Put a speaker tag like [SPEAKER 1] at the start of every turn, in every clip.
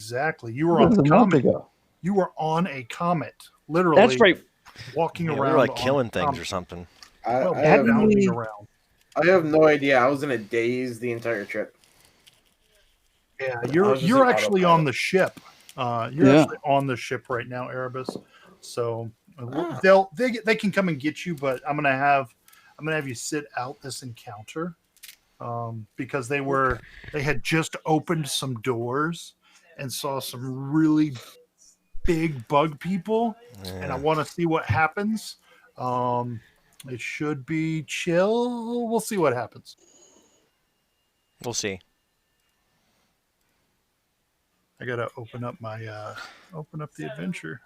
[SPEAKER 1] exactly. You were
[SPEAKER 2] That
[SPEAKER 1] on
[SPEAKER 2] was
[SPEAKER 1] the
[SPEAKER 2] a month
[SPEAKER 1] comet.
[SPEAKER 2] ago.
[SPEAKER 1] You were on a comet, literally.
[SPEAKER 2] That's right.
[SPEAKER 1] Walking
[SPEAKER 3] Yeah, we
[SPEAKER 1] around.
[SPEAKER 3] were like
[SPEAKER 1] on
[SPEAKER 3] killing
[SPEAKER 1] a
[SPEAKER 3] things
[SPEAKER 1] comet.
[SPEAKER 3] or something.
[SPEAKER 1] Well,
[SPEAKER 4] I have
[SPEAKER 1] bounding around.
[SPEAKER 4] I have no idea. I was in a daze the entire trip.
[SPEAKER 1] Yeah,
[SPEAKER 4] I was just
[SPEAKER 1] you're
[SPEAKER 4] in
[SPEAKER 1] actually
[SPEAKER 4] autopilot.
[SPEAKER 1] on the ship. You're actually on the ship right now, Erebus. So they can come and get you, but I'm gonna have you sit out this encounter because they had just opened some doors and saw some really big bug people, and I want to see what happens. It should be chill. We'll see what happens.
[SPEAKER 3] We'll see.
[SPEAKER 1] I gotta open up the adventure.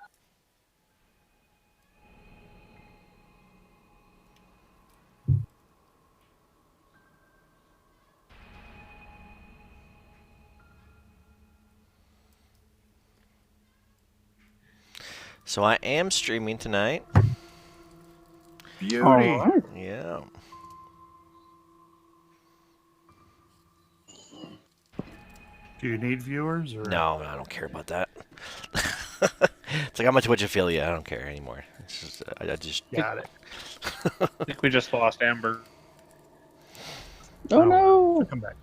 [SPEAKER 3] So I am streaming tonight.
[SPEAKER 1] Beauty.
[SPEAKER 2] All right.
[SPEAKER 3] Yeah.
[SPEAKER 1] Do you need viewers or
[SPEAKER 3] No, I don't care about that. It's like how much would you feel? Yeah, I don't care anymore. It's just, I just
[SPEAKER 1] got it?
[SPEAKER 5] I think we just lost Amber.
[SPEAKER 2] Oh no!
[SPEAKER 1] She'll come back.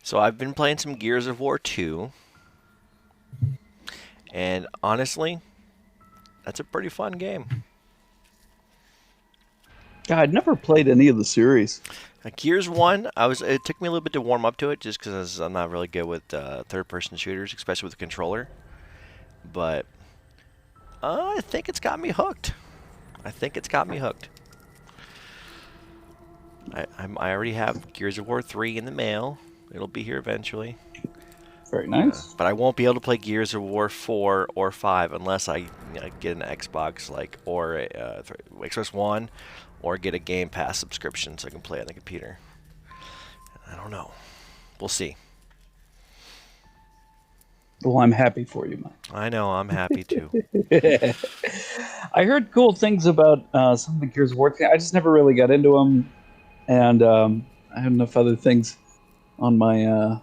[SPEAKER 3] So I've been playing some Gears of War 2. And honestly, that's a pretty fun game.
[SPEAKER 2] God, I'd never played any of the series.
[SPEAKER 3] Gears 1, it took me a little bit to warm up to it just because I'm not really good with third-person shooters, especially with the controller. But I think it's got me hooked. I already have Gears of War 3 in the mail. It'll be here eventually.
[SPEAKER 2] Very nice.
[SPEAKER 3] But I won't be able to play Gears of War 4 or 5 unless I get an Xbox or a Xbox One or get a Game Pass subscription so I can play on the computer. I don't know. We'll see.
[SPEAKER 2] Well, I'm happy for you, Mike.
[SPEAKER 3] I know, I'm happy too.
[SPEAKER 2] I heard cool things about some of the Gears of War things. I just never really got into them, and I had enough other things on my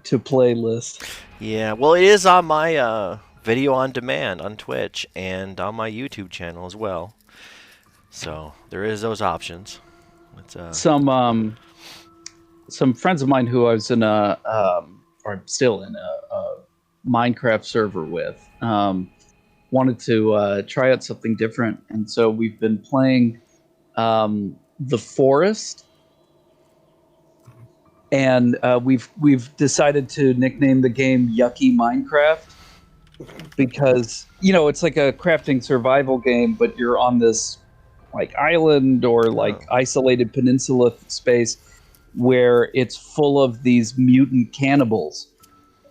[SPEAKER 2] to play list.
[SPEAKER 3] Yeah, well, it is on my video on demand on Twitch and on my YouTube channel as well. So there is those options.
[SPEAKER 2] Some friends of mine who I was in or I'm still in a Minecraft server with wanted to try out something different, and so we've been playing The Forest. And we've decided to nickname the game Yucky Minecraft because, it's like a crafting survival game, but you're on this like island or like isolated peninsula space where it's full of these mutant cannibals.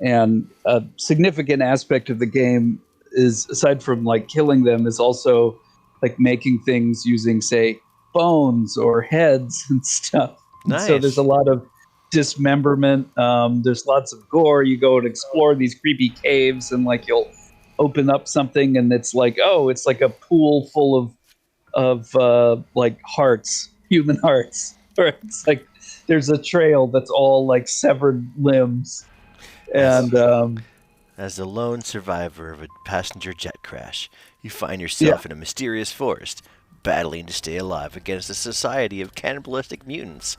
[SPEAKER 2] And a significant aspect of the game is, aside from like killing them, is also like making things using, say, bones or heads and stuff.
[SPEAKER 3] Nice.
[SPEAKER 2] So there's a lot of dismemberment. There's lots of gore. You go and explore these creepy caves, and like you'll open up something, and it's like, oh, it's like a pool full of like hearts, human hearts. Or it's like there's a trail that's all like severed limbs, and
[SPEAKER 3] as the lone survivor of a passenger jet crash, you find yourself in a mysterious forest, battling to stay alive against a society of cannibalistic mutants.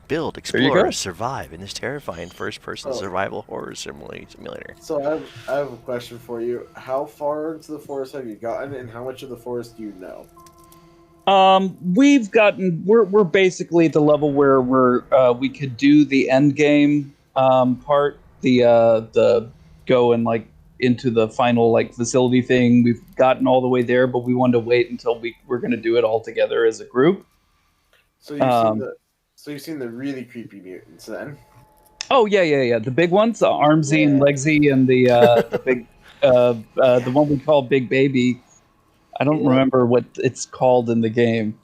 [SPEAKER 3] Build, explore, survive in this terrifying first-person survival horror simulator.
[SPEAKER 4] So I have a question for you. How far into the forest have you gotten, and how much of the forest do you know?
[SPEAKER 2] We're basically at the level where we could do the end game part, the go and like into the final like facility thing. We've gotten all the way there, but we wanted to wait until we're going to do it all together as a group.
[SPEAKER 4] So So you've seen the really creepy mutants then?
[SPEAKER 2] Oh yeah. The big ones, Armsy and Legsy, and the big, the one we call Big Baby. I don't remember what it's called in the game,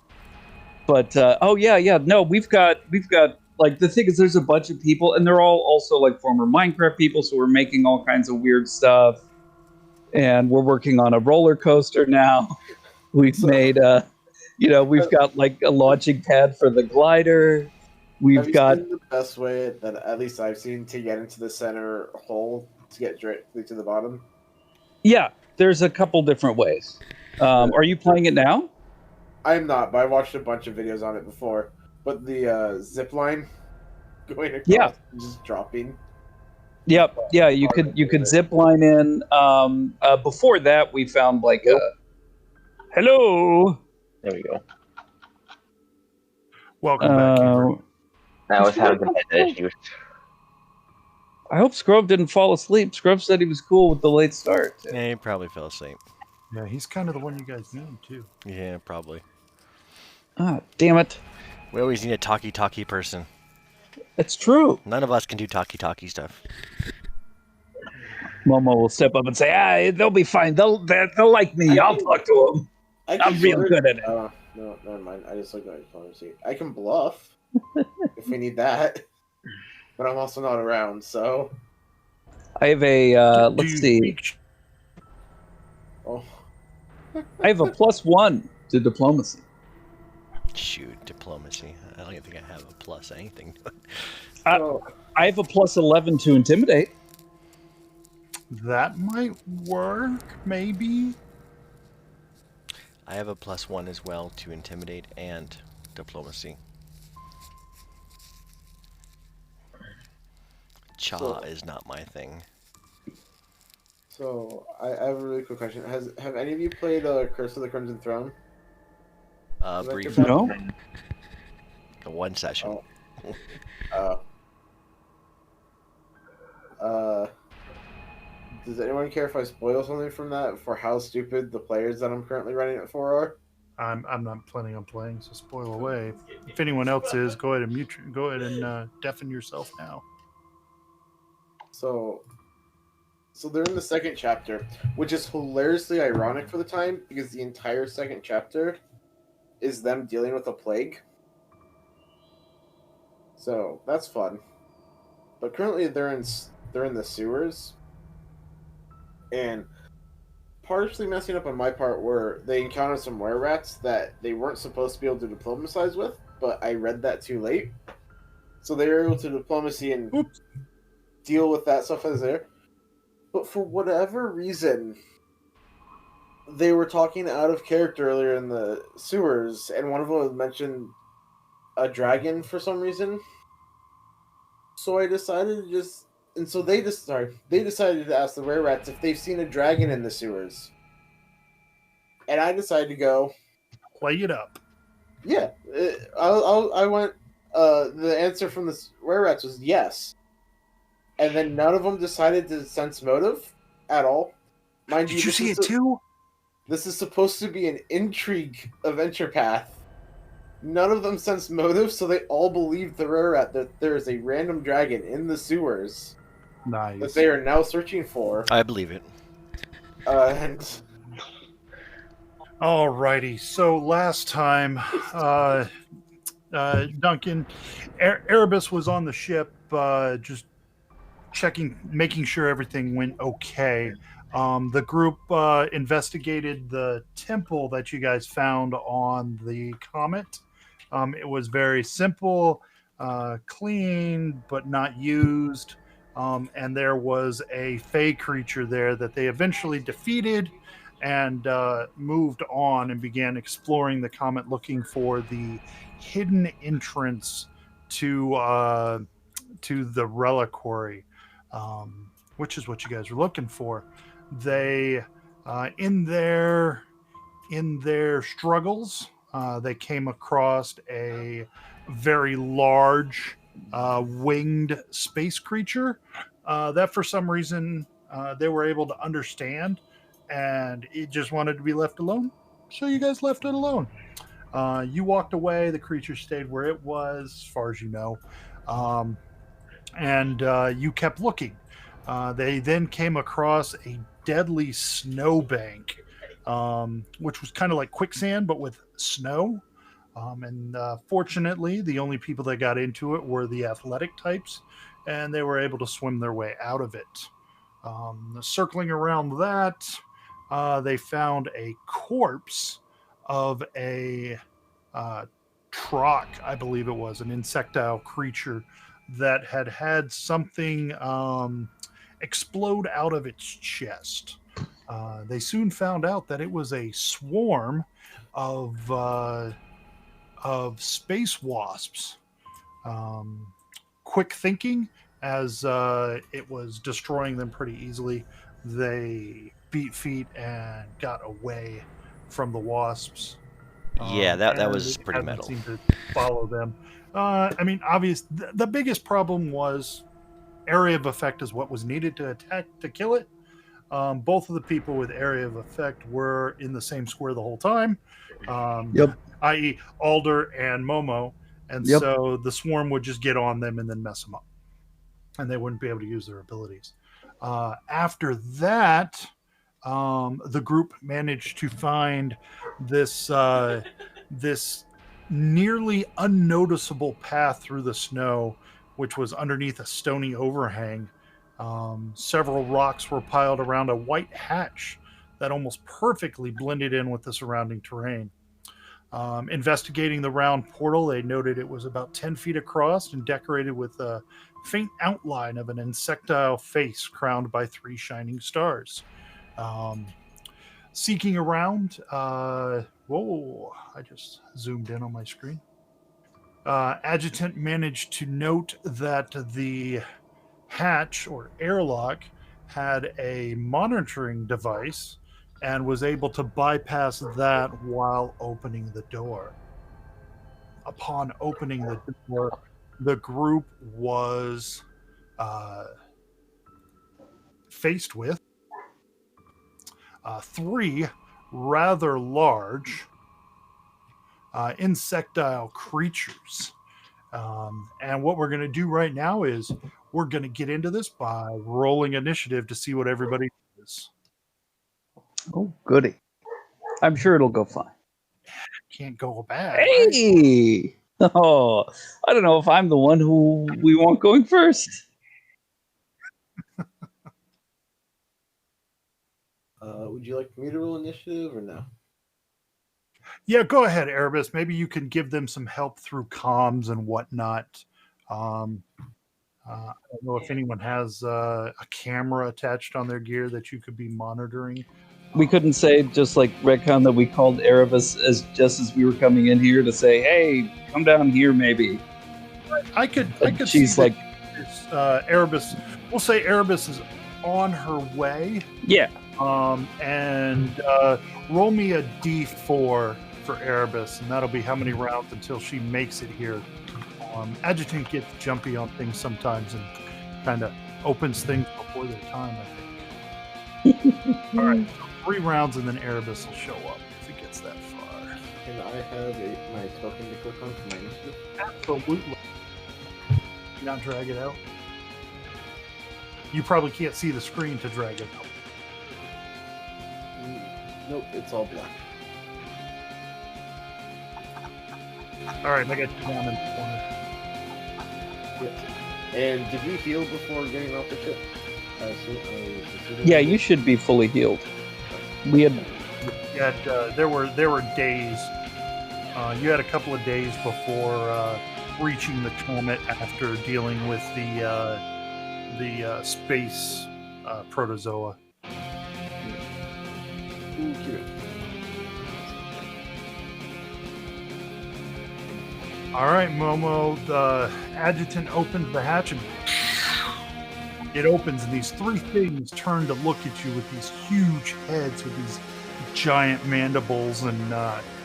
[SPEAKER 2] but no, we've got like the thing is there's a bunch of people, and they're all also like former Minecraft people, so we're making all kinds of weird stuff, and we're working on a roller coaster now. We've made we've got like a launching pad for the glider.
[SPEAKER 4] Have
[SPEAKER 2] We've
[SPEAKER 4] you
[SPEAKER 2] got
[SPEAKER 4] seen the best way that at least I've seen to get into the center hole to get directly to the bottom?
[SPEAKER 2] yeah. There's a couple different ways. Are you playing it now?
[SPEAKER 4] I'm not, but I watched a bunch of videos on it before. But the zip line going across, just dropping.
[SPEAKER 2] Yep. Yeah, you could zip line in. Before that, we found like a hello.
[SPEAKER 6] There we go.
[SPEAKER 1] Welcome back, Amber.
[SPEAKER 6] I was having the head issues.
[SPEAKER 2] I hope Scrub didn't fall asleep. Scrub said he was cool with the late start.
[SPEAKER 3] Yeah, he probably fell asleep.
[SPEAKER 1] Yeah, he's kind of the one you guys need too.
[SPEAKER 3] Yeah, probably.
[SPEAKER 2] Ah, damn it.
[SPEAKER 3] We always need a talkie person.
[SPEAKER 2] It's true.
[SPEAKER 3] None of us can do talkie stuff.
[SPEAKER 2] Momo will step up and say, they'll be fine. They'll like me. I'll talk to them. I'm real good at it.
[SPEAKER 4] No, never mind. I just looked at my phone. I can bluff if we need that, but I'm also not around. So
[SPEAKER 2] I have a let's see.
[SPEAKER 4] Oh,
[SPEAKER 2] I have a +1 to diplomacy.
[SPEAKER 3] Shoot, diplomacy. I don't even think I have a plus anything.
[SPEAKER 2] I have a +11 to intimidate.
[SPEAKER 1] That might work, maybe.
[SPEAKER 3] I have a +1 as well to intimidate and diplomacy. Is not my thing.
[SPEAKER 4] So I have a really quick question. Have any of you played Curse of the Crimson Throne?
[SPEAKER 3] Brief.
[SPEAKER 2] No.
[SPEAKER 3] The one session.
[SPEAKER 4] Does anyone care if I spoil something from that for how stupid the players that I'm currently running it for are?
[SPEAKER 1] I'm not planning on playing, so spoil away. If anyone else is, go ahead and deafen yourself now.
[SPEAKER 4] So they're in the second chapter, which is hilariously ironic for the time because the entire second chapter is them dealing with a plague. So that's fun. But currently they're in the sewers, and partially messing up on my part where they encountered some were-rats that they weren't supposed to be able to diplomatize with, but I read that too late. So they were able to diplomacy and deal with that stuff as there. But for whatever reason, they were talking out of character earlier in the sewers, and one of them mentioned a dragon for some reason. So I decided to just... And so they decided to ask the were-rats if they've seen a dragon in the sewers. And I decided to go...
[SPEAKER 1] Play it up.
[SPEAKER 4] Yeah. I went... the answer from the were-rats was yes. And then none of them decided to sense motive at all. Mind
[SPEAKER 1] Did you see it too?
[SPEAKER 4] This is supposed to be an intrigue adventure path. None of them sense motive, so they all believe the were-rat that there is a random dragon in the sewers.
[SPEAKER 1] Nice.
[SPEAKER 4] That they are now searching for.
[SPEAKER 3] I believe it.
[SPEAKER 4] And...
[SPEAKER 1] Alrighty. So last time, Duncan, Erebus was on the ship, just making sure everything went okay. The group investigated the temple that you guys found on the comet. It was very simple, clean, but not used. And there was a fey creature there that they eventually defeated and moved on and began exploring the comet, looking for the hidden entrance to the reliquary, which is what you guys were looking for. They, in their struggles, they came across a very large winged space creature that for some reason they were able to understand, and it just wanted to be left alone. So you guys left it alone. You walked away. The creature stayed where it was, as far as you know, um, and you kept looking. They then came across a deadly snowbank, which was kind of like quicksand but with snow. And fortunately, the only people that got into it were the athletic types, and they were able to swim their way out of it. Circling around that, they found a corpse of a uh, troc, I believe it was, an insectile creature that had had something explode out of its chest. They soon found out that it was a swarm of space wasps. Um, Quick thinking, as it was destroying them pretty easily, they beat feet and got away from the wasps.
[SPEAKER 3] Yeah, that
[SPEAKER 1] And
[SPEAKER 3] was
[SPEAKER 1] it
[SPEAKER 3] pretty
[SPEAKER 1] hasn't
[SPEAKER 3] metal.
[SPEAKER 1] seemed to follow them. I mean, obvious. The biggest problem was area of effect is what was needed to attack to kill it. Both of the people with area of effect were in the same square the whole time,
[SPEAKER 2] Yep.
[SPEAKER 1] i.e., Alder and Momo, and
[SPEAKER 2] Yep.
[SPEAKER 1] so the swarm would just get on them and then mess them up, and they wouldn't be able to use their abilities. After that, the group managed to find this nearly unnoticeable path through the snow, which was underneath a stony overhang. Several rocks were piled around a white hatch that almost perfectly blended in with the surrounding terrain. Investigating the round portal, they noted it was about 10 feet across and decorated with a faint outline of an insectile face crowned by 3 shining stars. Um, Seeking around, whoa, I just zoomed in on my screen. Adjutant managed to note that the hatch or airlock had a monitoring device and was able to bypass that while opening the door. Upon opening the door, the group was uh, faced with 3 rather large insectile creatures. And what we're going to do right now is we're going to get into this by rolling initiative to see what everybody does.
[SPEAKER 2] Oh, goody. I'm sure it'll go fine.
[SPEAKER 1] Can't go bad. Right?
[SPEAKER 2] Hey! Oh, I don't know if I'm the one who we want going first.
[SPEAKER 4] Would you like me to roll initiative or no?
[SPEAKER 1] Yeah, go ahead, Erebus. Maybe you can give them some help through comms and whatnot. I don't know if anyone has a camera attached on their gear that you could be monitoring.
[SPEAKER 2] We couldn't say, just like Redcon, that we called Erebus just as we were coming in here to say, hey, come down here maybe.
[SPEAKER 1] I could
[SPEAKER 2] She's
[SPEAKER 1] see
[SPEAKER 2] like,
[SPEAKER 1] Erebus. We'll say Erebus is on her way.
[SPEAKER 2] yeah.
[SPEAKER 1] And roll me a d4 for Erebus, and that'll be how many rounds until she makes it here. Adjutant gets jumpy on things sometimes and kind of opens things before their time, I think. All right, so 3 rounds, and then Erebus will show up if it gets that far.
[SPEAKER 4] Can I have my token to click on for my initiative?
[SPEAKER 1] Absolutely. Not drag it out. You probably can't see the screen to drag it out.
[SPEAKER 4] Nope, it's all black.
[SPEAKER 1] All right, I got you down in the corner.
[SPEAKER 4] And did we heal before getting off the ship?
[SPEAKER 2] Yeah, you should be fully healed. We had
[SPEAKER 1] There were days. You had a couple of days before reaching the comet after dealing with the space protozoa.
[SPEAKER 4] Cute.
[SPEAKER 1] All right, Momo. The adjutant opens the hatch and it opens, and these 3 things turn to look at you with these huge heads with these giant mandibles and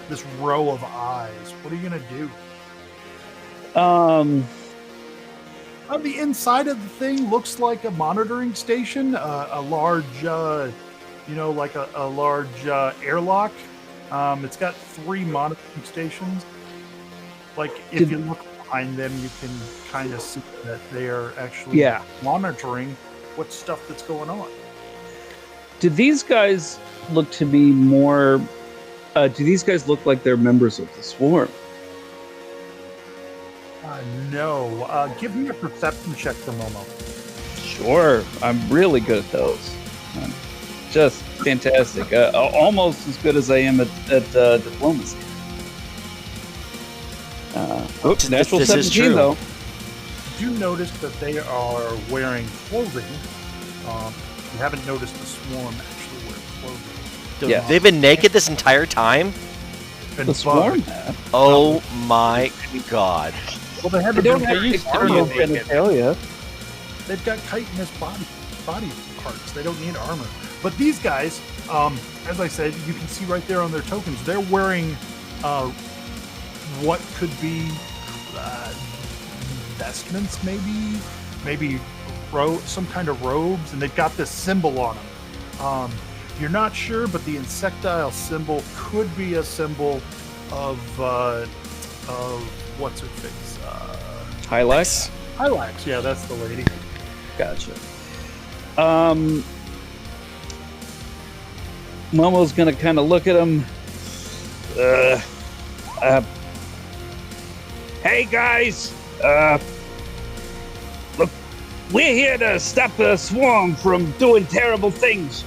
[SPEAKER 1] this row of eyes. What are you gonna do? On the inside of the thing looks like a monitoring station, a large, like a large airlock. It's got 3 monitoring stations. Like, if you look behind them, you can kind of see that they are actually monitoring what stuff that's going on.
[SPEAKER 2] Do these guys look to be more... do these guys look like they're members of the Swarm?
[SPEAKER 1] No. Give me a perception check for Momo.
[SPEAKER 2] Sure. I'm really good at those. I'm just fantastic. Almost as good as I am at diplomacy. Natural
[SPEAKER 3] this is
[SPEAKER 2] 17,
[SPEAKER 3] true.
[SPEAKER 2] though.
[SPEAKER 1] You do notice that they are wearing clothing. You haven't noticed the Swarm actually wear clothing.
[SPEAKER 2] Yeah.
[SPEAKER 3] They've been naked this entire time?
[SPEAKER 1] And
[SPEAKER 2] The Swarm?
[SPEAKER 3] Oh my god.
[SPEAKER 1] Well, they haven't
[SPEAKER 2] They don't
[SPEAKER 1] been
[SPEAKER 2] have
[SPEAKER 1] wearing
[SPEAKER 2] external genitalia.
[SPEAKER 1] They've got chitinous body parts. They don't need armor. But these guys, as I said, you can see right there on their tokens, they're wearing what could be vestments, maybe some kind of robes, and they've got this symbol on them. You're not sure, but the insectile symbol could be a symbol of what's her face?
[SPEAKER 2] Hylax?
[SPEAKER 1] Hylax, yeah, that's the lady.
[SPEAKER 2] Gotcha. Momo's gonna kind of look at him. Hey guys, look, we're here to stop the Swarm from doing terrible things.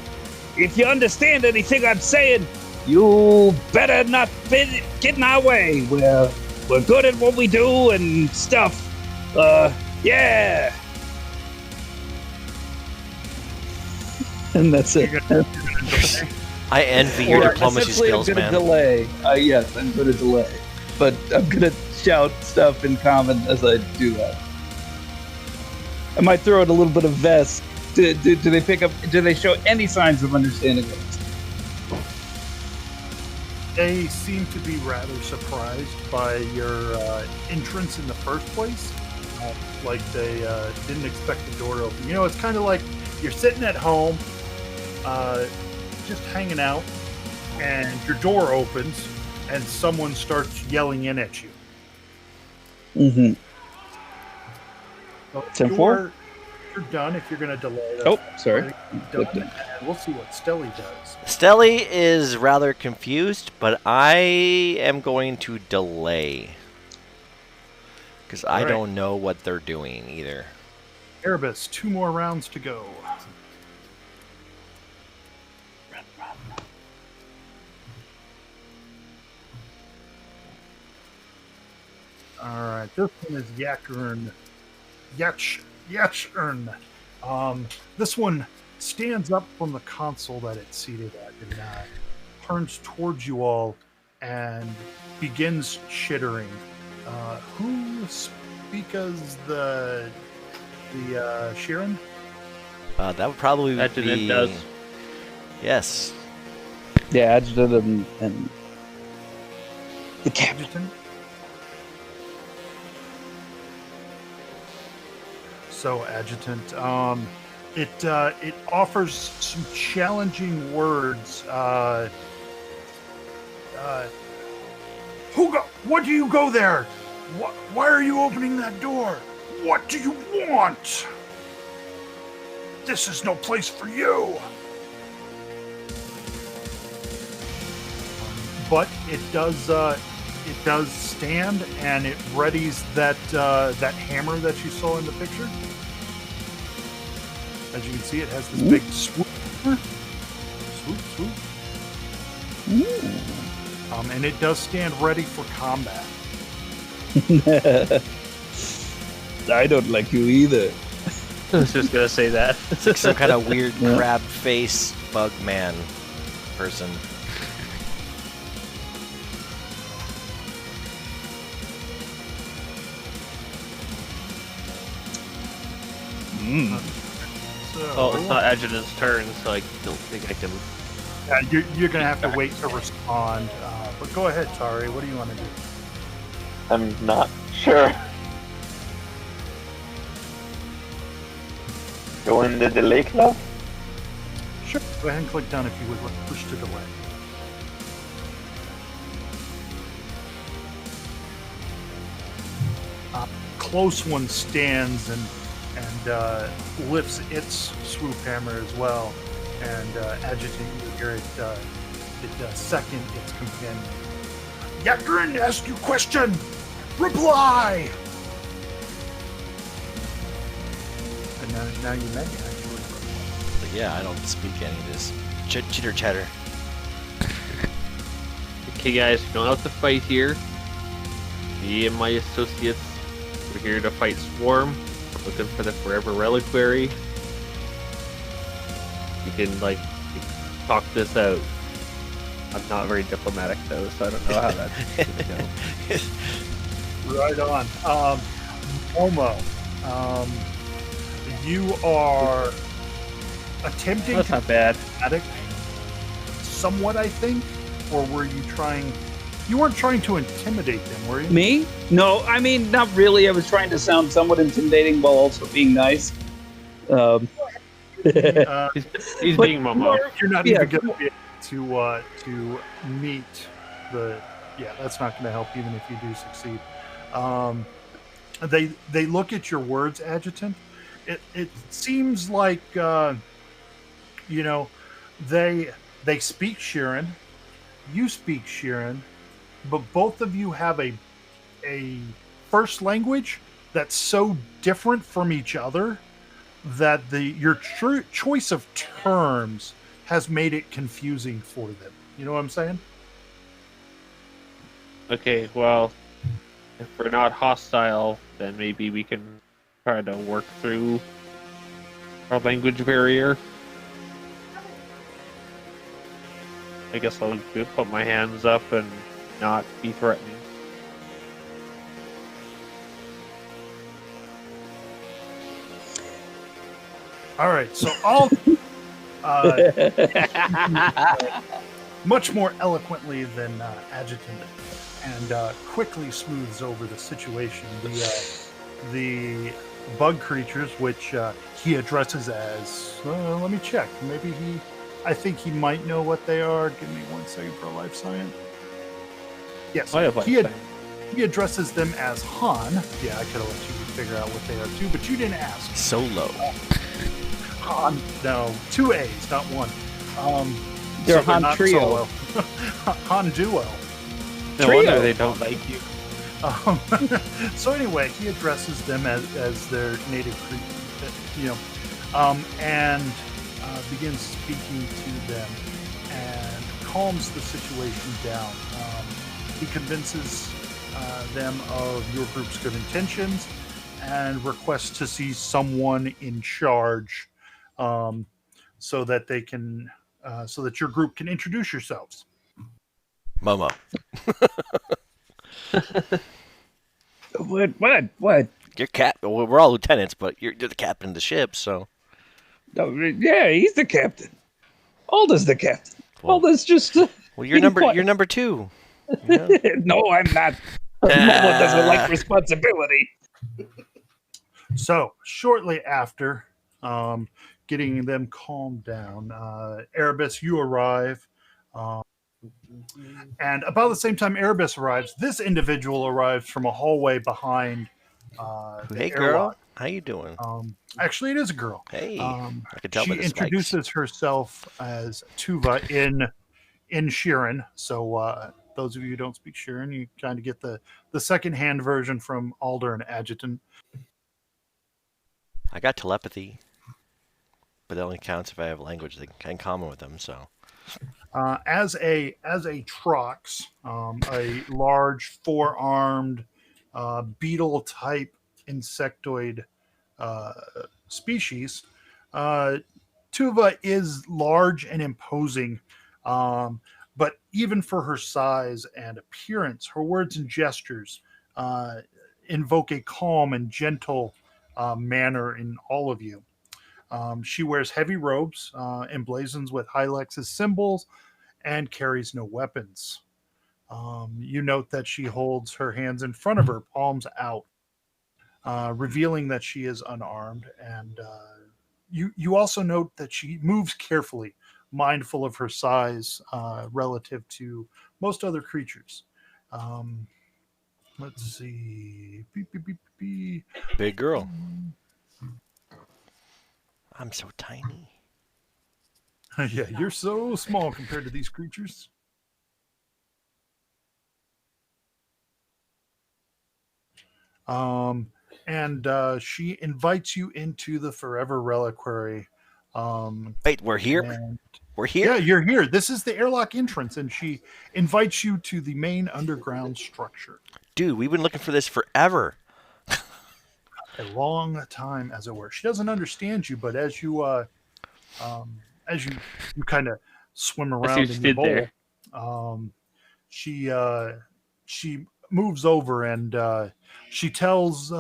[SPEAKER 2] If you understand anything I'm saying, you better not get in our way. We're good at what we do and stuff. Yeah. And that's it.
[SPEAKER 3] I envy your diplomacy skills,
[SPEAKER 2] I'm gonna
[SPEAKER 3] man.
[SPEAKER 2] delay. Yes, I'm gonna delay, but I'm gonna shout stuff in common as I do that. I might throw in a little bit of vest. Do they pick up? Do they show any signs of understanding it?
[SPEAKER 1] They seem to be rather surprised by your entrance in the first place. Like they didn't expect the door to open. You know, it's kind of like you're sitting at home, just hanging out, and your door opens, and someone starts yelling in at you.
[SPEAKER 2] Mm-hmm.
[SPEAKER 1] So
[SPEAKER 2] 10-4?
[SPEAKER 1] You're done if you're going to delay.
[SPEAKER 2] Oh, sorry.
[SPEAKER 1] Done, and we'll see what Stelly does.
[SPEAKER 3] Stelly is rather confused, but I am going to delay. Because I
[SPEAKER 1] Alright.
[SPEAKER 3] don't know what they're doing either.
[SPEAKER 1] Erebus, 2 more rounds to go. Alright, this one is Yachurn. This one stands up from the console that it's seated at and turns towards you all and begins chittering. Who speaks the Sheeran?
[SPEAKER 3] That would probably
[SPEAKER 5] Adjutant
[SPEAKER 3] be...
[SPEAKER 5] does.
[SPEAKER 3] Yes.
[SPEAKER 2] Yeah, Adjutant and the captain.
[SPEAKER 1] Adjutant? So, Adjutant, it offers some challenging words. What do you go there? Why are you opening that door? What do you want? This is no place for you. But it does stand, and it readies that hammer that you saw in the picture. As you can see, it has this big swoop. Swoop. And it does stand ready for combat.
[SPEAKER 2] I don't like you either.
[SPEAKER 5] I was just gonna say that.
[SPEAKER 3] It's like some kind of weird crab face bug man person.
[SPEAKER 1] So,
[SPEAKER 5] Oh, it's not Adjutant's turn, so I don't think I can.
[SPEAKER 1] you're going to have to wait to respond. But go ahead, Tari. What do you want to do?
[SPEAKER 6] I'm not sure. Go in the delay club?
[SPEAKER 1] Sure. Go ahead and click done if you would push to delay. close one stands and lifts its swoop hammer as well, and Adjutant, you hear it second its companion. Yagrin, ask you question. Reply. And now you may actually reply.
[SPEAKER 3] But yeah, I don't speak any of this chitter chatter.
[SPEAKER 5] Okay, guys, you don't have to fight here. Me and my associates, we're here to fight Swarm. Looking for the Forever Reliquary. You can talk this out. I'm not very diplomatic though, so I don't know how that's gonna go.
[SPEAKER 1] Right on. Momo, you are attempting
[SPEAKER 5] That's
[SPEAKER 1] to
[SPEAKER 5] not bad.
[SPEAKER 1] be diplomatic somewhat, I think, or were you trying? You weren't trying to intimidate them, were you?
[SPEAKER 2] Me? No, I mean, not really. I was trying to sound somewhat intimidating while also being nice.
[SPEAKER 5] He's being Momo.
[SPEAKER 1] You're not even going to be able to meet the. Yeah, that's not going to help even if you do succeed. They look at your words, Adjutant. It seems like they speak Shirin, you speak Shirin, but both of you have a first language that's so different from each other that your choice of terms has made it confusing for them. You know what I'm saying?
[SPEAKER 5] Okay, well, if we're not hostile, then maybe we can try to work through our language barrier. I guess I'll put my hands up and not be threatening.
[SPEAKER 1] All right, so I'll much more eloquently than Adjutant, and quickly smooths over the situation. The bug creatures, which he addresses as, let me check. Maybe I think he might know what they are. Give me 1 second for a life science. Yes, he addresses them as Han. Yeah, I could have let you figure out what they are too, but you didn't ask.
[SPEAKER 3] So low.
[SPEAKER 1] Han, no, 2 A's, not 1.
[SPEAKER 2] They're Han Trio.
[SPEAKER 1] Han Duo.
[SPEAKER 5] No wonder they don't like you.
[SPEAKER 1] So anyway, he addresses them as their native creature, and begins speaking to them and calms the situation down. He convinces them of your group's good intentions and requests to see someone in charge, so that they can, so that your group can introduce yourselves.
[SPEAKER 3] Momo.
[SPEAKER 2] What?
[SPEAKER 3] You're well, we're all lieutenants, but you're the captain of the ship, so.
[SPEAKER 2] No, yeah, he's the captain. Alda's the captain.
[SPEAKER 3] Well,
[SPEAKER 2] Alda's just.
[SPEAKER 3] Well, you're number 2. You know?
[SPEAKER 2] No, I'm not. Momo doesn't like responsibility.
[SPEAKER 1] So shortly after getting them calmed down, Erebus, you arrive. And about the same time Erebus arrives, this individual arrives from a hallway behind
[SPEAKER 3] Hey, girl. How you doing?
[SPEAKER 1] Actually, it is a girl.
[SPEAKER 3] Hey, I can tell
[SPEAKER 1] she
[SPEAKER 3] by the spikes.
[SPEAKER 1] introduces herself as Tuva in Shirin. So those of you who don't speak Shirin, you kind of get the second-hand version from Alder and Adjutant.
[SPEAKER 3] I got telepathy, but that only counts if I have language in common with them. So,
[SPEAKER 1] as a Trox, a large 4-armed beetle-type insectoid species, Tuva is large and imposing, but even for her size and appearance, her words and gestures invoke a calm and gentle manner in all of you. She wears heavy robes, emblazoned with Hylex's symbols, and carries no weapons. You note that she holds her hands in front of her, palms out, revealing that she is unarmed. And you also note that she moves carefully, mindful of her size relative to most other creatures. Let's see. Beep, beep, beep, beep.
[SPEAKER 3] Big girl. I'm so tiny.
[SPEAKER 1] Yeah, you're so small compared to these creatures. And she invites you into the Forever Reliquary.
[SPEAKER 3] Wait, we're here?
[SPEAKER 1] And
[SPEAKER 3] We're here?
[SPEAKER 1] yeah, you're here. This is the airlock entrance, and she invites you to the main underground structure.
[SPEAKER 3] Dude, we've been looking for this forever.
[SPEAKER 1] A long time, as it were. She doesn't understand you, but as you kind of swim
[SPEAKER 5] I see
[SPEAKER 1] around
[SPEAKER 5] what
[SPEAKER 1] in
[SPEAKER 5] you
[SPEAKER 1] your
[SPEAKER 5] did
[SPEAKER 1] bowl,
[SPEAKER 5] there.
[SPEAKER 1] she moves over and she tells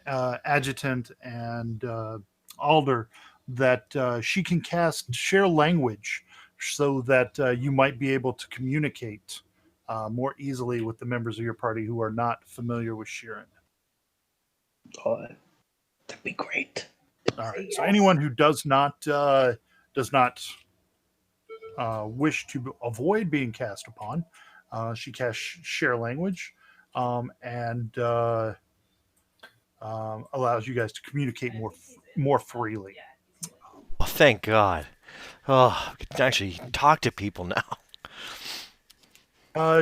[SPEAKER 1] Adjutant and Alder that she can cast share language so that you might be able to communicate more easily with the members of your party who are not familiar with Sheeran.
[SPEAKER 2] Oh, that'd be great.
[SPEAKER 1] All right. So anyone who does not wish to avoid being cast upon, she casts share language, and allows you guys to communicate more freely.
[SPEAKER 3] Oh, thank God. Oh, we can actually talk to people now.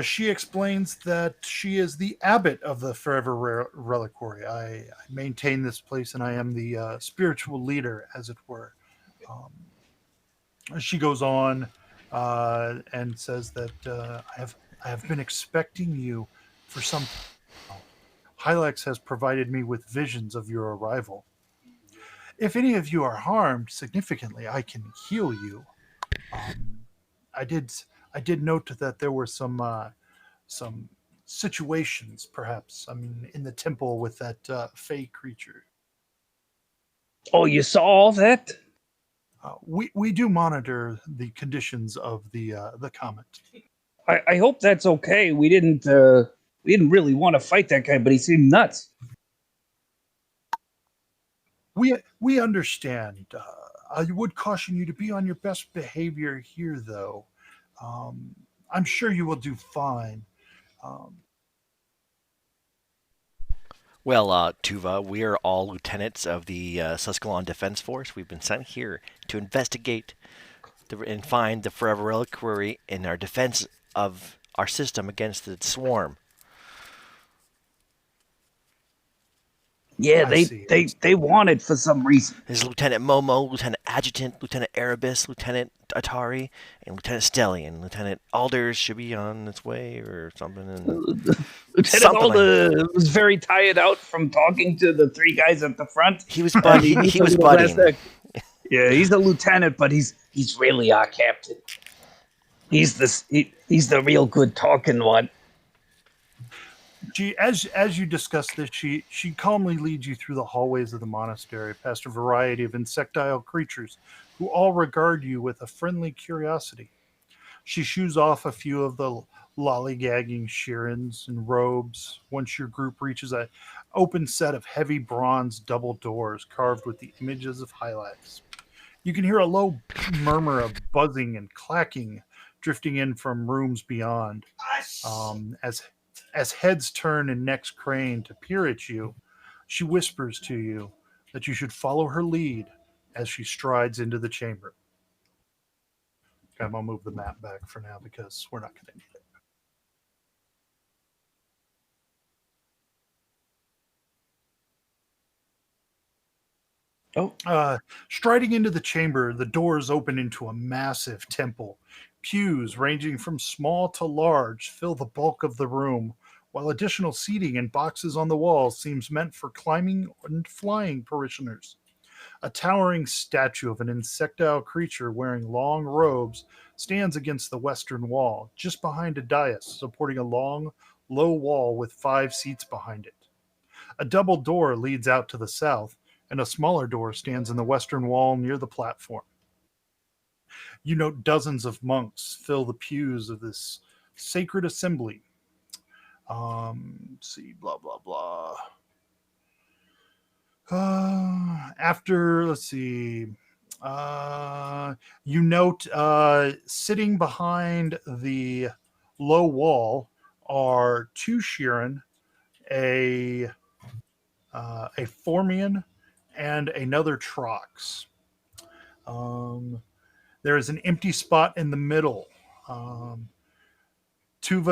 [SPEAKER 1] She explains that she is the abbot of the Forever Reliquary. I maintain this place, and I am the spiritual leader, as it were. She goes on and says that I have been expecting you for some time. Hylax has provided me with visions of your arrival. If any of you are harmed significantly, I can heal you. Um, I did note that there were some situations, perhaps. I mean, in the temple with that fey creature.
[SPEAKER 2] Oh, you saw all that?
[SPEAKER 1] We do monitor the conditions of the comet.
[SPEAKER 2] I hope that's okay. We didn't really want to fight that guy, but he seemed nuts.
[SPEAKER 1] We understand. I would caution you to be on your best behavior here, though. I'm sure you will do fine.
[SPEAKER 3] Well, Tuva, we are all lieutenants of the Susquehanna Defense Force. We've been sent here to investigate and find the Forever Reliquary in our defense of our system against the swarm.
[SPEAKER 2] Yeah,
[SPEAKER 1] I see.
[SPEAKER 2] they want it for some reason.
[SPEAKER 3] There's Lieutenant Momo, Lieutenant Adjutant, Lieutenant Erebus, Lieutenant Atari, and Lieutenant Stellian. Lieutenant Alders should be on its way or something. And
[SPEAKER 2] Lieutenant
[SPEAKER 3] something
[SPEAKER 2] Alder was very tired out from talking to the three guys at the front.
[SPEAKER 3] he was buddying. He was buddying.
[SPEAKER 2] Yeah, he's a lieutenant, but he's really our captain. He's the real good talking one.
[SPEAKER 1] As you discuss this, she calmly leads you through the hallways of the monastery, past a variety of insectile creatures who all regard you with a friendly curiosity. She shoos off a few of the lollygagging Sheerans in robes once your group reaches an open set of heavy bronze double doors carved with the images of Hylax. You can hear a low murmur of buzzing and clacking drifting in from rooms beyond. As heads turn and necks crane to peer at you, she whispers to you that you should follow her lead as she strides into the chamber. Okay, I'm going to move the map back for now because we're not going to need it. Striding into the chamber, the doors open into a massive temple. Pews ranging from small to large fill the bulk of the room, while additional seating and boxes on the walls seems meant for climbing and flying parishioners. A towering statue of an insectile creature wearing long robes stands against the western wall, just behind a dais supporting a long, low wall with 5 seats behind it. A double door leads out to the south, and a smaller door stands in the western wall near the platform. You note dozens of monks fill the pews of this sacred assembly. Let's see, blah, blah, blah. You note sitting behind the low wall are 2 Sheeran, a Formian, and another Trox. There is an empty spot in the middle. Tuva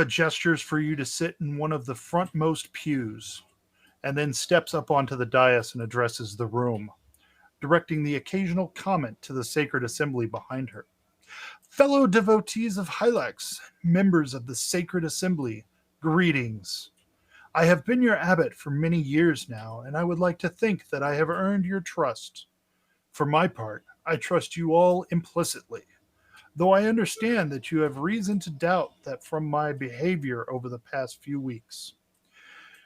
[SPEAKER 1] gestures for you to sit in one of the frontmost pews, and then steps up onto the dais and addresses the room, directing the occasional comment to the sacred assembly behind her. Fellow devotees of Hylax, members of the sacred assembly, greetings. I have been your abbot for many years now, and I would like to think that I have earned your trust. For my part, I trust you all implicitly, though I understand that you have reason to doubt that from my behavior over the past few weeks.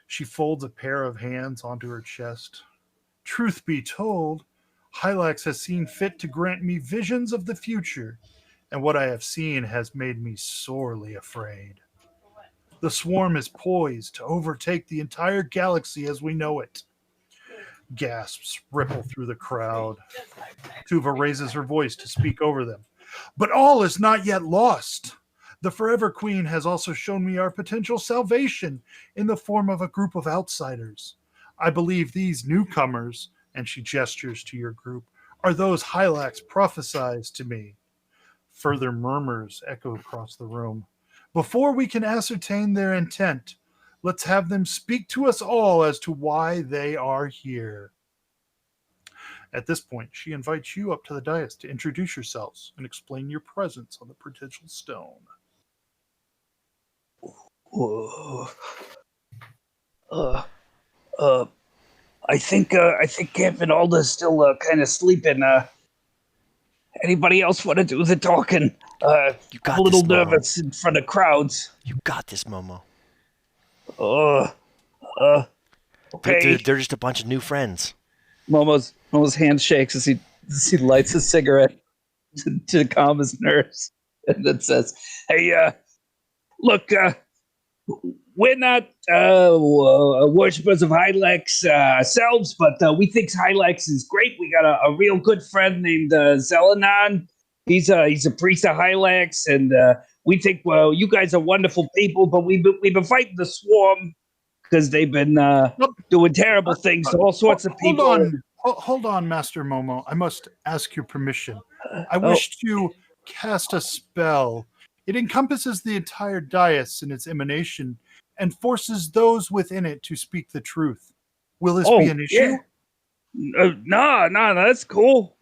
[SPEAKER 1] She folds a pair of hands onto her chest. Truth be told, Hylax has seen fit to grant me visions of the future, and what I have seen has made me sorely afraid. The swarm is poised to overtake the entire galaxy as we know it. Gasps ripple through the crowd. Tuva raises her voice to speak over them. But all is not yet lost. The Forever Queen has also shown me our potential salvation in the form of a group of outsiders. I believe these newcomers, and she gestures to your group, are those Hylax prophesied to me. Further murmurs echo across the room. Before we can ascertain their intent, let's have them speak to us all as to why they are here. At this point, she invites you up to the dais to introduce yourselves and explain your presence on the potential stone.
[SPEAKER 2] I think Camp and Alda's still kind of sleeping. Anybody else want to do the talking? I'm a little nervous in front of crowds.
[SPEAKER 3] You got this, Momo.
[SPEAKER 2] Okay.
[SPEAKER 3] They're just a bunch of new friends.
[SPEAKER 2] Momo's hand shakes as he lights a cigarette to calm his nerves, and then says, "Hey, look, we're not worshippers of Hylax ourselves, but we think Hylax is great. We got a real good friend named Zelanon. He's a priest of Hylax, and we think, well, you guys are wonderful people, but we've been fighting the swarm because they've been doing terrible things to all sorts of people."
[SPEAKER 1] Hold on, Master Momo. I must ask your permission. I wish to cast a spell. It encompasses the entire dais in its emanation and forces those within it to speak the truth. Will this be an issue?
[SPEAKER 2] No, that's cool.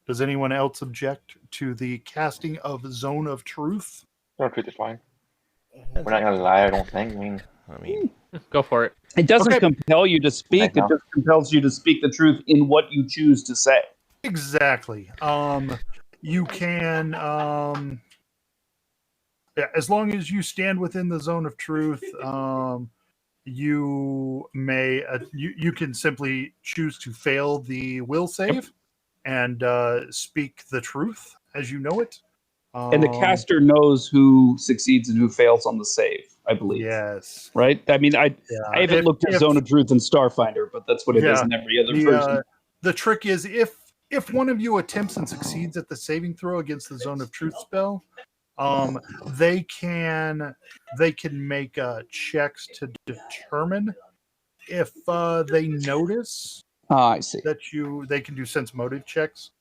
[SPEAKER 1] Does anyone else object to the casting of Zone of Truth?
[SPEAKER 6] Zone of Truth is fine. We're not gonna lie, I don't think.
[SPEAKER 3] I mean,
[SPEAKER 5] go for it.
[SPEAKER 2] It doesn't compel you to speak. It just compels you to speak the truth in what you choose to say.
[SPEAKER 1] Exactly. You can, as long as you stand within the zone of truth, you may, you can simply choose to fail the will save and speak the truth as you know it.
[SPEAKER 2] And the caster knows who succeeds and who fails on the save, I believe.
[SPEAKER 1] Yes.
[SPEAKER 2] Right? I mean, I haven't looked at Zone of Truth in Starfinder, but that's what it is in every other version.
[SPEAKER 1] The trick is if one of you attempts and succeeds at the saving throw against the Zone of Truth spell, they can make checks to determine if they notice
[SPEAKER 2] I see.
[SPEAKER 1] that they can do sense motive checks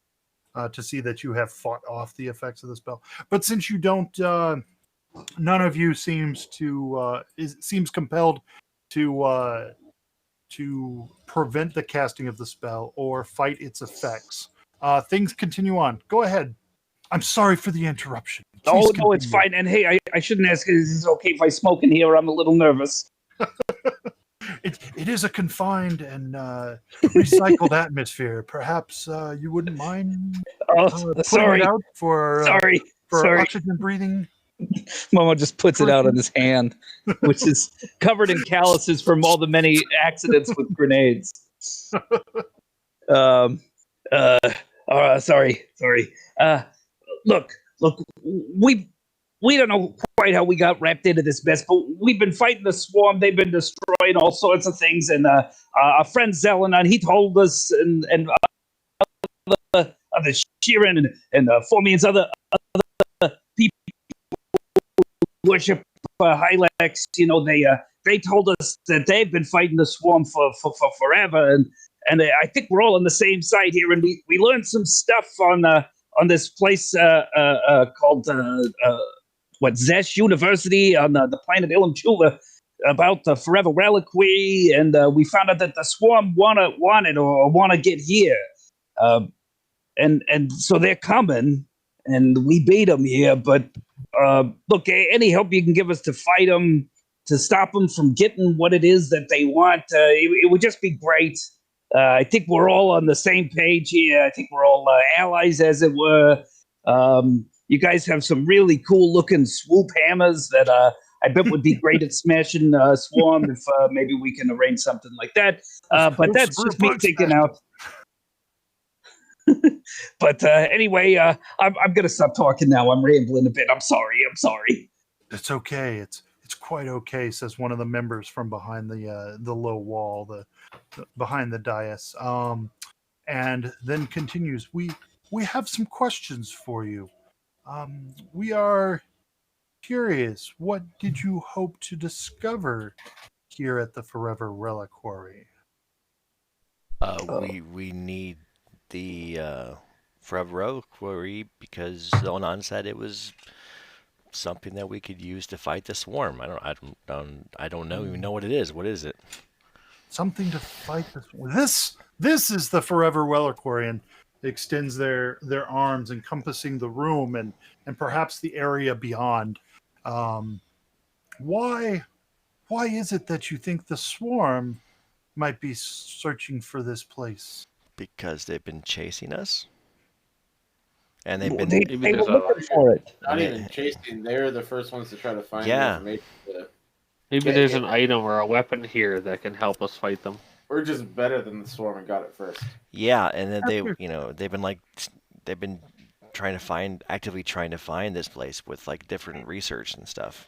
[SPEAKER 1] to see that you have fought off the effects of the spell. But since you don't, none of you seems compelled to prevent the casting of the spell or fight its effects. Things continue on. Go ahead. I'm sorry for the interruption. Please
[SPEAKER 2] no, it's fine. And hey, I shouldn't ask. Is it okay if I smoke in here? I'm a little nervous.
[SPEAKER 1] It is a confined and recycled atmosphere. Perhaps you wouldn't mind
[SPEAKER 2] sorry.
[SPEAKER 1] it out for
[SPEAKER 2] sorry.
[SPEAKER 1] oxygen breathing.
[SPEAKER 2] Momo just puts it out on his hand, which is covered in calluses from all the many accidents with grenades. Sorry. Look, we don't know quite how we got wrapped into this mess, but we've been fighting the swarm. They've been destroying all sorts of things, and our friend Zelanon, he told us, and other Sheeran and Formians, other people worship Hylax. You know, they they told us that they've been fighting the swarm for forever, and I think we're all on the same side here, and we learned some stuff on this place called Zesh University on the planet Ilum about the Forever Reliquary, and we found out that the swarm want to get here, and so they're coming, and we beat them here. But look, any help you can give us to fight them, to stop them from getting what it is that they want, it would just be great. I think we're all on the same page here. I think we're all allies, as it were. You guys have some really cool looking swoop hammers that I bet would be great at smashing Swarm if maybe we can arrange something like that. But that's just me thinking out. But anyway, I'm going to stop talking now. I'm rambling a bit. I'm sorry.
[SPEAKER 1] It's okay. It's quite okay, says one of the members from behind the low wall, behind the dais. And then continues, we have some questions for you. We are curious, what did you hope to discover here at the Forever Reliquary?
[SPEAKER 3] We need the Forever Reliquary because Zonan said it was something that we could use to fight the swarm. I don't know even know what it is. What is it?
[SPEAKER 1] Something to fight this. This is the Forever Reliquary, and extends their arms, encompassing the room and perhaps the area beyond. Why is it that you think the swarm might be searching for this place?
[SPEAKER 3] Because they've been chasing us, and they've been
[SPEAKER 2] They were looking for it.
[SPEAKER 4] Not even chasing. They're the first ones to try to find
[SPEAKER 3] Yeah.
[SPEAKER 4] the information.
[SPEAKER 5] Maybe there's an item or a weapon here that can help us fight them.
[SPEAKER 4] We're just better than the swarm and got it first.
[SPEAKER 3] Yeah, and then they've been actively trying to find this place with like different research and stuff.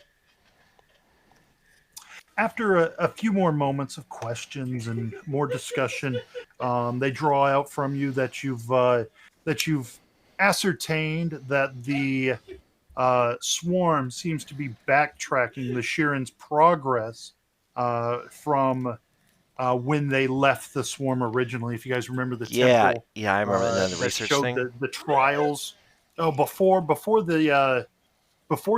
[SPEAKER 1] After a few more moments of questions and more discussion, they draw out from you that you've ascertained that the swarm seems to be backtracking the Shirin's progress from when they left the swarm originally. If you guys remember the temple,
[SPEAKER 3] I remember the
[SPEAKER 1] that
[SPEAKER 3] research
[SPEAKER 1] showed
[SPEAKER 3] thing.
[SPEAKER 1] the trials. Oh, before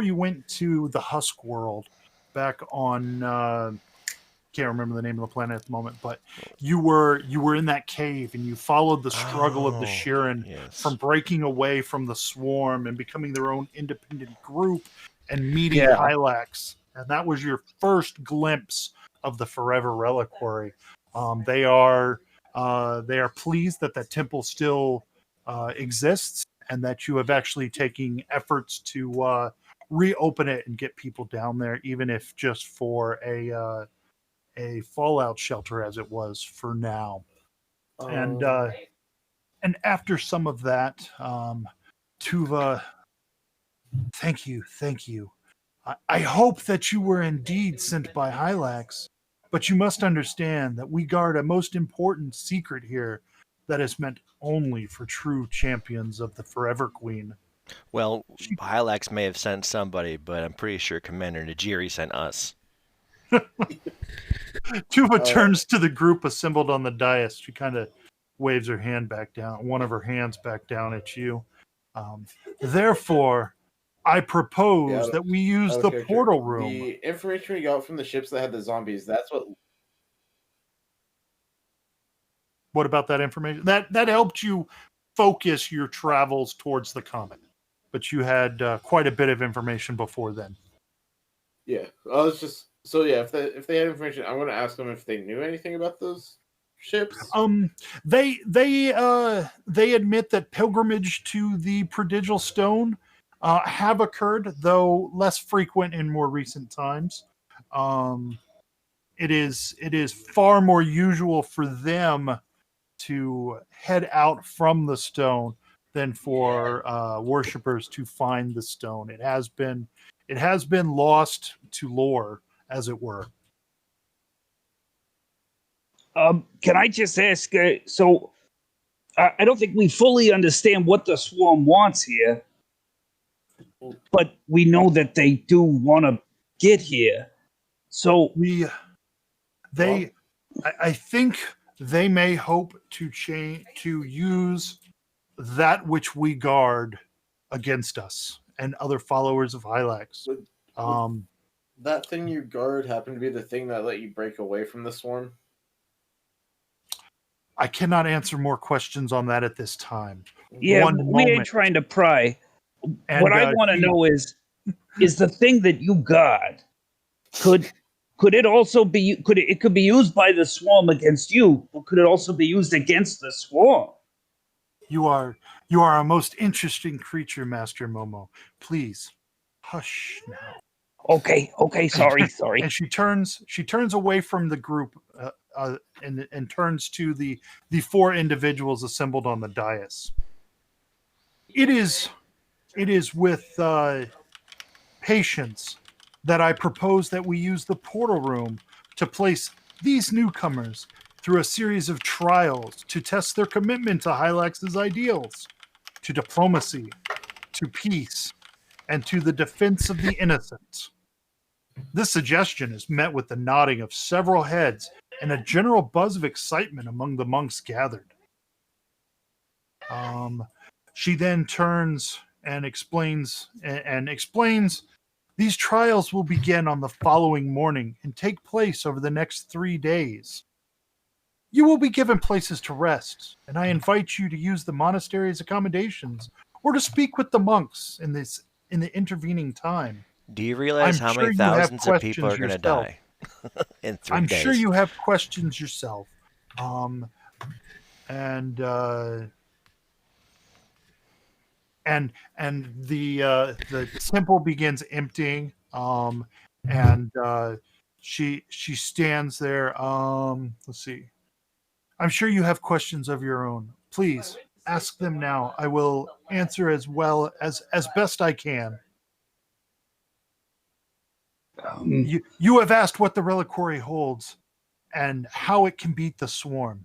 [SPEAKER 1] you went to the Husk world, back on can't remember the name of the planet at the moment, but you were in that cave and you followed the struggle of the Shirin from breaking away from the swarm and becoming their own independent group and meeting Hylax, and that was your first glimpse of the Forever Reliquary. They are pleased that temple still exists, and that you have actually taken efforts to reopen it and get people down there, even if just for a fallout shelter, as it was for now. And after some of that, Tuva, thank you. I hope that you were indeed sent by Hylax, but you must understand that we guard a most important secret here that is meant only for true champions of the Forever Queen.
[SPEAKER 3] Well, Hylax may have sent somebody, but I'm pretty sure Commander Najiri sent us.
[SPEAKER 1] Tuva turns to the group assembled on the dais. She kind of waves her hand back down, one of her hands back down at you. Therefore, I propose that we use the portal room.
[SPEAKER 4] The information we got from the ships that had the zombies, that's what...
[SPEAKER 1] What about that information? That helped you focus your travels towards the comet. But you had quite a bit of information before then.
[SPEAKER 4] Yeah, I was just... So yeah, if they had information, I'm going to ask them if they knew anything about those ships.
[SPEAKER 1] They admit that pilgrimage to the prodigal stone have occurred, though less frequent in more recent times. It is far more usual for them to head out from the stone than for worshippers to find the stone. It has been lost to lore, as it were.
[SPEAKER 2] Can I just ask? So, I don't think we fully understand what the swarm wants here, but we know that they do want to get here. So
[SPEAKER 1] I think they may hope to use that which we guard against us and other followers of Hylax.
[SPEAKER 4] That thing you guard happened to be the thing that let you break away from the swarm?
[SPEAKER 1] I cannot answer more questions on that at this time.
[SPEAKER 2] yeah,
[SPEAKER 1] One
[SPEAKER 2] we ain't
[SPEAKER 1] moment.
[SPEAKER 2] trying to pry.
[SPEAKER 1] And,
[SPEAKER 2] What I want to know is the thing that you got, could it also be, it could be used by the swarm against you, or could it also be used against the swarm?
[SPEAKER 1] You are a most interesting creature, Master Momo. Please, hush now.
[SPEAKER 2] Okay, sorry.
[SPEAKER 1] And she turns away from the group and turns to the 4 individuals assembled on the dais. It is with patience that I propose that we use the portal room to place these newcomers through a series of trials to test their commitment to Hylax's ideals, to diplomacy, to peace, and to the defense of the innocent. This suggestion is met with the nodding of several heads and a general buzz of excitement among the monks gathered. She then turns and explains these trials will begin on the following morning and take place over the next 3 days. You will be given places to rest, and I invite you to use the monastery's accommodations or to speak with the monks in the intervening time.
[SPEAKER 3] Do you realize how many thousands of people are going to die in 3 days?
[SPEAKER 1] I'm sure you have questions yourself. And the temple begins emptying. And she stands there. Let's see. I'm sure you have questions of your own. Please ask them now. I will answer as well as best I can. You have asked what the reliquary holds and how it can beat the swarm.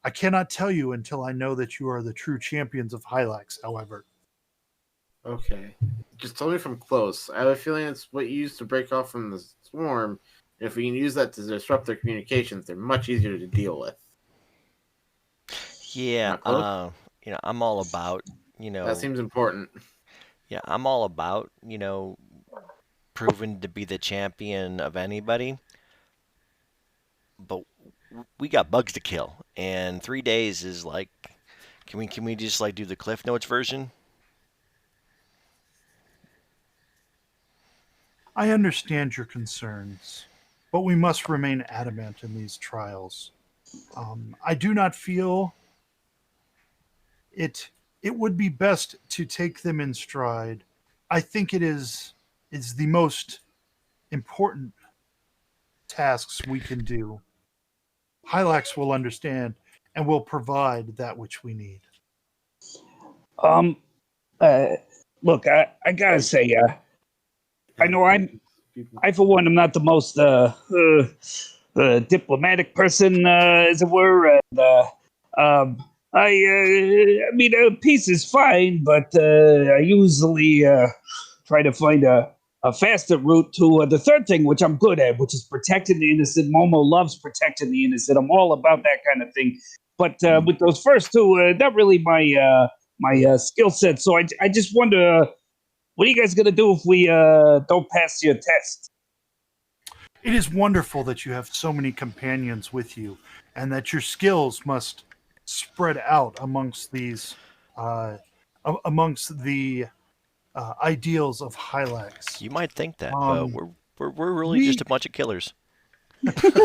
[SPEAKER 1] I cannot tell you until I know that you are the true champions of Hylax, however.
[SPEAKER 4] Okay. Just tell me from close. I have a feeling it's what you use to break off from the swarm. And if we can use that to disrupt their communications, they're much easier to deal with.
[SPEAKER 3] Yeah, I'm all about,
[SPEAKER 4] That seems important.
[SPEAKER 3] Yeah, I'm all about, proving to be the champion of anybody. But we got bugs to kill, and 3 days is like, can we just like do the Cliff Notes version?
[SPEAKER 1] I understand your concerns, but we must remain adamant in these trials. I do not feel it would be best to take them in stride. I think it is the most important tasks we can do. Hylax will understand and will provide that which we need.
[SPEAKER 2] Look, I gotta say, I know I for one am not the most diplomatic person, as it were, and I mean, peace is fine, but I usually try to find a faster route to the third thing, which I'm good at, which is protecting the innocent. Momo loves protecting the innocent. I'm all about that kind of thing. But with those first two, not really my skill set. So I just wonder, what are you guys gonna do if we don't pass your test?
[SPEAKER 1] It is wonderful that you have so many companions with you, and that your skills must spread out amongst these, amongst the ideals of Hylax.
[SPEAKER 3] You might think that, but we're really just a bunch of killers.
[SPEAKER 1] Shut up!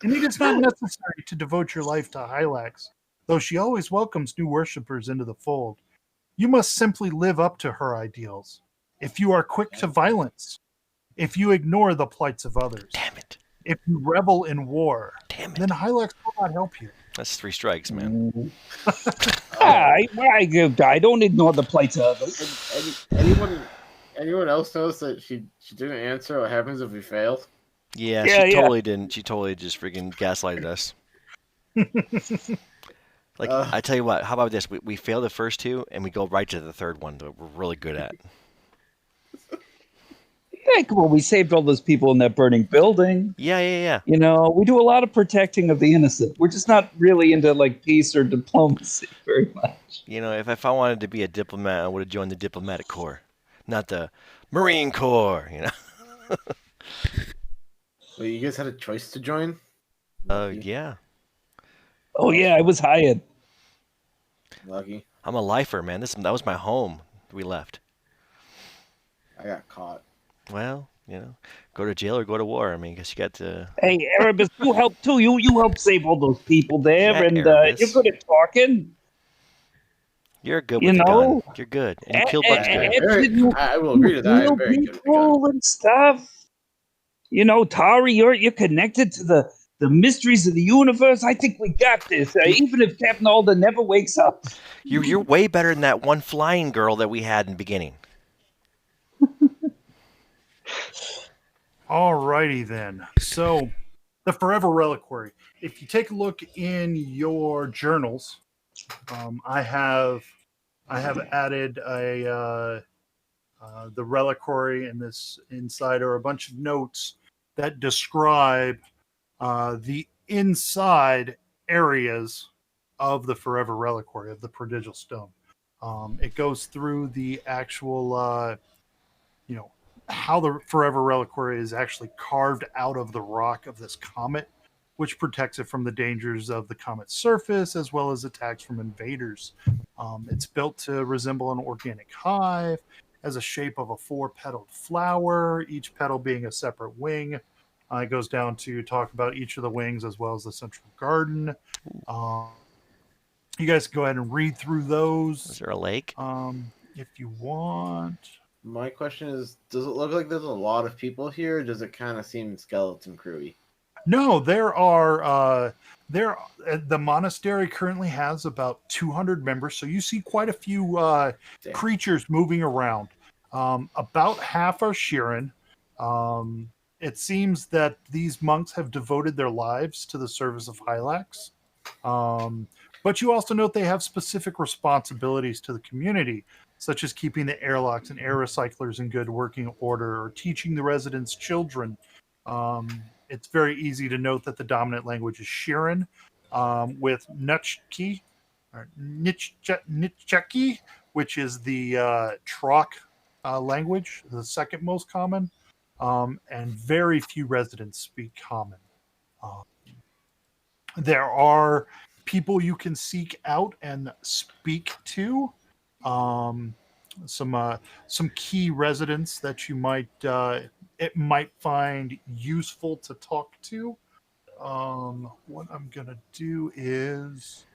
[SPEAKER 1] And it is not necessary to devote your life to Hylax, though she always welcomes new worshippers into the fold. You must simply live up to her ideals. If you are quick to violence, if you ignore the plights of others,
[SPEAKER 3] Damn it.
[SPEAKER 1] if you revel in war,
[SPEAKER 3] Damn it.
[SPEAKER 1] then Hylax will not help you.
[SPEAKER 3] That's 3 strikes, man.
[SPEAKER 2] I don't ignore the plights of others.
[SPEAKER 4] Anyone else knows that she didn't answer what happens if we fail?
[SPEAKER 3] Yeah, she totally didn't. She totally just freaking gaslighted us. I tell you what, how about this? We fail the first 2, and we go right to the third one that we're really good at.
[SPEAKER 2] Hey, come on, we saved all those people in that burning building.
[SPEAKER 3] Yeah.
[SPEAKER 2] You know, we do a lot of protecting of the innocent. We're just not really into like peace or diplomacy very much.
[SPEAKER 3] You know, if I wanted to be a diplomat, I would have joined the diplomatic corps, not the Marine Corps. You know.
[SPEAKER 4] Well, you guys had a choice to join?
[SPEAKER 3] Yeah.
[SPEAKER 2] Oh yeah, I was hired.
[SPEAKER 4] Lucky.
[SPEAKER 3] I'm a lifer, man. That was my home. We left.
[SPEAKER 4] I got caught.
[SPEAKER 3] Well, you know, go to jail or go to war. I mean, I guess you got to.
[SPEAKER 2] Hey, Erebus, you helped too. You helped save all those people there,
[SPEAKER 3] Yeah,
[SPEAKER 2] and
[SPEAKER 3] Erebus.
[SPEAKER 2] you're good at talking.
[SPEAKER 3] You're good
[SPEAKER 2] You
[SPEAKER 3] with the
[SPEAKER 2] know?
[SPEAKER 3] gun. You're good, and you killed bugs good.
[SPEAKER 4] I will agree to that. I'm very good with the gun.
[SPEAKER 2] People and stuff. You know, Tari, you're connected to the mysteries of the universe. I think we got this. Even if Captain Alden never wakes up.
[SPEAKER 3] You're way better than that one flying girl that we had in the beginning.
[SPEAKER 1] Alrighty then. So, the Forever Reliquary. If you take a look in your journals, I have added the reliquary, and this inside are a bunch of notes that describe the inside areas of the Forever Reliquary, of the Prodigal Stone. It goes through the actual, how the Forever Reliquary is actually carved out of the rock of this comet, which protects it from the dangers of the comet's surface as well as attacks from invaders. It's built to resemble an organic hive, has a shape of a 4-petaled flower, each petal being a separate wing. It goes down to talk about each of the wings as well as the central garden. You guys can go ahead and read through those.
[SPEAKER 3] Is there a lake?
[SPEAKER 1] If you want.
[SPEAKER 4] My question is, does it look like there's a lot of people here, or does it kind of seem skeleton crewy?
[SPEAKER 1] No, there are the monastery currently has about 200 members, so you see quite a few creatures moving around. About half are Shirin. It seems that these monks have devoted their lives to the service of Hylax. But you also note they have specific responsibilities to the community, such as keeping the airlocks and air recyclers in good working order, or teaching the residents' children. It's very easy to note that the dominant language is Shirin, with Nutchki, or Nitcheki, which is the Trock language, the second most common, and very few residents speak Common. There are people you can seek out and speak to. Some key residents that you might find useful to talk to. What I'm gonna do is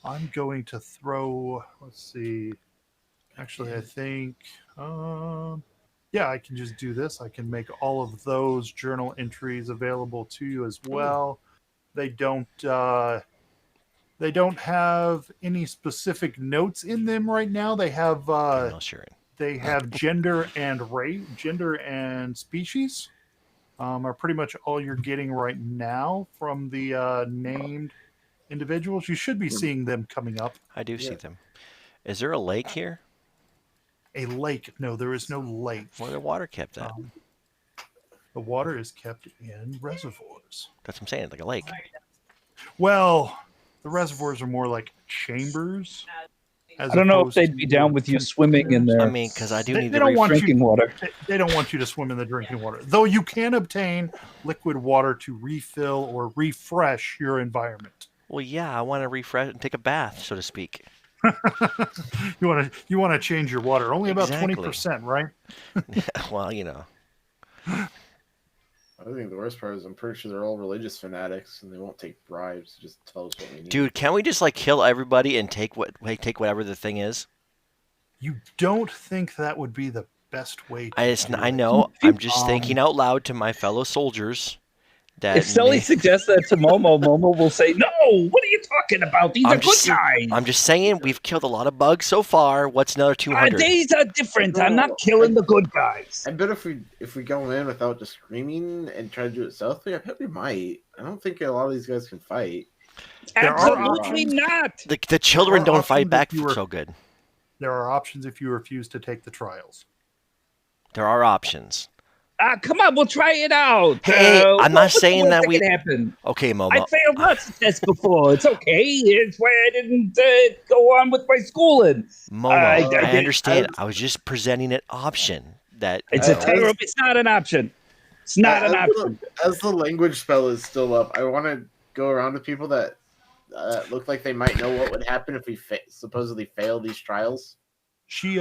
[SPEAKER 1] I'm going to throw. Let's see. Actually, I think. Yeah, I can just do this. I can make all of those journal entries available to you as well. They don't have any specific notes in them right now. They have they have gender and race, gender and species are pretty much all you're getting right now from the named individuals. You should be seeing them coming up.
[SPEAKER 3] I do see them. Is there a lake here?
[SPEAKER 1] A lake? No, there is no lake.
[SPEAKER 3] Where the water kept at?
[SPEAKER 1] The water is kept in reservoirs.
[SPEAKER 3] That's what I'm saying, like a lake.
[SPEAKER 1] Well, the reservoirs are more like chambers.
[SPEAKER 2] I don't know if they'd be down with you swimming in there.
[SPEAKER 3] I mean, because I do need
[SPEAKER 1] they don't want
[SPEAKER 2] drinking water.
[SPEAKER 1] They don't want you to swim in the drinking water, though you can obtain liquid water to refill or refresh your environment.
[SPEAKER 3] Well, yeah, I want to refresh and take a bath, so to speak.
[SPEAKER 1] You want to change your water only about
[SPEAKER 3] Exactly.
[SPEAKER 1] 20%, right?
[SPEAKER 3] Well, you know.
[SPEAKER 4] I think the worst part is I'm pretty sure they're all religious fanatics and they won't take bribes. Just tell us what we need.
[SPEAKER 3] Dude, can't we just like kill everybody and take whatever the thing is?
[SPEAKER 1] You don't think that would be the best way to
[SPEAKER 3] I know. I'm just thinking out loud to my fellow soldiers. That
[SPEAKER 2] if Sully suggests that to Momo, Momo will say, "No, what are you talking about? These are good guys."
[SPEAKER 3] I'm just saying we've killed a lot of bugs so far. What's another 200?
[SPEAKER 2] These are different. I'm not killing the good guys.
[SPEAKER 4] I bet if we go in without just screaming and try to do it stealthily, I bet we might. I don't think a lot of these guys can fight.
[SPEAKER 2] Absolutely not.
[SPEAKER 3] The children don't fight back so good.
[SPEAKER 1] There are options if you refuse to take the trials.
[SPEAKER 3] There are options.
[SPEAKER 2] Come on, we'll try it out.
[SPEAKER 3] Hey, I'm not
[SPEAKER 2] what's the
[SPEAKER 3] saying
[SPEAKER 2] worst
[SPEAKER 3] that
[SPEAKER 2] can happen?
[SPEAKER 3] Okay,
[SPEAKER 2] I
[SPEAKER 3] Momo.
[SPEAKER 2] failed lots of tests before. It's okay. It's why I didn't go on with my schooling.
[SPEAKER 3] Momo, I
[SPEAKER 2] did-
[SPEAKER 3] understand. I was just presenting an option that
[SPEAKER 2] It's
[SPEAKER 3] you
[SPEAKER 2] a
[SPEAKER 3] know.
[SPEAKER 2] terrible. It's not an option. It's not an option.
[SPEAKER 4] As the language spell is still up, I want to go around to people that look like they might know what would happen if we supposedly fail these trials.
[SPEAKER 1] She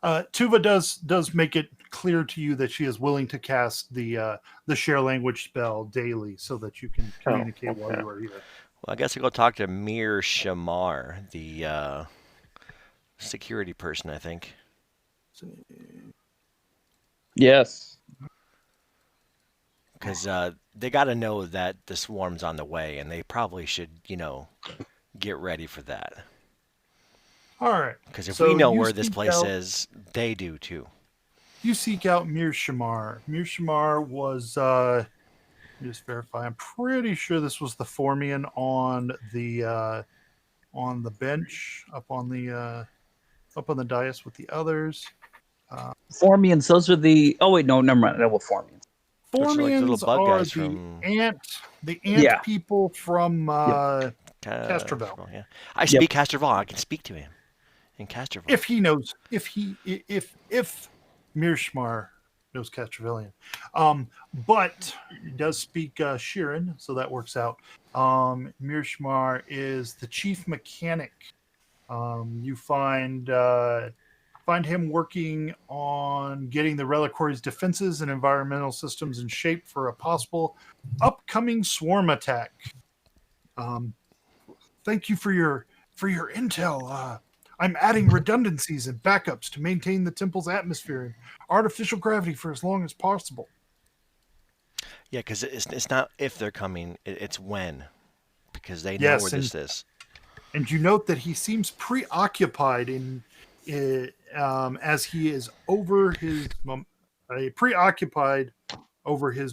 [SPEAKER 1] Tuva does make it clear to you that she is willing to cast the share language spell daily so that you can communicate while you are here.
[SPEAKER 3] Well, I guess I'll go talk to Mir Shamar, the security person, I think.
[SPEAKER 2] Yes.
[SPEAKER 3] Because they got to know that the swarm's on the way, and they probably should, get ready for that.
[SPEAKER 1] All right.
[SPEAKER 3] Because if we know where this place is, they do too.
[SPEAKER 1] You seek out Mir Shamar. Mir Shamar was, just verify, I'm pretty sure this was the Formian on the bench up on the dais with the others.
[SPEAKER 2] Formians, those are the. Oh wait, no, never mind. They were Formians.
[SPEAKER 1] Formians are the ant people from Castrovel.
[SPEAKER 3] Yeah, I speak Castrovel. I can speak to him in Castrovel
[SPEAKER 1] if he knows. If Mirshmar knows Castrovelian, but he does speak Shirin, so that works out. Mirshmar is the chief mechanic. You find him working on getting the reliquary's defenses and environmental systems in shape for a possible upcoming swarm attack. Thank you for your intel. I'm adding redundancies and backups to maintain the temple's atmosphere and artificial gravity for as long as possible.
[SPEAKER 3] Yeah, because it's not if they're coming, it's when, because they know where this is.
[SPEAKER 1] And you note that he seems preoccupied as he is over his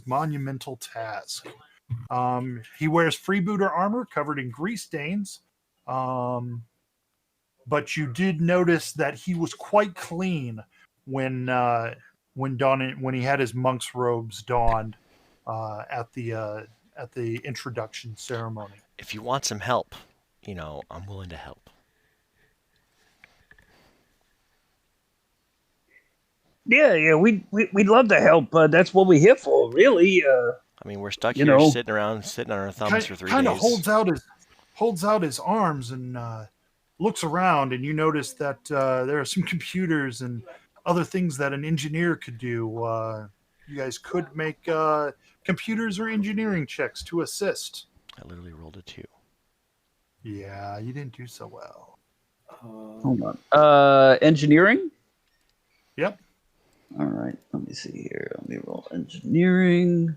[SPEAKER 1] monumental task. He wears freebooter armor covered in grease stains. But you did notice that he was quite clean when he had his monk's robes donned at the introduction ceremony.
[SPEAKER 3] If you want some help, I'm willing to help.
[SPEAKER 2] Yeah, we'd love to help. That's what we're here for, really.
[SPEAKER 3] I mean, we're stuck here sitting on our thumbs for 3 days.
[SPEAKER 1] Kind of holds out his arms and looks around, and you notice that there are some computers and other things that an engineer could do. You guys could make computers or engineering checks to assist.
[SPEAKER 3] I literally rolled a 2.
[SPEAKER 1] Yeah, you didn't do so well.
[SPEAKER 2] Hold on. Engineering?
[SPEAKER 1] Yep.
[SPEAKER 2] All right. Let me see here. Let me roll engineering.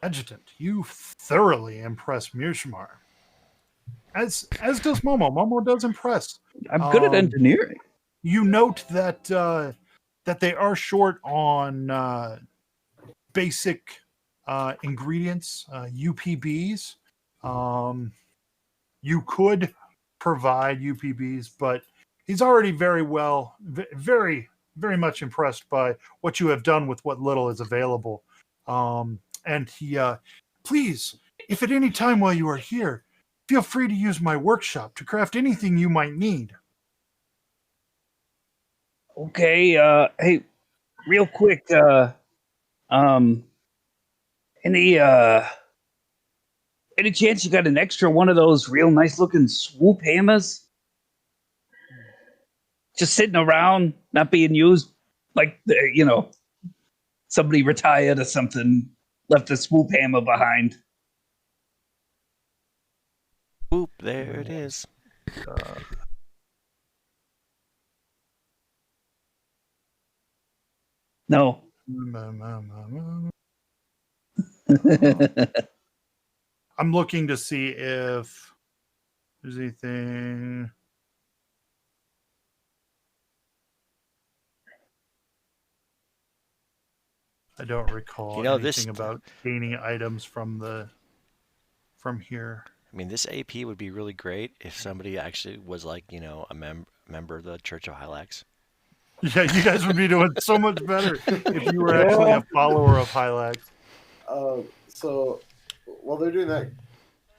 [SPEAKER 1] Adjutant, you thoroughly impress Mirshmar. As does Momo. Momo does impress.
[SPEAKER 2] I'm good at engineering.
[SPEAKER 1] You note that they are short on basic ingredients, UPBs. You could provide UPBs, but he's already very much impressed by what you have done with what little is available. And he, please, if at any time while you are here, feel free to use my workshop to craft anything you might need.
[SPEAKER 2] Okay. Hey, real quick. Any chance you got an extra one of those real nice looking swoop hammers? Just sitting around, not being used, like somebody retired or something, left a swoop hammer behind.
[SPEAKER 3] Whoop! There it is.
[SPEAKER 2] No.
[SPEAKER 1] I'm looking to see if there's anything. I don't recall anything about gaining items from here.
[SPEAKER 3] I mean, this AP would be really great if somebody actually was like, a member of the Church of Hylax.
[SPEAKER 1] Yeah, you guys would be doing so much better if you were actually a follower of Hylax.
[SPEAKER 4] So while they're doing that,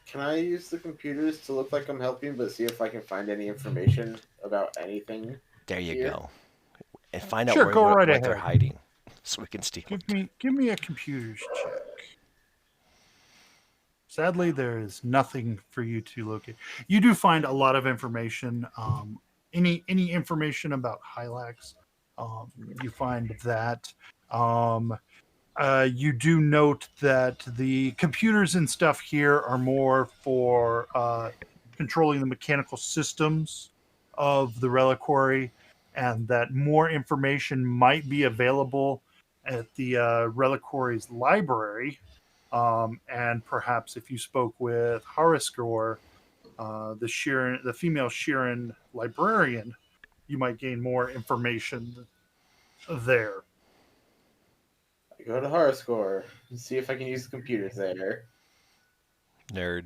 [SPEAKER 4] can I use the computers to look like I'm helping, but see if I can find any information about anything?
[SPEAKER 3] There you
[SPEAKER 4] Here?
[SPEAKER 3] go. And find out
[SPEAKER 1] Sure, go right
[SPEAKER 3] what they're
[SPEAKER 1] ahead.
[SPEAKER 3] hiding, so we can steal it.
[SPEAKER 1] Give me a computers check. Sadly, there is nothing for you to locate. You do find a lot of information. Any information about Hylax, you find that. You do note that the computers and stuff here are more for controlling the mechanical systems of the reliquary, and that more information might be available at the reliquary's library. And perhaps if you spoke with Haraskor, the female Shirin librarian, you might gain more information there.
[SPEAKER 4] I go to Horoscore and see if I can use the computers there.
[SPEAKER 3] Nerd.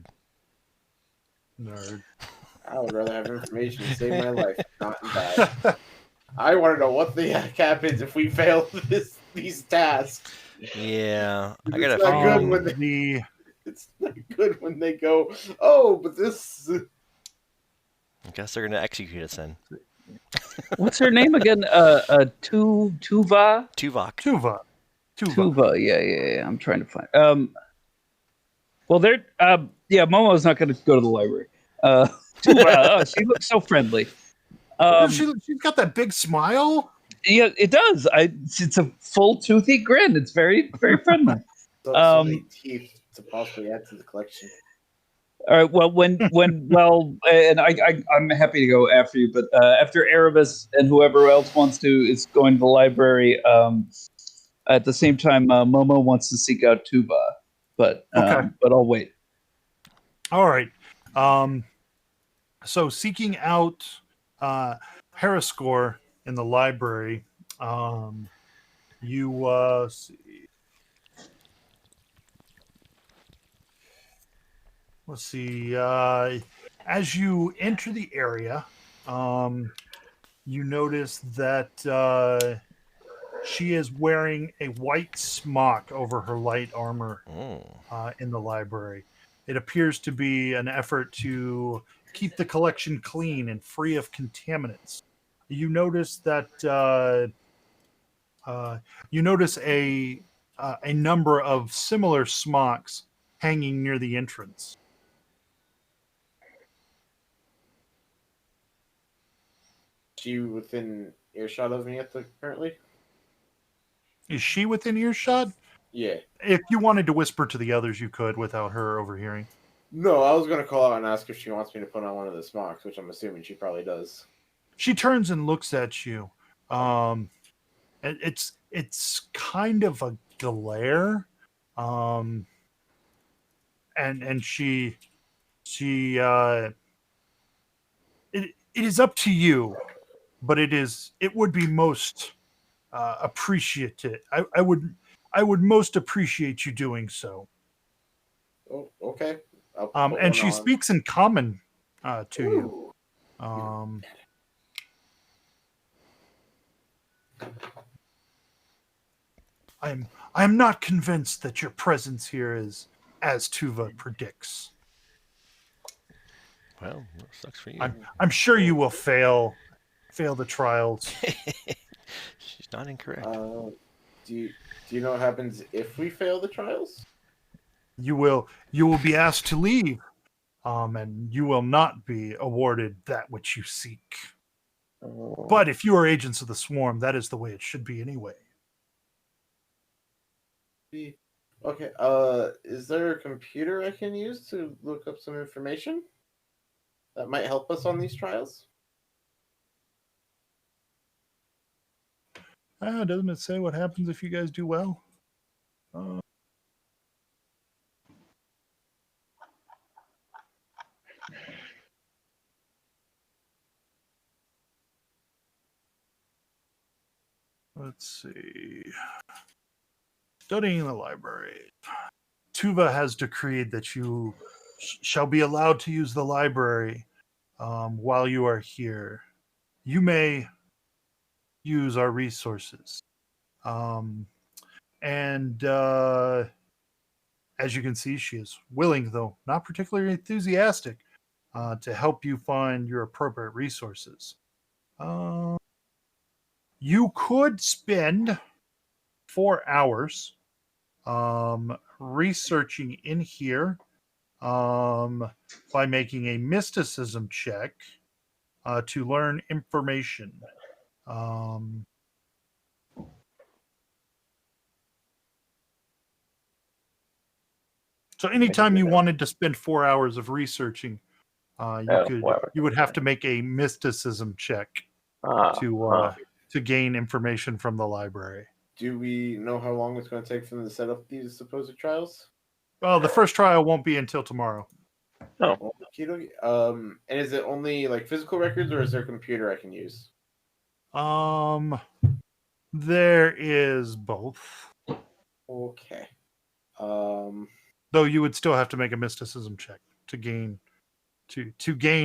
[SPEAKER 4] I would rather have information to save my life, not die. I want to know what the heck happens if we fail these tasks.
[SPEAKER 3] Yeah, I
[SPEAKER 4] It's
[SPEAKER 3] got a
[SPEAKER 4] not good
[SPEAKER 3] feeling.
[SPEAKER 4] when it's not good when they go, oh, but this.
[SPEAKER 3] I guess they're gonna execute us then.
[SPEAKER 2] What's her name again? Tuva.
[SPEAKER 3] Tuvok.
[SPEAKER 2] Tuva. Yeah. I'm trying to find. Well, they're. Momo's not going to go to the library. Tuva. She looks so friendly.
[SPEAKER 1] She's got that big smile.
[SPEAKER 2] Yeah, it does. It's a full toothy grin. It's very, very friendly.
[SPEAKER 4] So many teeth to possibly add to the collection.
[SPEAKER 2] All right. Well, and I'm happy to go after you, but after Erebus and whoever else wants to is going to the library. At the same time, Momo wants to seek out Tuba, but I'll wait.
[SPEAKER 1] All right. So seeking out Haraskor in the library, you see. Let's see. As you enter the area, you notice that she is wearing a white smock over her light armor in the library. It appears to be an effort to keep the collection clean and free of contaminants. You notice that you notice a number of similar smocks hanging near the entrance.
[SPEAKER 4] She within earshot of me currently?
[SPEAKER 1] Is she within earshot?
[SPEAKER 4] Yeah.
[SPEAKER 1] If you wanted to whisper to the others, you could without her overhearing.
[SPEAKER 4] No, I was going to call out and ask if she wants me to put on one of the smocks, which I'm assuming she probably does.
[SPEAKER 1] She turns and looks at you. It's kind of a glare, and she it is up to you, but it would be most appreciated. I would most appreciate you doing so.
[SPEAKER 4] Oh, okay.
[SPEAKER 1] And she speaks in common to you. I'm not convinced that your presence here is as Tuva predicts.
[SPEAKER 3] Well, that sucks for you.
[SPEAKER 1] I'm sure you will fail the trials.
[SPEAKER 3] She's not incorrect.
[SPEAKER 4] Do you know what happens if we fail the trials?
[SPEAKER 1] You will be asked to leave, and you will not be awarded that which you seek. But if you are agents of the swarm, that is the way it should be anyway.
[SPEAKER 4] Okay. Is there a computer I can use to look up some information that might help us on these trials?
[SPEAKER 1] Doesn't it say what happens if you guys do well? Let's see. Studying in the library. Tuva has decreed that you shall be allowed to use the library while you are here. You may use our resources. And as you can see, she is willing, though not particularly enthusiastic, to help you find your appropriate resources. You could spend 4 hours researching in here by making a mysticism check to learn information. So anytime you wanted to spend 4 hours of researching, you would have to make a mysticism check to gain information from the library.
[SPEAKER 4] Do we know how long it's going to take for them to set up these supposed trials?
[SPEAKER 1] Well, the first trial won't be until tomorrow.
[SPEAKER 6] Oh.
[SPEAKER 4] And is it only like physical records, or is there a computer I can use?
[SPEAKER 1] There is both.
[SPEAKER 4] Okay.
[SPEAKER 1] Though you would still have to make a mysticism check to gain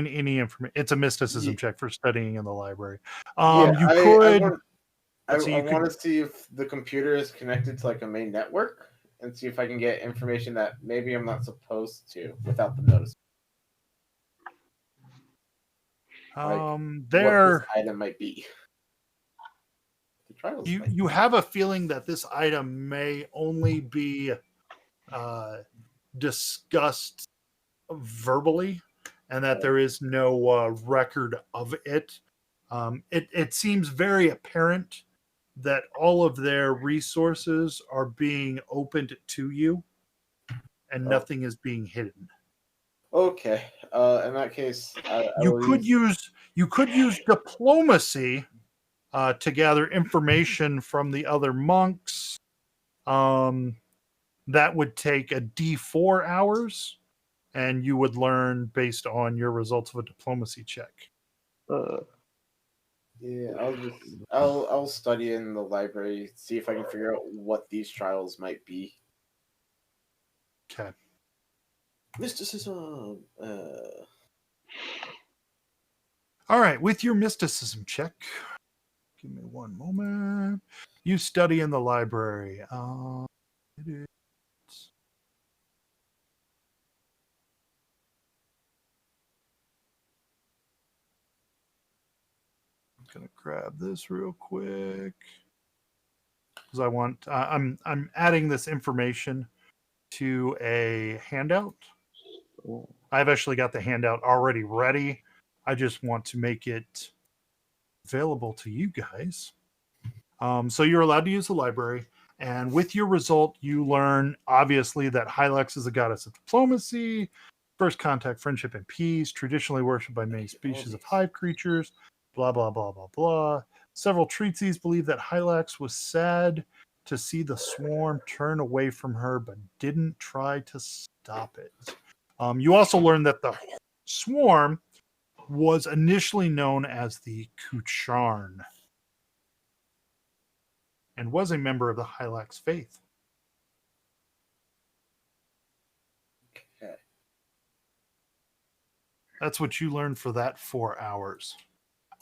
[SPEAKER 1] any information. It's a mysticism check for studying in the library. I
[SPEAKER 4] want to see if the computer is connected to like a main network and see if I can get information that maybe I'm not supposed to without the notice.
[SPEAKER 1] What
[SPEAKER 4] this item might be. The trials.
[SPEAKER 1] You have a feeling that this item may only be discussed verbally, and that there is no record of it. It seems very apparent that all of their resources are being opened to you, and nothing is being hidden.
[SPEAKER 4] Okay. In that case,
[SPEAKER 1] you could use diplomacy to gather information from the other monks. That would take a D4 hours, and you would learn based on your results of a diplomacy check.
[SPEAKER 4] Yeah, I'll study in the library, see if I can figure out what these trials might be.
[SPEAKER 1] Okay.
[SPEAKER 4] Mysticism.
[SPEAKER 1] All right, with your mysticism check, give me one moment. You study in the library. It is. I'm gonna grab this real quick because I'm adding this information to a handout. I've actually got the handout already ready. I just want to make it available to you guys. So you're allowed to use the library, and with your result, you learn obviously that Hylax is a goddess of diplomacy, first contact, friendship, and peace, traditionally worshipped by many species of hive creatures. Blah blah blah blah blah. Several treatises believe that Hylax was sad to see the swarm turn away from her, but didn't try to stop it. You also learn that the swarm was initially known as the Kucharn and was a member of the Hylax faith.
[SPEAKER 4] Okay.
[SPEAKER 1] That's what you learned for that 4 hours.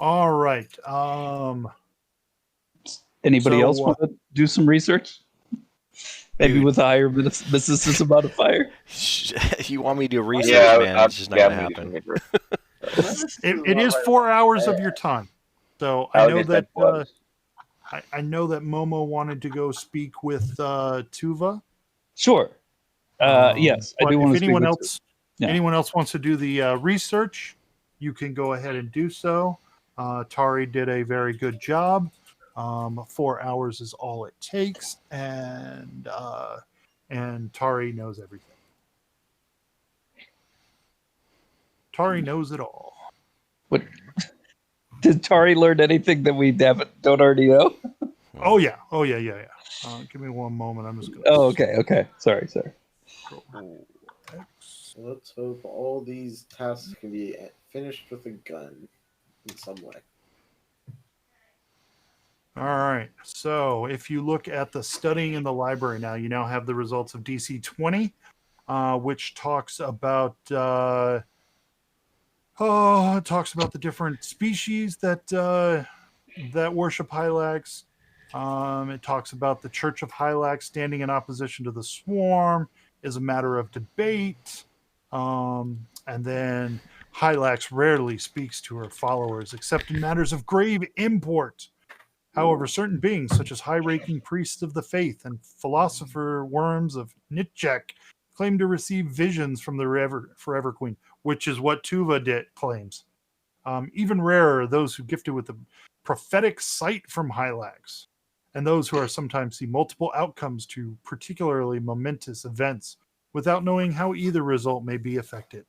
[SPEAKER 1] All right.
[SPEAKER 2] Anybody else want to do some research? Maybe with a higher mysticism modifier?
[SPEAKER 3] You want me to do research, man? It's just not going to happen.
[SPEAKER 1] It is 4 hours of your time. So I know that I know that Momo wanted to go speak with Tuva.
[SPEAKER 2] Sure. Yes, I do want to speak with
[SPEAKER 1] anyone else wants to do the research, you can go ahead and do so. Tari did a very good job. 4 hours is all it takes, and Tari knows everything. Tari knows it all.
[SPEAKER 2] What did Tari learn anything that we don't already know?
[SPEAKER 1] Oh yeah. Give me one moment. I'm just gonna.
[SPEAKER 2] Oh, okay. Sorry.
[SPEAKER 4] Let's hope all these tasks can be finished with a gun in some way.
[SPEAKER 1] All right. So if you look at the studying in the library now, you now have the results of DC 20, which talks about the different species that that worship Hylax. It talks about the Church of Hylax standing in opposition to the swarm is a matter of debate. And then Hylax rarely speaks to her followers except in matters of grave import. However, certain beings, such as high-ranking priests of the faith and philosopher worms of Nitchek, claim to receive visions from the Forever Queen, which is what Tuva claims. Even rarer are those who gifted with the prophetic sight from Hylax, and those who are sometimes see multiple outcomes to particularly momentous events without knowing how either result may be affected.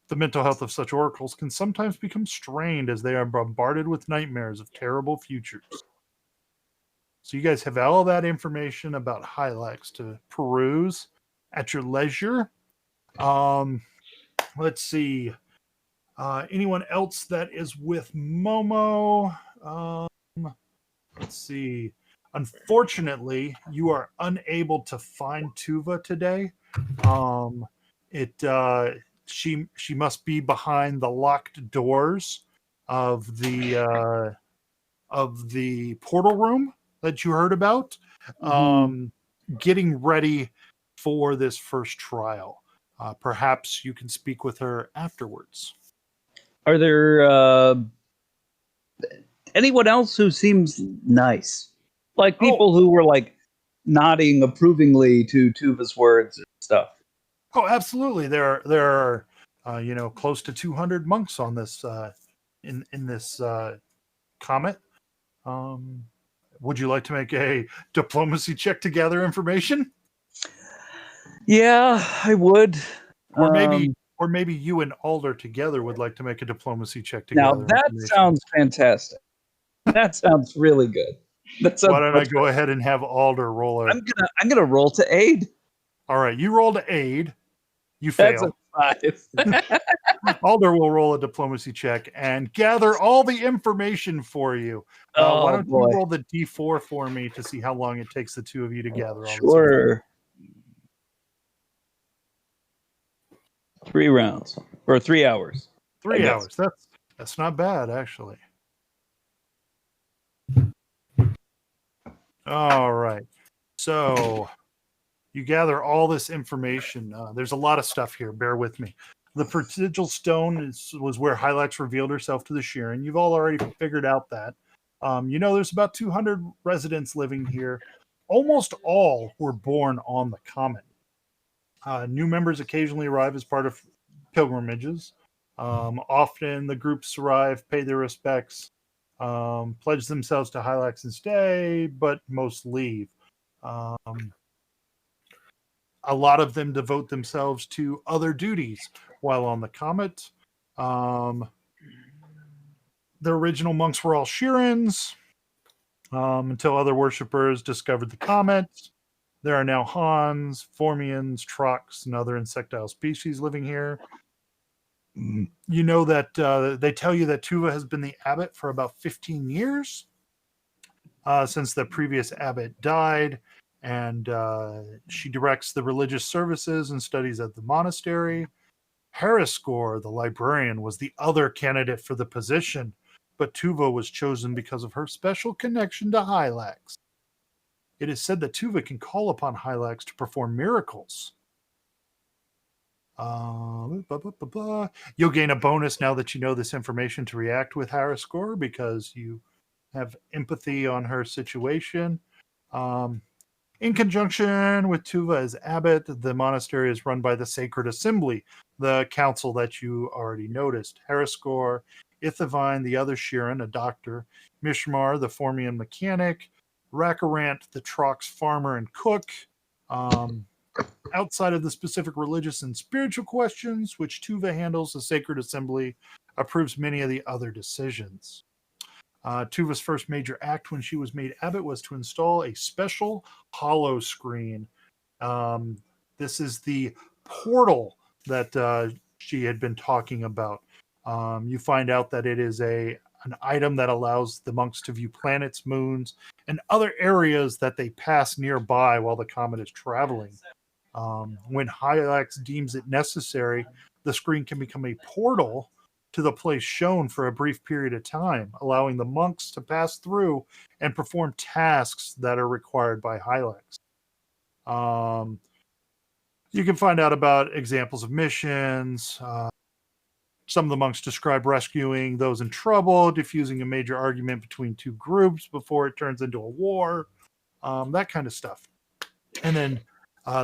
[SPEAKER 1] The mental health of such oracles can sometimes become strained as they are bombarded with nightmares of terrible futures. So you guys have all that information about Hylax to peruse at your leisure. Let's see. Anyone else that is with Momo? Let's see. Unfortunately, you are unable to find Tuva today. She must be behind the locked doors of the portal room that you heard about, getting ready for this first trial. Perhaps you can speak with her afterwards.
[SPEAKER 2] Are there anyone else who seems nice? Like people who were like nodding approvingly to Tuva's words and stuff.
[SPEAKER 1] Oh, absolutely. There are close to 200 monks on this in this comet. Would you like to make a diplomacy check to gather information?
[SPEAKER 2] Yeah, I would.
[SPEAKER 1] Or maybe you and Alder together would like to make a diplomacy check to
[SPEAKER 2] Now
[SPEAKER 1] gather
[SPEAKER 2] that
[SPEAKER 1] information.
[SPEAKER 2] sounds fantastic. That sounds really good.
[SPEAKER 1] Why don't I go ahead and have Alder roll a...
[SPEAKER 2] I'm gonna roll to aid.
[SPEAKER 1] All right, you roll to aid. You fail.
[SPEAKER 2] That's a 5.
[SPEAKER 1] Alder will roll a diplomacy check and gather all the information for you. Why don't you roll the D4 for me to see how long it takes the two of you to gather all this information?
[SPEAKER 2] 3 rounds or 3 hours.
[SPEAKER 1] 3 hours. That's not bad, actually. All right. So you gather all this information. There's a lot of stuff here. Bear with me. The prodigal stone was where Hylax revealed herself to the Shirin. You've all already figured out that. There's about 200 residents living here. Almost all were born on the comet. New members occasionally arrive as part of pilgrimages. Often the groups arrive, pay their respects, pledge themselves to Hylax and stay, but most leave. A lot of them devote themselves to other duties while on the comet. The original monks were all Shirins until other worshippers discovered the comet. There are now Hans, Formians, Trox, and other insectile species living here. You know that they tell you that Tuva has been the abbot for about 15 years since the previous abbot died, and she directs the religious services and studies at the monastery. Haraskor, the librarian, was the other candidate for the position, but Tuva was chosen because of her special connection to Hylax. It is said that Tuva can call upon Hylax to perform miracles. You'll gain a bonus now that you know this information to react with Haraskor because you have empathy on her situation. In conjunction with Tuva as abbot, the monastery is run by the Sacred Assembly, the council that you already noticed. Haraskor, Ithavine, the other Shirin, a doctor, Mishmar, the Formian mechanic, Rakarant, the Trox farmer and cook. Outside of the specific religious and spiritual questions, which Tuva handles, the Sacred Assembly approves many of the other decisions. Tuva's first major act when she was made abbot was to install a special hollow screen. This is the portal that she had been talking about. You find out that it is an item that allows the monks to view planets, moons, and other areas that they pass nearby while the comet is traveling. When Hylax deems it necessary, the screen can become a portal to the place shown for a brief period of time, allowing the monks to pass through and perform tasks that are required by Hylax. You can find out about examples of missions. Some of the monks describe rescuing those in trouble, diffusing a major argument between two groups before it turns into a war, that kind of stuff. And then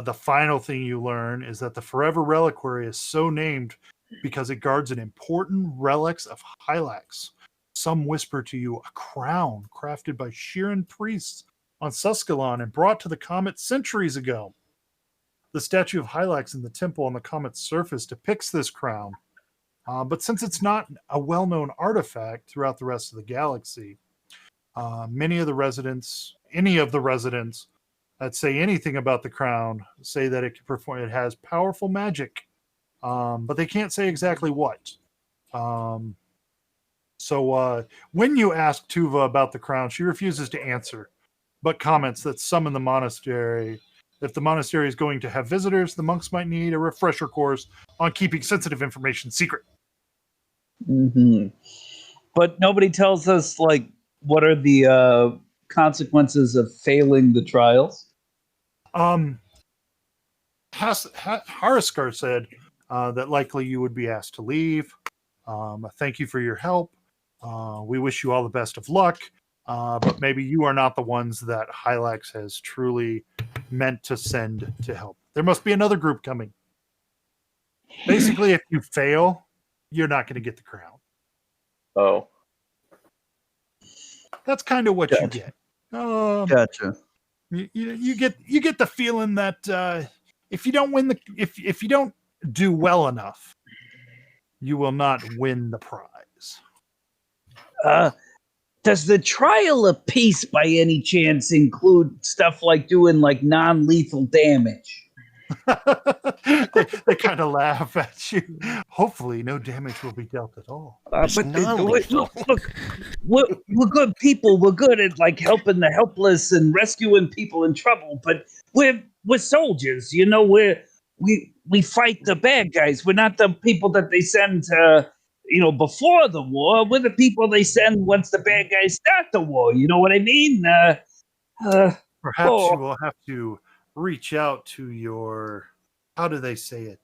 [SPEAKER 1] the final thing you learn is that the Forever Reliquary is so named because it guards an important relics of Hylax. Some whisper to you a crown crafted by Shiran priests on Suskalon and brought to the comet centuries ago. The statue of Hylax in the temple on the comet's surface depicts this crown. But since it's not a well-known artifact throughout the rest of the galaxy, any of the residents that say anything about the crown say that it has powerful magic, but they can't say exactly what. So when you ask Tuva about the crown, she refuses to answer, but comments that some in the monastery, if the monastery is going to have visitors, the monks might need a refresher course on keeping sensitive information secret.
[SPEAKER 2] Mm-hmm. But nobody tells us, like, what are the consequences of failing the trials?
[SPEAKER 1] Hariskar said that likely you would be asked to leave. Thank you for your help. We wish you all the best of luck, but maybe you are not the ones that Hylax has truly meant to send to help. There must be another group coming. Basically, if you fail, you're not going to get the crown.
[SPEAKER 6] Oh.
[SPEAKER 1] That's kind of what you get.
[SPEAKER 2] Gotcha.
[SPEAKER 1] You get the feeling that if you don't win if you don't do well enough, you will not win the prize.
[SPEAKER 2] Does the trial of peace by any chance include stuff like doing like non-lethal damage?
[SPEAKER 1] they kind of laugh at you. Hopefully, no damage will be dealt at all.
[SPEAKER 3] It's non-lethal.
[SPEAKER 2] Look, we're good people. We're good at like helping the helpless and rescuing people in trouble. But we're soldiers, you know. We fight the bad guys. We're not the people that they send before the war. We're the people they send once the bad guys start the war. You know what I mean?
[SPEAKER 1] Perhaps you will have to reach out to your, how do they say it?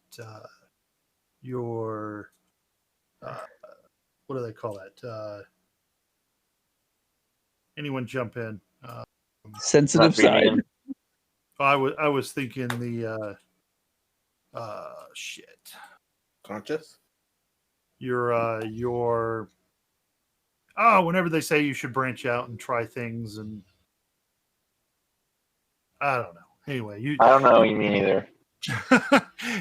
[SPEAKER 1] Your, what do they call that? Anyone jump in?
[SPEAKER 2] Sensitive side.
[SPEAKER 1] I was thinking the, shit.
[SPEAKER 4] Conscious?
[SPEAKER 1] Whenever they say you should branch out and try things, and I don't know. Anyway,
[SPEAKER 6] I don't know what you mean either.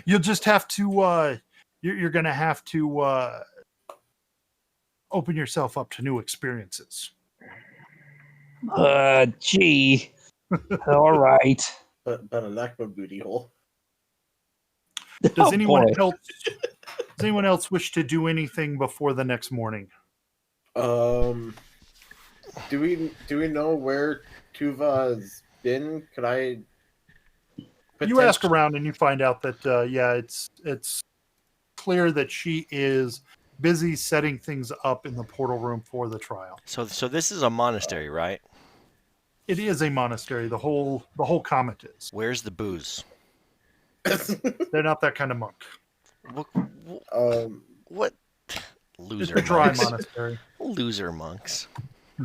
[SPEAKER 1] You'll just have to you're gonna have to open yourself up to new experiences.
[SPEAKER 2] Gee. All right.
[SPEAKER 4] But a lack of a booty hole.
[SPEAKER 1] Does anyone else wish to do anything before the next morning?
[SPEAKER 4] Do we know where Tuva's been? Could I?
[SPEAKER 1] You ask around and you find out that it's clear that she is busy setting things up in the portal room for the trial.
[SPEAKER 3] So this is a monastery, right?
[SPEAKER 1] It is a monastery. The whole comet is.
[SPEAKER 3] Where's the booze?
[SPEAKER 1] They're not that kind of monk.
[SPEAKER 3] What? Loser
[SPEAKER 1] it's a dry
[SPEAKER 3] monks.
[SPEAKER 1] Monastery.
[SPEAKER 3] Loser monks.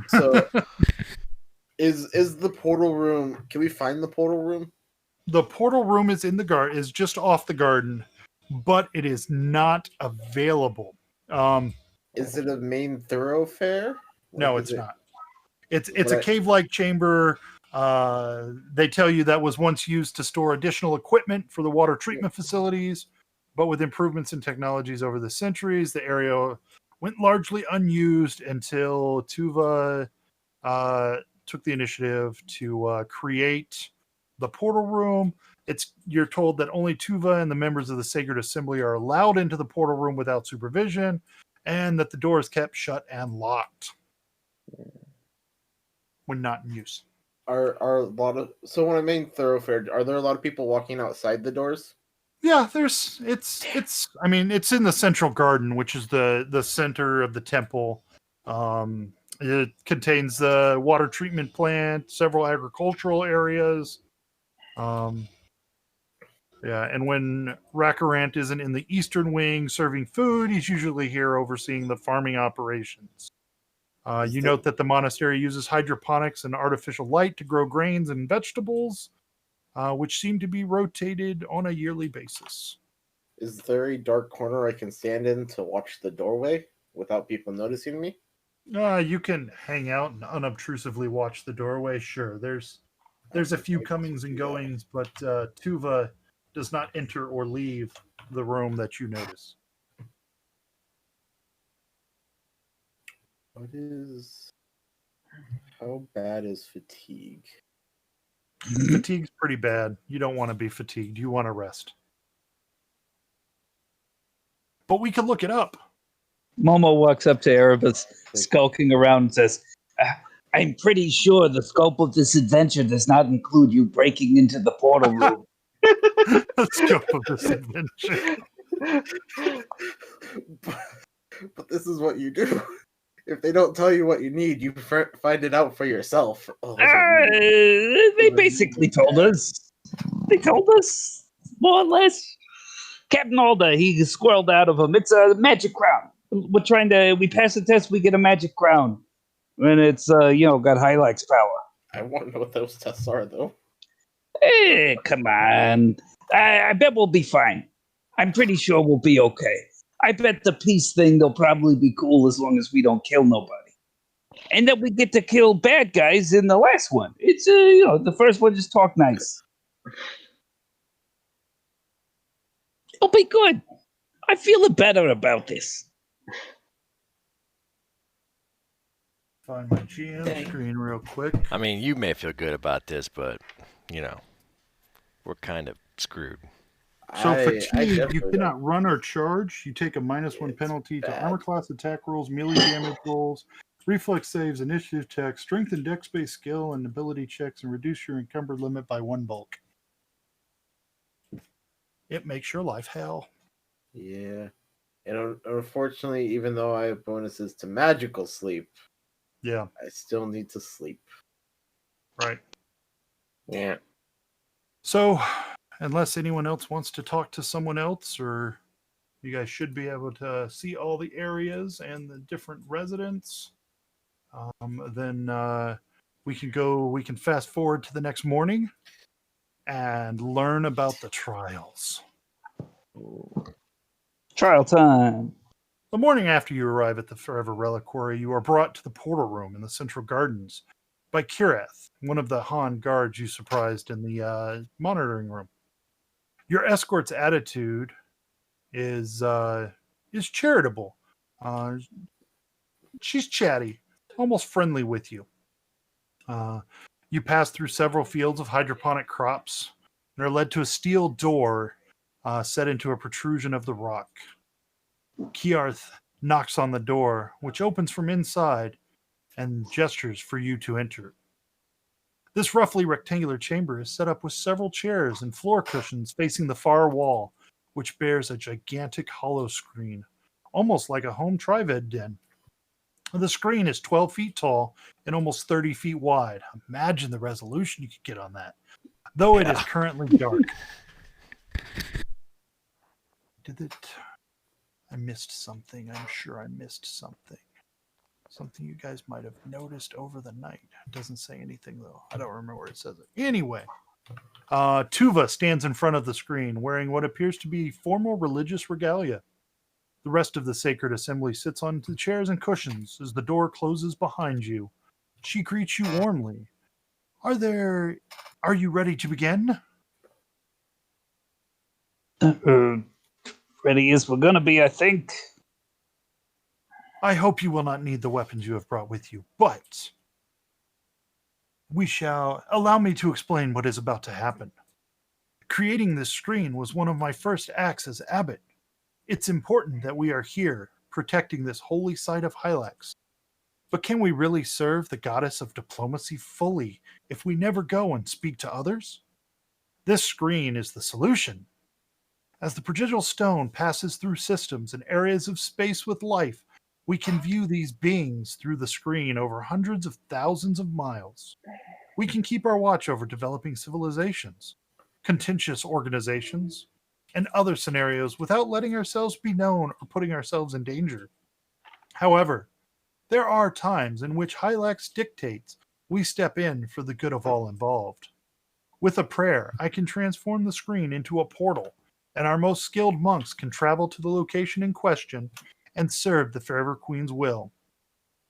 [SPEAKER 4] So, is the portal room? Can we find the portal room?
[SPEAKER 1] The portal room is in the garden. Is just off the garden, but it is not available.
[SPEAKER 4] Is it a main thoroughfare?
[SPEAKER 1] No, it's not. It's a cave-like chamber. They tell you that was once used to store additional equipment for the water treatment facilities, but with improvements in technologies over the centuries, the area went largely unused until Tuva took the initiative to create the portal room. You're told that only Tuva and the members of the Sacred Assembly are allowed into the portal room without supervision, and that the door is kept shut and locked when not in use.
[SPEAKER 4] Are a lot of, so when I mean thoroughfare, are there a lot of people walking outside the doors?
[SPEAKER 1] Yeah, it's I mean, it's in the central garden, which is the center of the temple. It contains the water treatment plant, several agricultural areas. Um, yeah, and when Rakarant isn't in the eastern wing serving food, he's usually here overseeing the farming operations. You note that the monastery uses hydroponics and artificial light to grow grains and vegetables, which seem to be rotated on a yearly basis.
[SPEAKER 4] Is there a dark corner I can stand in to watch the doorway without people noticing me?
[SPEAKER 1] You can hang out and unobtrusively watch the doorway. Sure, there's a few comings and goings, but Tuva does not enter or leave the room that you notice.
[SPEAKER 4] How bad is fatigue?
[SPEAKER 1] Fatigue's pretty bad. You don't want to be fatigued. You want to rest. But we can look it up.
[SPEAKER 2] Momo walks up to Erebus, skulking around, and says, I'm pretty sure the scope of this adventure does not include you breaking into the portal room.
[SPEAKER 1] The scope of this adventure.
[SPEAKER 4] But this is what you do. If they don't tell you what you need, you find it out for yourself. Oh,
[SPEAKER 2] They basically told us. They told us, more or less. Captain Alda, he squirreled out of him. It's a magic crown. We pass the test, we get a magic crown. And it's, got Hylax power.
[SPEAKER 4] I want to know what those tests are, though.
[SPEAKER 2] Come on. I bet we'll be fine. I'm pretty sure we'll be okay. I bet the peace thing, they'll probably be cool as long as we don't kill nobody. And then we get to kill bad guys in the last one. It's, the first one just talk nice. It'll be good. I feel better about this.
[SPEAKER 1] Find my GM screen real quick.
[SPEAKER 3] I mean, you may feel good about this, but, we're kind of screwed.
[SPEAKER 1] So fatigue, you cannot run or charge. You take a -1 penalty to armor class attack rolls, melee damage rolls, reflex saves, initiative checks, strength and dex-based skill and ability checks, and reduce your encumbered limit by 1 bulk. It makes your life hell.
[SPEAKER 4] Yeah. And unfortunately, even though I have bonuses to magical sleep,
[SPEAKER 1] yeah,
[SPEAKER 4] I still need to sleep.
[SPEAKER 1] Right.
[SPEAKER 4] Yeah.
[SPEAKER 1] So, unless anyone else wants to talk to someone else, or you guys should be able to see all the areas and the different residents, then we can fast forward to the next morning and learn about the trials.
[SPEAKER 2] Trial time.
[SPEAKER 1] The morning after you arrive at the Forever Reliquary, you are brought to the portal room in the Central Gardens by Kireth, one of the Han guards you surprised in the monitoring room. Your escort's attitude is charitable. She's chatty, almost friendly with you. You pass through several fields of hydroponic crops and are led to a steel door set into a protrusion of the rock. Kiarth knocks on the door, which opens from inside and gestures for you to enter. This roughly rectangular chamber is set up with several chairs and floor cushions facing the far wall, which bears a gigantic hollow screen, almost like a home Trivad den. The screen is 12 feet tall and almost 30 feet wide. Imagine the resolution you could get on that, though it is currently dark. I missed something. I'm sure I missed something. Something you guys might have noticed over the night. It doesn't say anything, though. I don't remember where it says it. Anyway, Tuva stands in front of the screen, wearing what appears to be formal religious regalia. The rest of the sacred assembly sits on the chairs and cushions as the door closes behind you. She greets you warmly. Are you ready to begin?
[SPEAKER 2] Ready as we're gonna be, I think.
[SPEAKER 1] I hope you will not need the weapons you have brought with you, but allow me to explain what is about to happen. Creating this screen was one of my first acts as abbot. It's important that we are here, protecting this holy site of Hylax. But can we really serve the goddess of diplomacy fully if we never go and speak to others? This screen is the solution. As the prodigal stone passes through systems and areas of space with life, we can view these beings through the screen over hundreds of thousands of miles. We can keep our watch over developing civilizations, contentious organizations, and other scenarios without letting ourselves be known or putting ourselves in danger. However, there are times in which Hylax dictates we step in for the good of all involved. With a prayer, I can transform the screen into a portal, and our most skilled monks can travel to the location in question and serve the Forever Queen's will.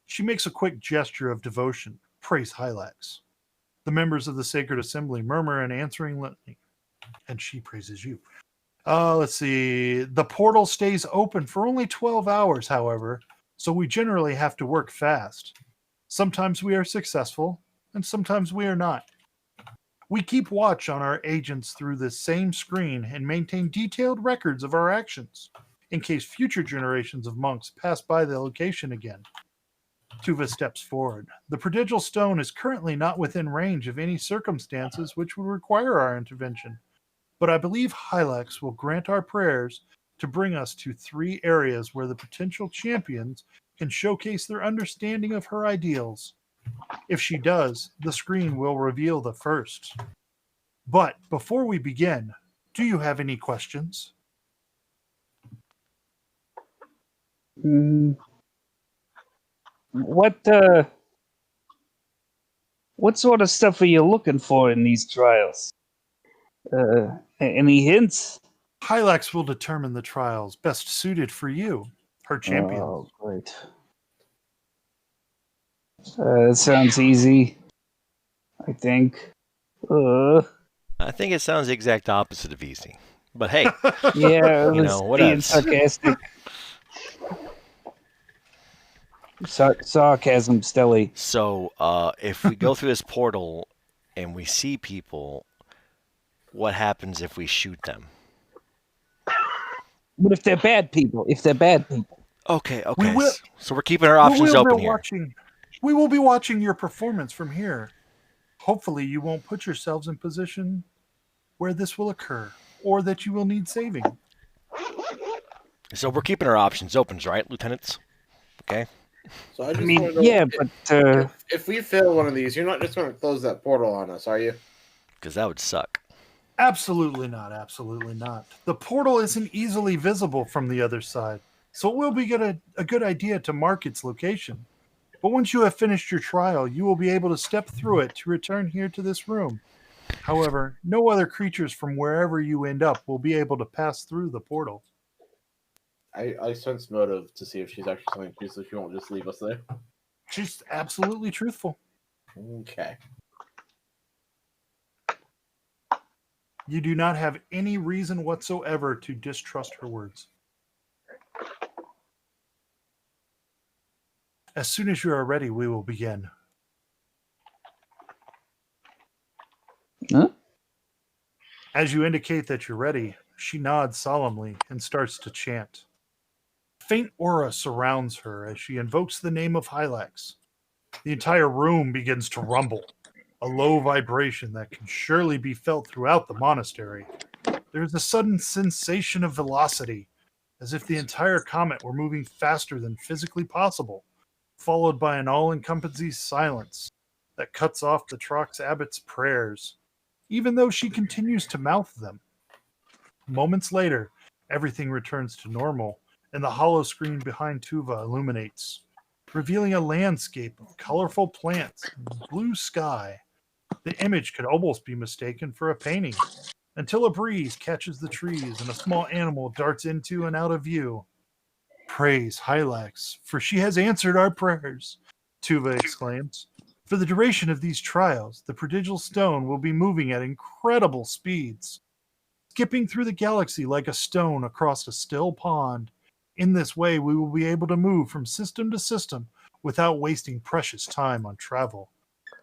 [SPEAKER 1] She makes a quick gesture of devotion. Praise Hylax. The members of the Sacred Assembly murmur an answering litany, and she praises you. Let's see. The portal stays open for only 12 hours, however, so we generally have to work fast. Sometimes we are successful, and sometimes we are not. We keep watch on our agents through this same screen and maintain detailed records of our actions, in case future generations of monks pass by the location again. Tuva steps forward. The prodigal stone is currently not within range of any circumstances which would require our intervention, but I believe Hylax will grant our prayers to bring us to 3 areas where the potential champions can showcase their understanding of her ideals. If she does, the screen will reveal the first. But before we begin, do you have any questions?
[SPEAKER 2] What sort of stuff are you looking for in these trials? Any hints?
[SPEAKER 1] Hylax will determine the trials best suited for you, her champion.
[SPEAKER 2] Oh, great. It sounds easy, I think.
[SPEAKER 3] I think it sounds the exact opposite of easy. But hey,
[SPEAKER 2] Yeah,
[SPEAKER 3] you know, what
[SPEAKER 2] being
[SPEAKER 3] else?
[SPEAKER 2] sarcastic. Sarcasm, Stelly.
[SPEAKER 3] So, if we go through this portal and we see people, what happens if we shoot them?
[SPEAKER 2] But if they're bad people,
[SPEAKER 3] Okay.
[SPEAKER 1] will-
[SPEAKER 3] So we're keeping our options open here.
[SPEAKER 1] We will be watching your performance from here. Hopefully you won't put yourselves in position where this will occur, or that you will need saving.
[SPEAKER 3] So we're keeping our options open, right, lieutenants? Okay.
[SPEAKER 4] So I just want to know,
[SPEAKER 2] but
[SPEAKER 4] if we fail one of these, you're not just going to close that portal on us, are you?
[SPEAKER 3] Because that would suck.
[SPEAKER 1] Absolutely not. Absolutely not. The portal isn't easily visible from the other side, so it will be a good idea to mark its location. But once you have finished your trial, you will be able to step through it to return here to this room. However, no other creatures from wherever you end up will be able to pass through the portal.
[SPEAKER 4] I sense motive to see if she's actually telling the truth, so she won't just leave us there.
[SPEAKER 1] She's absolutely truthful.
[SPEAKER 4] Okay.
[SPEAKER 1] You do not have any reason whatsoever to distrust her words. As soon as you are ready, we will begin.
[SPEAKER 2] Huh?
[SPEAKER 1] As you indicate that you're ready, she nods solemnly and starts to chant. Faint aura surrounds her as she invokes the name of Hylax. The entire room begins to rumble, a low vibration that can surely be felt throughout the monastery. There is a sudden sensation of velocity, as if the entire comet were moving faster than physically possible, followed by an all-encompassing silence that cuts off the Trox Abbot's prayers, even though she continues to mouth them. Moments later, everything returns to normal, and the hollow screen behind Tuva illuminates, revealing a landscape of colorful plants and blue sky. The image could almost be mistaken for a painting, until a breeze catches the trees and a small animal darts into and out of view. Praise Hylax, for she has answered our prayers, Tuva exclaims. For the duration of these trials, the prodigal stone will be moving at incredible speeds, skipping through the galaxy like a stone across a still pond. In this way, we will be able to move from system to system without wasting precious time on travel.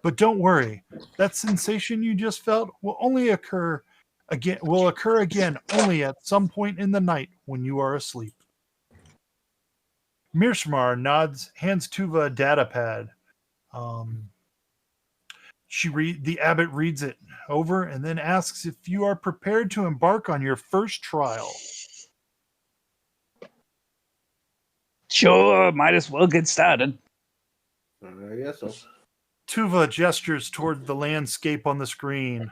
[SPEAKER 1] But don't worry, that sensation you just felt will occur again only at some point in the night when you are asleep. Mirshmar nods, hands Tuva a data pad. The abbot reads it over and then asks if you are prepared to embark on your first trial.
[SPEAKER 2] Sure, might as well get started.
[SPEAKER 4] Yes, so.
[SPEAKER 1] Tuva gestures toward the landscape on the screen.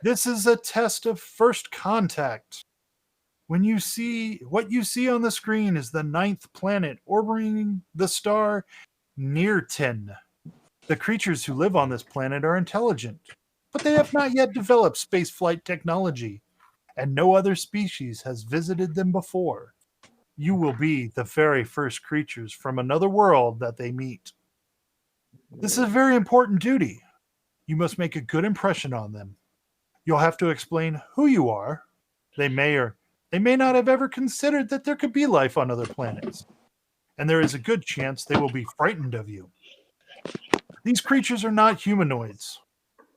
[SPEAKER 1] This is a test of first contact. What you see on the screen is the 9th planet orbiting the star Nearton. The creatures who live on this planet are intelligent, but they have not yet developed spaceflight technology, and no other species has visited them before. You will be the very first creatures from another world that they meet. This is a very important duty. You must make a good impression on them. You'll have to explain who you are. They may not have ever considered that there could be life on other planets, and there is a good chance they will be frightened of you. These creatures are not humanoids,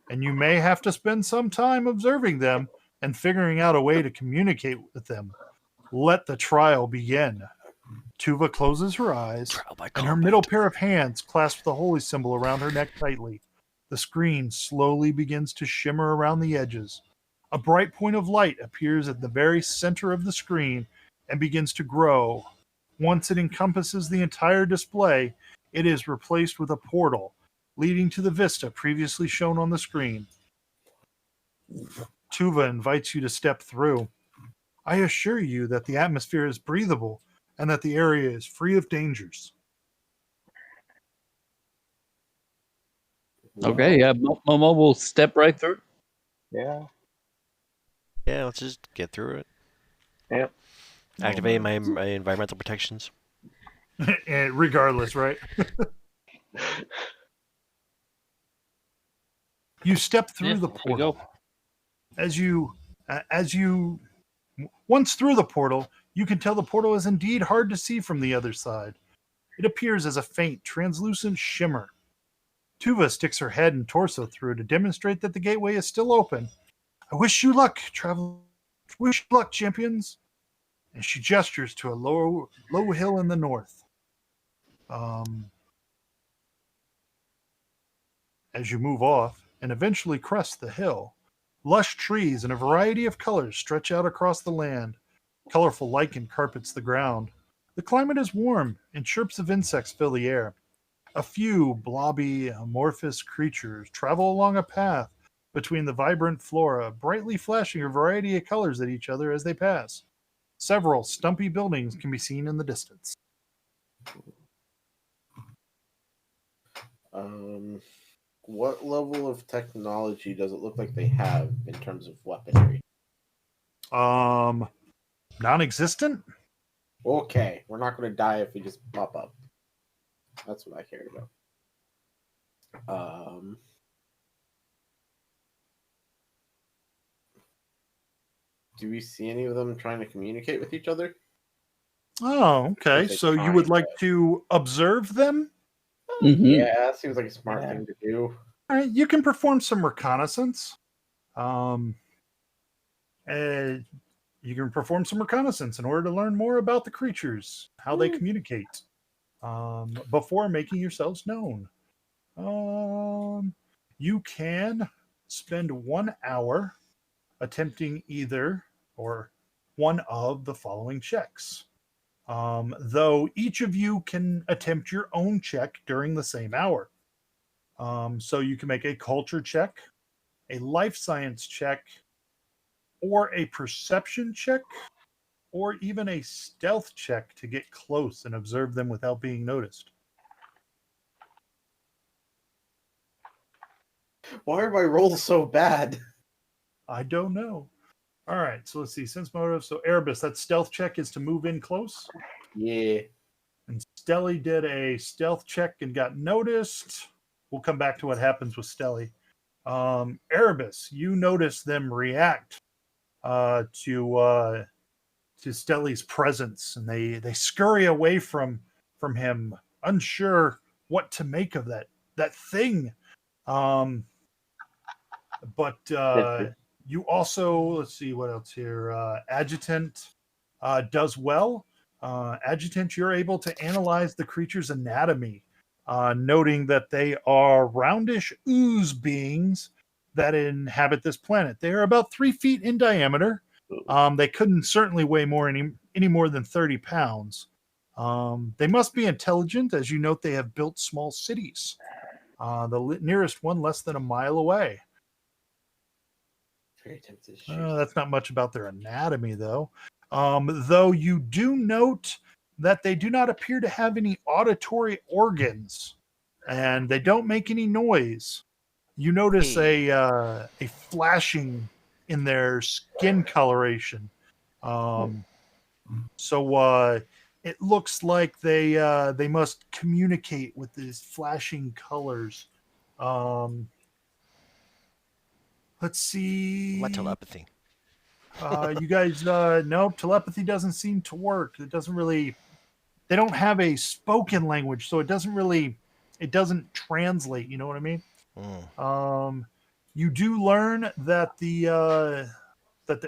[SPEAKER 1] and you may have to spend some time observing them and figuring out a way to communicate with them. Let the trial begin. Tuva closes her eyes, and her middle pair of hands clasp the holy symbol around her neck tightly. The screen slowly begins to shimmer around the edges. A bright point of light appears at the very center of the screen and begins to grow. Once it encompasses the entire display, it is replaced with a portal leading to the vista previously shown on the screen. Tuva invites you to step through. I assure you that the atmosphere is breathable and that the area is free of dangers.
[SPEAKER 2] Okay, yeah, Momo will step right through.
[SPEAKER 6] Yeah.
[SPEAKER 3] Yeah, let's just get through it.
[SPEAKER 6] Yep.
[SPEAKER 3] Activate my environmental protections.
[SPEAKER 1] Regardless, right? You step through the portal. As you once through the portal, you can tell the portal is indeed hard to see from the other side. It appears as a faint, translucent shimmer. Tuva sticks her head and torso through to demonstrate that the gateway is still open. I wish you luck, travel. Wish you luck, champions. And she gestures to a low hill in the north. As you move off and eventually crest the hill, lush trees in a variety of colors stretch out across the land. Colorful lichen carpets the ground. The climate is warm, and chirps of insects fill the air. A few blobby, amorphous creatures travel along a path between the vibrant flora, brightly flashing a variety of colors at each other as they pass. Several stumpy buildings can be seen in the distance.
[SPEAKER 4] What level of technology does it look like they have in terms of weaponry?
[SPEAKER 1] Non-existent?
[SPEAKER 4] Okay, we're not going to die if we just pop up. That's what I care about. Do we see any of them trying to communicate with each other?
[SPEAKER 1] Oh, okay. So you would like to observe them?
[SPEAKER 2] Mm-hmm.
[SPEAKER 4] Yeah, that seems like a smart thing to do.
[SPEAKER 1] All right, you can perform some reconnaissance. You can perform some reconnaissance in order to learn more about the creatures, how they communicate, before making yourselves known. You can spend 1 hour attempting either or one of the following checks. Though each of you can attempt your own check during the same hour. So you can make a culture check, a life science check, or a perception check, or even a stealth check to get close and observe them without being noticed.
[SPEAKER 4] Why are my rolls so bad?
[SPEAKER 1] I don't know. All right, so let's see. Sense motive. So Erebus, that stealth check is to move in close.
[SPEAKER 4] Yeah.
[SPEAKER 1] And Stelly did a stealth check and got noticed. We'll come back to what happens with Stelly. Erebus, you notice them react to Stelly's presence, and they scurry away from him, unsure what to make of that thing. But you also, let's see what else here. Adjutant does well. Adjutant, you're able to analyze the creature's anatomy noting that they are roundish ooze beings that inhabit this planet. They are about 3 feet in diameter. They couldn't certainly weigh any more than 30 pounds. They must be intelligent, as you note they have built small cities. The nearest one less than a mile away.
[SPEAKER 4] Very tempted to shoot.
[SPEAKER 1] That's not much about their anatomy, though. Though you do note that they do not appear to have any auditory organs, and they don't make any noise. You notice a flashing in their skin coloration. So it looks like they must communicate with these flashing colors. Let's see.
[SPEAKER 3] My telepathy.
[SPEAKER 1] You guys, no, telepathy doesn't seem to work. It doesn't really. They don't have a spoken language, so it doesn't translate. You know what I mean? You do learn that the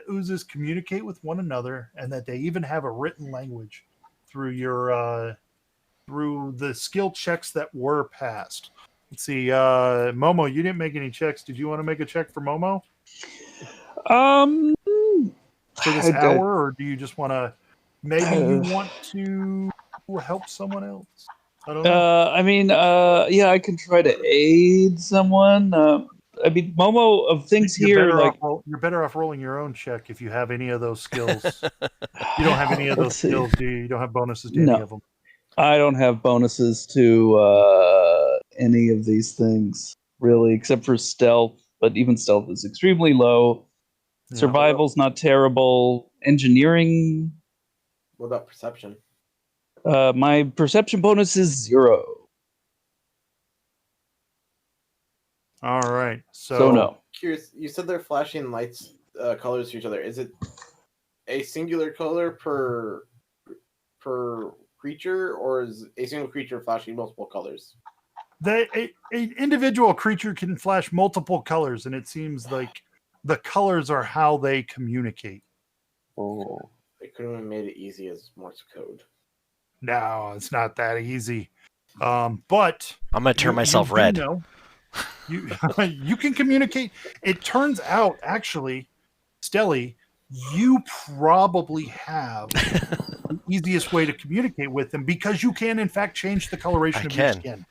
[SPEAKER 1] oozes communicate with one another, and that they even have a written language through the skill checks that were passed. Let's see, Momo, you didn't make any checks. Did you want to make a check for Momo for this hour, or do you just want to? Maybe you want to help someone else. I don't know.
[SPEAKER 2] Yeah, I can try to aid someone. Momo, of things here,
[SPEAKER 1] you're better off rolling your own check if you have any of those skills. You don't have any of those skills, do you? You don't have bonuses to any of them.
[SPEAKER 2] I don't have bonuses to any of these things, really, except for stealth. But even stealth is extremely low. Yeah. Survival's not terrible. Engineering.
[SPEAKER 4] What about perception?
[SPEAKER 2] My perception bonus is 0.
[SPEAKER 1] All right. So
[SPEAKER 2] no.
[SPEAKER 4] Curious, you said they're flashing lights, colors to each other. Is it a singular color per creature, or is a single creature flashing multiple colors?
[SPEAKER 1] An individual creature can flash multiple colors, and it seems like the colors are how they communicate.
[SPEAKER 4] Oh, they couldn't have made it easy as Morse code.
[SPEAKER 1] No, it's not that easy. But
[SPEAKER 3] I'm gonna turn myself red.
[SPEAKER 1] You can communicate. It turns out, actually, Stelly, you probably have the easiest way to communicate with them, because you can, in fact, change the coloration of your skin.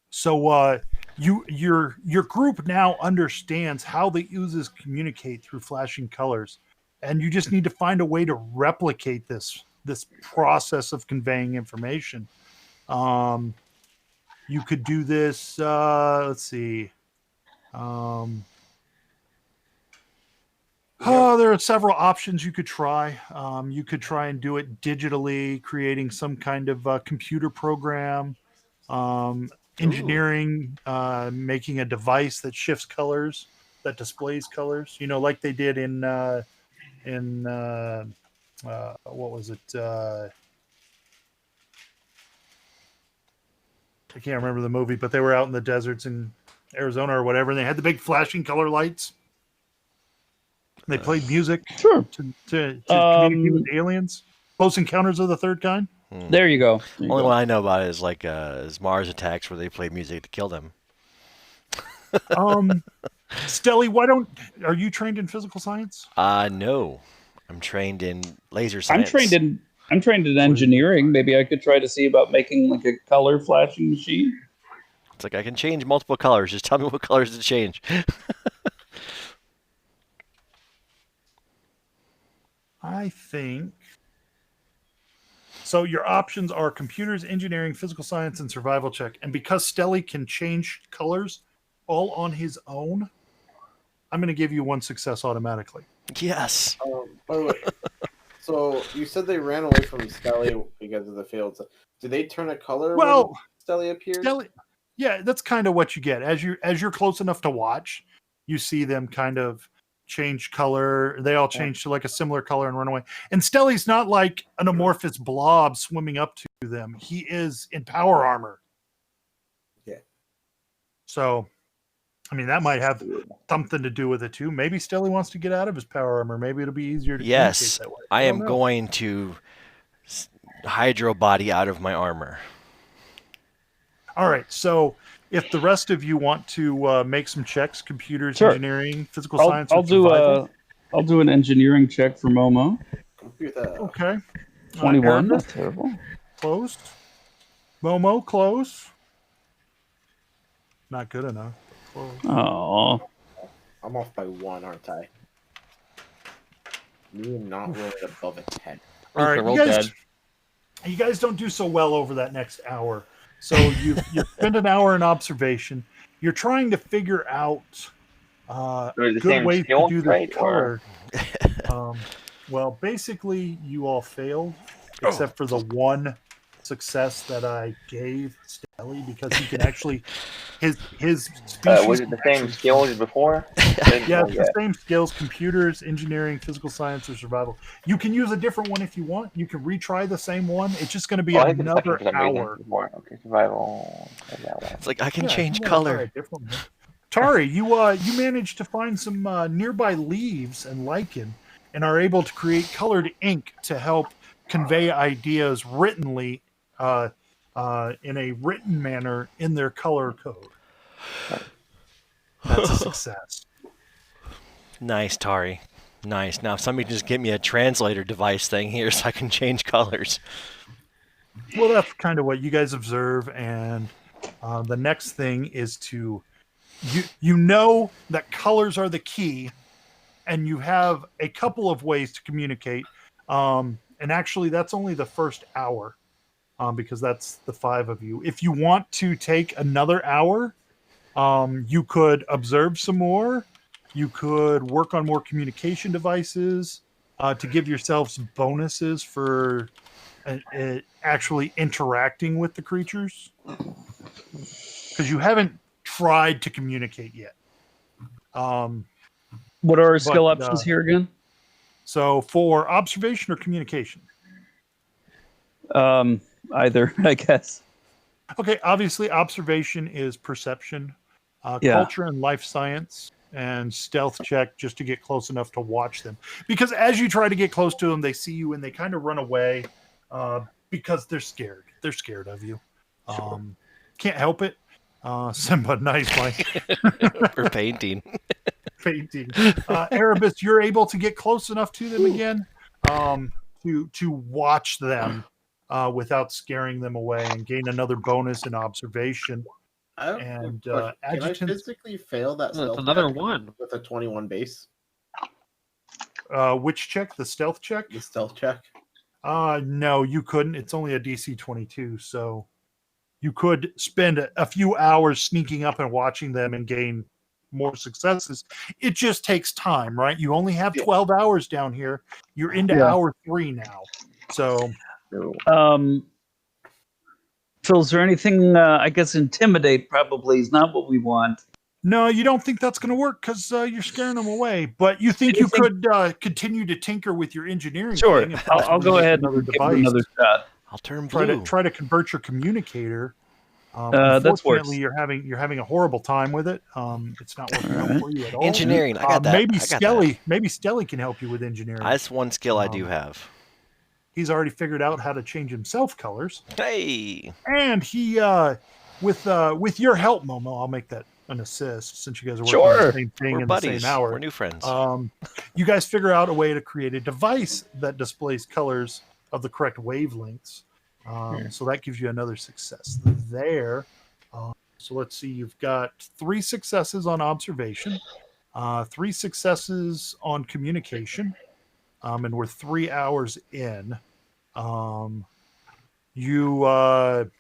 [SPEAKER 1] So your group now understands how the oozes communicate through flashing colors, and you just need to find a way to replicate this process of conveying information. You could do this. Let's see. There are several options you could try. You could try and do it digitally, creating some kind of computer program. Engineering, making a device that shifts colors, that displays colors. Like they did in what was it? I can't remember the movie, but they were out in the deserts in Arizona or whatever, and they had the big flashing color lights. They played music to communicate with aliens. Close Encounters of the Third Kind.
[SPEAKER 2] There you go.
[SPEAKER 3] Only one I know about is is Mars Attacks, where they played music to kill them.
[SPEAKER 1] Stelly, are you trained in physical science?
[SPEAKER 3] No. I'm trained in laser science.
[SPEAKER 2] I'm trained in engineering. Maybe I could try to see about making like a color flashing machine.
[SPEAKER 3] It's like I can change multiple colors. Just tell me what colors to change.
[SPEAKER 1] I think so. Your options are computers, engineering, physical science, and survival check. And because Stelly can change colors all on his own, I'm going to give you 1 success automatically.
[SPEAKER 3] Yes.
[SPEAKER 4] By the way, so you said they ran away from Stelly because of the fields. Did they turn a color when Stelly appeared?
[SPEAKER 1] Yeah, that's kind of what you get. As you're close enough to watch, you see them kind of change color. They all change to like a similar color and run away. And Stelly's not like an amorphous blob swimming up to them. He is in power armor.
[SPEAKER 4] Yeah.
[SPEAKER 1] So, I mean, that might have something to do with it too. Maybe Stelly wants to get out of his power armor. Maybe it'll be easier to communicate that way.
[SPEAKER 3] I am going to hydro body out of my armor.
[SPEAKER 1] All right. So if the rest of you want to make some checks, computers,
[SPEAKER 2] Sure.
[SPEAKER 1] engineering, physical
[SPEAKER 2] I'll
[SPEAKER 1] science,
[SPEAKER 2] I'll
[SPEAKER 1] or
[SPEAKER 2] do
[SPEAKER 1] survival.
[SPEAKER 2] I'll do an engineering check for Momo.
[SPEAKER 4] Computer.
[SPEAKER 1] Okay.
[SPEAKER 2] 21, not
[SPEAKER 1] Erebus,
[SPEAKER 2] terrible.
[SPEAKER 1] closed. Momo, close. Not good enough. Close.
[SPEAKER 2] Oh,
[SPEAKER 4] I'm off by 1, aren't I? Me not rolling above a 10.
[SPEAKER 1] All right,
[SPEAKER 5] Roll dead.
[SPEAKER 1] you guys don't do so well over that next hour. So you spend an hour in observation. You're trying to figure out
[SPEAKER 6] Are they the
[SPEAKER 1] good
[SPEAKER 6] same
[SPEAKER 1] ways to
[SPEAKER 6] skill
[SPEAKER 1] do this
[SPEAKER 6] trait,
[SPEAKER 1] color.
[SPEAKER 6] or
[SPEAKER 1] Well, basically, you all failed, except for the one success that I gave Stelly, because he can actually his species.
[SPEAKER 6] was it the same
[SPEAKER 1] actually-
[SPEAKER 6] skill as before?
[SPEAKER 1] Yeah, it's the same skills: computers, engineering, physical science, or survival. You can use a different one if you want. You can retry the same one. It's just going to be
[SPEAKER 6] Oh, I think it's the second
[SPEAKER 1] another
[SPEAKER 6] for some reason
[SPEAKER 1] hour.
[SPEAKER 6] before. Okay, survival. There's that one.
[SPEAKER 3] It's like I can
[SPEAKER 1] Yeah, if
[SPEAKER 3] change
[SPEAKER 1] you wanna try
[SPEAKER 3] color.
[SPEAKER 1] a different one. Tari, you managed to find some nearby leaves and lichen, and are able to create colored ink to help convey ideas writtenly in a written manner in their color code. That's a success.
[SPEAKER 3] Nice, Tari. Nice. Now, if somebody just give me a translator device thing here so I can change colors.
[SPEAKER 1] Well, that's kind of what you guys observe, and the next thing is to you know that colors are the key, and you have a couple of ways to communicate. And actually, that's only the first hour, because that's the 5 of you. If you want to take another hour, you could observe some more. You could work on more communication devices to give yourselves bonuses for actually interacting with the creatures, because you haven't tried to communicate yet.
[SPEAKER 2] what are our skill
[SPEAKER 1] But,
[SPEAKER 2] options here again?
[SPEAKER 1] So for observation or communication?
[SPEAKER 2] Either, I guess.
[SPEAKER 1] Okay, obviously observation is perception,
[SPEAKER 2] Yeah.
[SPEAKER 1] culture and life science, and stealth check just to get close enough to watch them. Because as you try to get close to them, they see you and they kind of run away because they're scared. They're scared of you. Can't help it. Simba, nice, Mike.
[SPEAKER 3] For painting.
[SPEAKER 1] Painting. Erebus, you're able to get close enough to them again to watch them without scaring them away and gain another bonus in observation. And
[SPEAKER 4] Can I
[SPEAKER 1] adjutant,
[SPEAKER 4] physically fail that
[SPEAKER 5] That's
[SPEAKER 4] stealth
[SPEAKER 5] another
[SPEAKER 4] check
[SPEAKER 5] one.
[SPEAKER 4] with a 21 base?
[SPEAKER 1] which check? The stealth check?
[SPEAKER 4] The stealth check?
[SPEAKER 1] No, you couldn't. It's only a DC 22, so you could spend a few hours sneaking up and watching them and gain more successes. It just takes time, right? You only have 12 hours down here. You're into hour 3 now. So
[SPEAKER 2] Phil, is there anything, I guess intimidate probably is not what we want.
[SPEAKER 1] no, you don't think that's going to work because you're scaring them away. But you think you could continue to tinker with your engineering
[SPEAKER 2] Sure,
[SPEAKER 1] thing. and
[SPEAKER 2] I'll go
[SPEAKER 1] make
[SPEAKER 2] ahead
[SPEAKER 1] another
[SPEAKER 2] and give it
[SPEAKER 1] device.
[SPEAKER 2] another shot.
[SPEAKER 3] I'll turn
[SPEAKER 1] Try
[SPEAKER 3] blue.
[SPEAKER 1] to convert your communicator.
[SPEAKER 2] That's worse.
[SPEAKER 1] Unfortunately, you're having a horrible time with it. It's not working out for you at all.
[SPEAKER 3] Engineering, I got that.
[SPEAKER 1] Maybe
[SPEAKER 3] I got
[SPEAKER 1] Skelly, maybe Skelly can help you with engineering.
[SPEAKER 3] That's one skill I do have.
[SPEAKER 1] He's already figured out how to change himself colors,
[SPEAKER 3] Hey!
[SPEAKER 1] and he with your help, Momo, I'll make that an assist since you guys are working on
[SPEAKER 2] Sure.
[SPEAKER 1] the same thing
[SPEAKER 3] We're
[SPEAKER 1] in
[SPEAKER 3] buddies.
[SPEAKER 1] the same hour.
[SPEAKER 3] We're new friends.
[SPEAKER 1] You guys figure out a way to create a device that displays colors of the correct wavelengths. So that gives you another success there. So let's see, you've got 3 successes on observation, 3 successes on communication, and we're 3 hours in. You're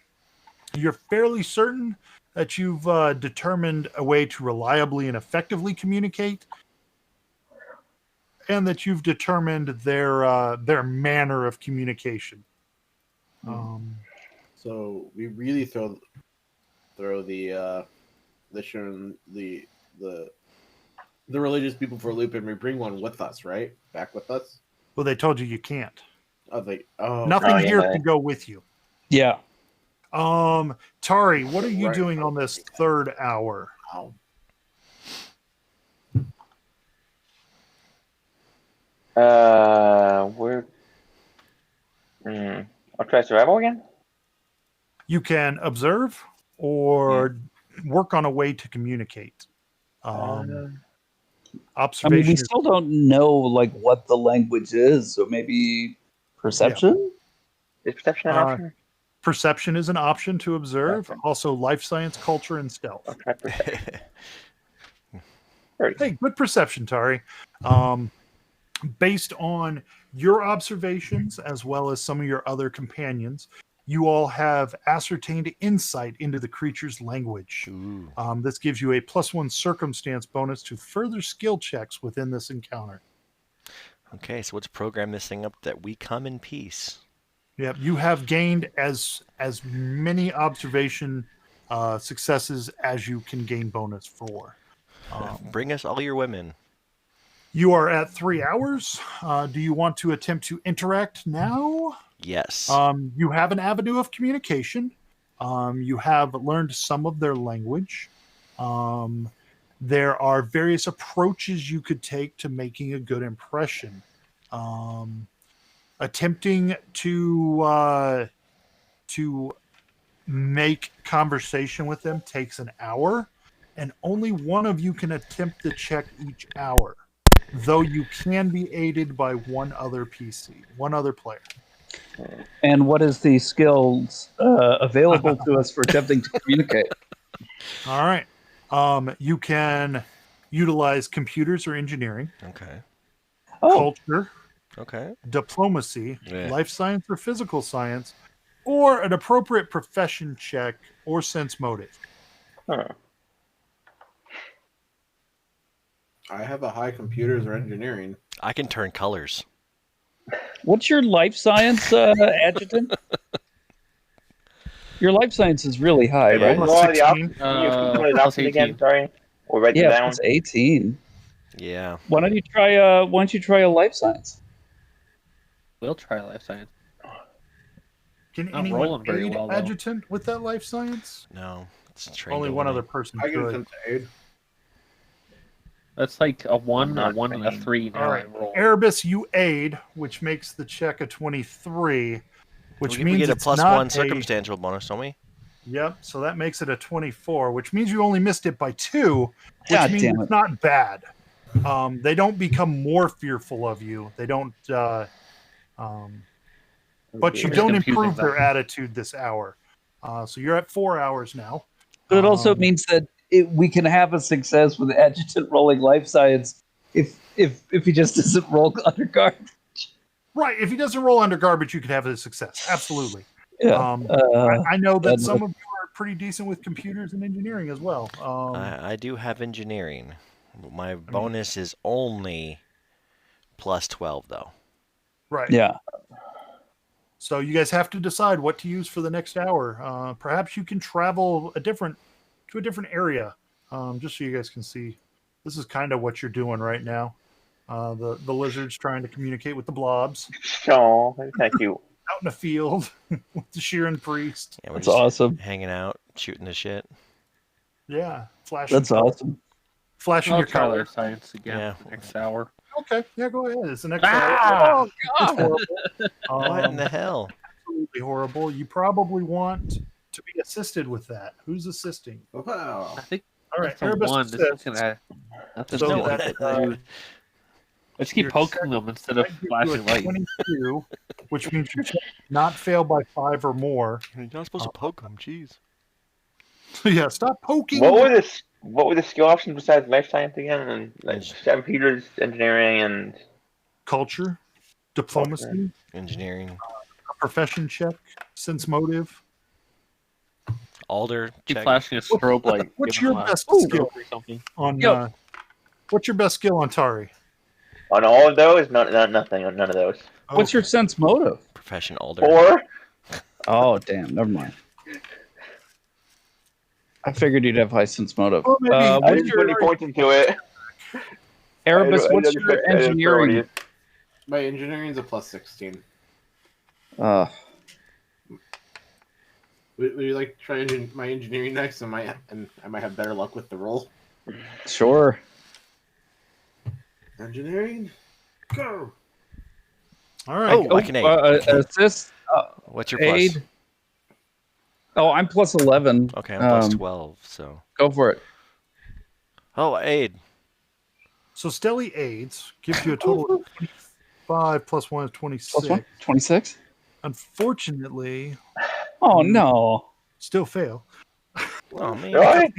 [SPEAKER 1] fairly certain that you've determined a way to reliably and effectively communicate, and that you've determined their manner of communication.
[SPEAKER 4] So we really throw the religious people for a loop, and we bring one with us, right? Back with us.
[SPEAKER 1] Well, they told you can't.
[SPEAKER 4] Nothing
[SPEAKER 1] Here can go with you.
[SPEAKER 2] Yeah.
[SPEAKER 1] Tari, what are you
[SPEAKER 4] Right.
[SPEAKER 1] doing on this 3rd hour?
[SPEAKER 6] We're. I'll try survival again.
[SPEAKER 1] You can observe, or work on a way to communicate. Observation.
[SPEAKER 2] we still don't know like what the language is, so maybe perception.
[SPEAKER 6] Is perception an option?
[SPEAKER 1] Perception is an option to observe.
[SPEAKER 6] Okay.
[SPEAKER 1] Also, life science, culture, and stealth.
[SPEAKER 6] I'll try perception.
[SPEAKER 1] Hey, good perception, Tari. Based on your observations as well as some of your other companions, you all have ascertained insight into the creature's language. This gives you a +1 circumstance bonus to further skill checks within this encounter.
[SPEAKER 3] Okay, so let's program this thing up that we come in peace.
[SPEAKER 1] Yep, you have gained as many observation successes as you can gain bonus for.
[SPEAKER 3] Bring us all your women.
[SPEAKER 1] You are at 3 hours. Do you want to attempt to interact now?
[SPEAKER 3] Yes.
[SPEAKER 1] You have an avenue of communication. You have learned some of their language. There are various approaches you could take to making a good impression. Attempting to make conversation with them takes an hour, and only one of you can attempt the check each hour, though you can be aided by one other player.
[SPEAKER 2] And what is the skills available to us for attempting to communicate?
[SPEAKER 1] All right. You can utilize computers or engineering,
[SPEAKER 3] Okay.
[SPEAKER 1] culture,
[SPEAKER 3] Okay.
[SPEAKER 1] diplomacy, life science or physical science, or an appropriate profession check or sense motive.
[SPEAKER 6] Huh.
[SPEAKER 4] I have a high computers or engineering.
[SPEAKER 3] I can turn colors.
[SPEAKER 2] What's your life science adjutant? Your life science is really high,
[SPEAKER 3] Yeah.
[SPEAKER 2] right?
[SPEAKER 1] Plus
[SPEAKER 6] Well, the
[SPEAKER 1] 16.
[SPEAKER 6] option, can you put the
[SPEAKER 5] plus
[SPEAKER 6] options again?
[SPEAKER 5] 18.
[SPEAKER 6] Sorry, or write them
[SPEAKER 2] Yeah,
[SPEAKER 6] down.
[SPEAKER 2] it's 18.
[SPEAKER 3] Yeah.
[SPEAKER 2] Why don't you try a life science?
[SPEAKER 5] We'll try life science.
[SPEAKER 1] Can
[SPEAKER 5] Not
[SPEAKER 1] anyone
[SPEAKER 5] rolling very
[SPEAKER 1] aid
[SPEAKER 5] well, though.
[SPEAKER 1] adjutant with that life science?
[SPEAKER 3] No. It's trained
[SPEAKER 1] Only one other person
[SPEAKER 4] I can
[SPEAKER 1] could.
[SPEAKER 4] attempt to aid.
[SPEAKER 5] That's like a 1,
[SPEAKER 6] I'm
[SPEAKER 5] a
[SPEAKER 6] not
[SPEAKER 5] 1, and a
[SPEAKER 6] trained.
[SPEAKER 5] 3 now.
[SPEAKER 1] All right,
[SPEAKER 5] I roll.
[SPEAKER 1] Erebus, you aid, which makes the check a 23, which
[SPEAKER 3] we
[SPEAKER 1] means
[SPEAKER 3] get a
[SPEAKER 1] it's
[SPEAKER 3] +1
[SPEAKER 1] not
[SPEAKER 3] circumstantial bonus, don't we?
[SPEAKER 1] Yep, so that makes it a 24, which means you only missed it by 2, which
[SPEAKER 2] God
[SPEAKER 1] means
[SPEAKER 2] damn
[SPEAKER 1] it's
[SPEAKER 2] it.
[SPEAKER 1] not bad. They don't become more fearful of you. They don't, but you
[SPEAKER 5] We're just
[SPEAKER 1] don't
[SPEAKER 5] confusing
[SPEAKER 1] improve
[SPEAKER 5] them.
[SPEAKER 1] their attitude this hour. So you're at 4 hours now.
[SPEAKER 2] But it also means that we can have a success with adjutant rolling life science if he just doesn't roll under guard.
[SPEAKER 1] Right, if he doesn't roll under garbage, you could have a success. Absolutely.
[SPEAKER 2] Yeah.
[SPEAKER 1] I know that
[SPEAKER 2] and-
[SPEAKER 1] some of you are pretty decent with computers and engineering as well.
[SPEAKER 3] I do have engineering. My bonus is only +12, though.
[SPEAKER 1] Right.
[SPEAKER 2] Yeah.
[SPEAKER 1] So you guys have to decide what to use for the next hour. Perhaps you can travel to a different area, just so you guys can see. This is kind of what you're doing right now. The lizard's trying to communicate with the blobs
[SPEAKER 6] Oh, thank you.
[SPEAKER 1] out in a field with the Sheeran priest.
[SPEAKER 3] Yeah, we're
[SPEAKER 2] That's
[SPEAKER 3] just
[SPEAKER 2] awesome.
[SPEAKER 3] hanging out, shooting the shit.
[SPEAKER 1] Yeah, flashing.
[SPEAKER 2] That's awesome.
[SPEAKER 1] Flashing
[SPEAKER 5] I'll
[SPEAKER 1] your
[SPEAKER 5] try
[SPEAKER 1] color.
[SPEAKER 5] life science again
[SPEAKER 3] Yeah.
[SPEAKER 5] for the next hour.
[SPEAKER 1] Okay, yeah, go ahead. It's the next
[SPEAKER 5] Ah!
[SPEAKER 1] hour. It's horrible.
[SPEAKER 3] What in the hell?
[SPEAKER 1] Absolutely horrible. You probably want to be assisted with that. Who's assisting?
[SPEAKER 4] Wow.
[SPEAKER 5] I think
[SPEAKER 1] All right,
[SPEAKER 5] that's a
[SPEAKER 1] Erebus
[SPEAKER 5] 1. This
[SPEAKER 1] assists.
[SPEAKER 5] is gonna nothing
[SPEAKER 1] So
[SPEAKER 5] to
[SPEAKER 3] No,
[SPEAKER 1] that,
[SPEAKER 5] do. Let's keep
[SPEAKER 1] your
[SPEAKER 5] poking
[SPEAKER 1] check
[SPEAKER 5] them instead of
[SPEAKER 1] might give you a
[SPEAKER 5] flashing light.
[SPEAKER 1] 22, which means you should not fail by 5 or more.
[SPEAKER 3] You're not supposed to poke them, jeez.
[SPEAKER 1] Yeah, stop poking.
[SPEAKER 6] What were the skill options besides life science again? And like computers, engineering, and
[SPEAKER 1] Culture, diplomacy,
[SPEAKER 3] Engineering.
[SPEAKER 1] a profession check, sense motive.
[SPEAKER 3] Alder,
[SPEAKER 5] Keep
[SPEAKER 3] check.
[SPEAKER 5] flashing a strobe light.
[SPEAKER 1] What's
[SPEAKER 5] Give 'em
[SPEAKER 1] your
[SPEAKER 5] a
[SPEAKER 1] best
[SPEAKER 5] strobe
[SPEAKER 1] skill
[SPEAKER 5] or something.
[SPEAKER 1] on?
[SPEAKER 2] Yep.
[SPEAKER 1] What's your best skill on Tari?
[SPEAKER 6] on all of those, nothing on none of those.
[SPEAKER 2] What's your sense motive?
[SPEAKER 3] Profession Alder.
[SPEAKER 6] 4.
[SPEAKER 2] Oh, damn. Never mind. I figured you'd have high sense motive.
[SPEAKER 1] Well, maybe-
[SPEAKER 6] I
[SPEAKER 2] What's
[SPEAKER 6] didn't put any points into it.
[SPEAKER 2] Erebus,
[SPEAKER 6] I
[SPEAKER 2] what's
[SPEAKER 6] don't
[SPEAKER 2] your
[SPEAKER 6] know what it
[SPEAKER 2] engineering?
[SPEAKER 6] is.
[SPEAKER 4] My engineering's a +16.
[SPEAKER 2] Uh,
[SPEAKER 4] Would you like to try my engineering next? I might have better luck with the roll.
[SPEAKER 2] sure.
[SPEAKER 4] Engineering, go.
[SPEAKER 1] All right.
[SPEAKER 3] Oh, I can aid.
[SPEAKER 2] Assist,
[SPEAKER 3] What's your plus?
[SPEAKER 2] aid. Oh, I'm plus 11.
[SPEAKER 3] Okay, I'm plus 12, so.
[SPEAKER 2] Go for it.
[SPEAKER 3] Oh, aid.
[SPEAKER 1] So Stelly aids gives you a total of 25 plus 1 is 26.
[SPEAKER 2] Plus 1? 26?
[SPEAKER 1] Unfortunately,
[SPEAKER 2] Oh,
[SPEAKER 1] you
[SPEAKER 2] no.
[SPEAKER 1] still fail.
[SPEAKER 3] Oh, man.
[SPEAKER 6] Really?
[SPEAKER 1] The
[SPEAKER 4] I
[SPEAKER 1] engineering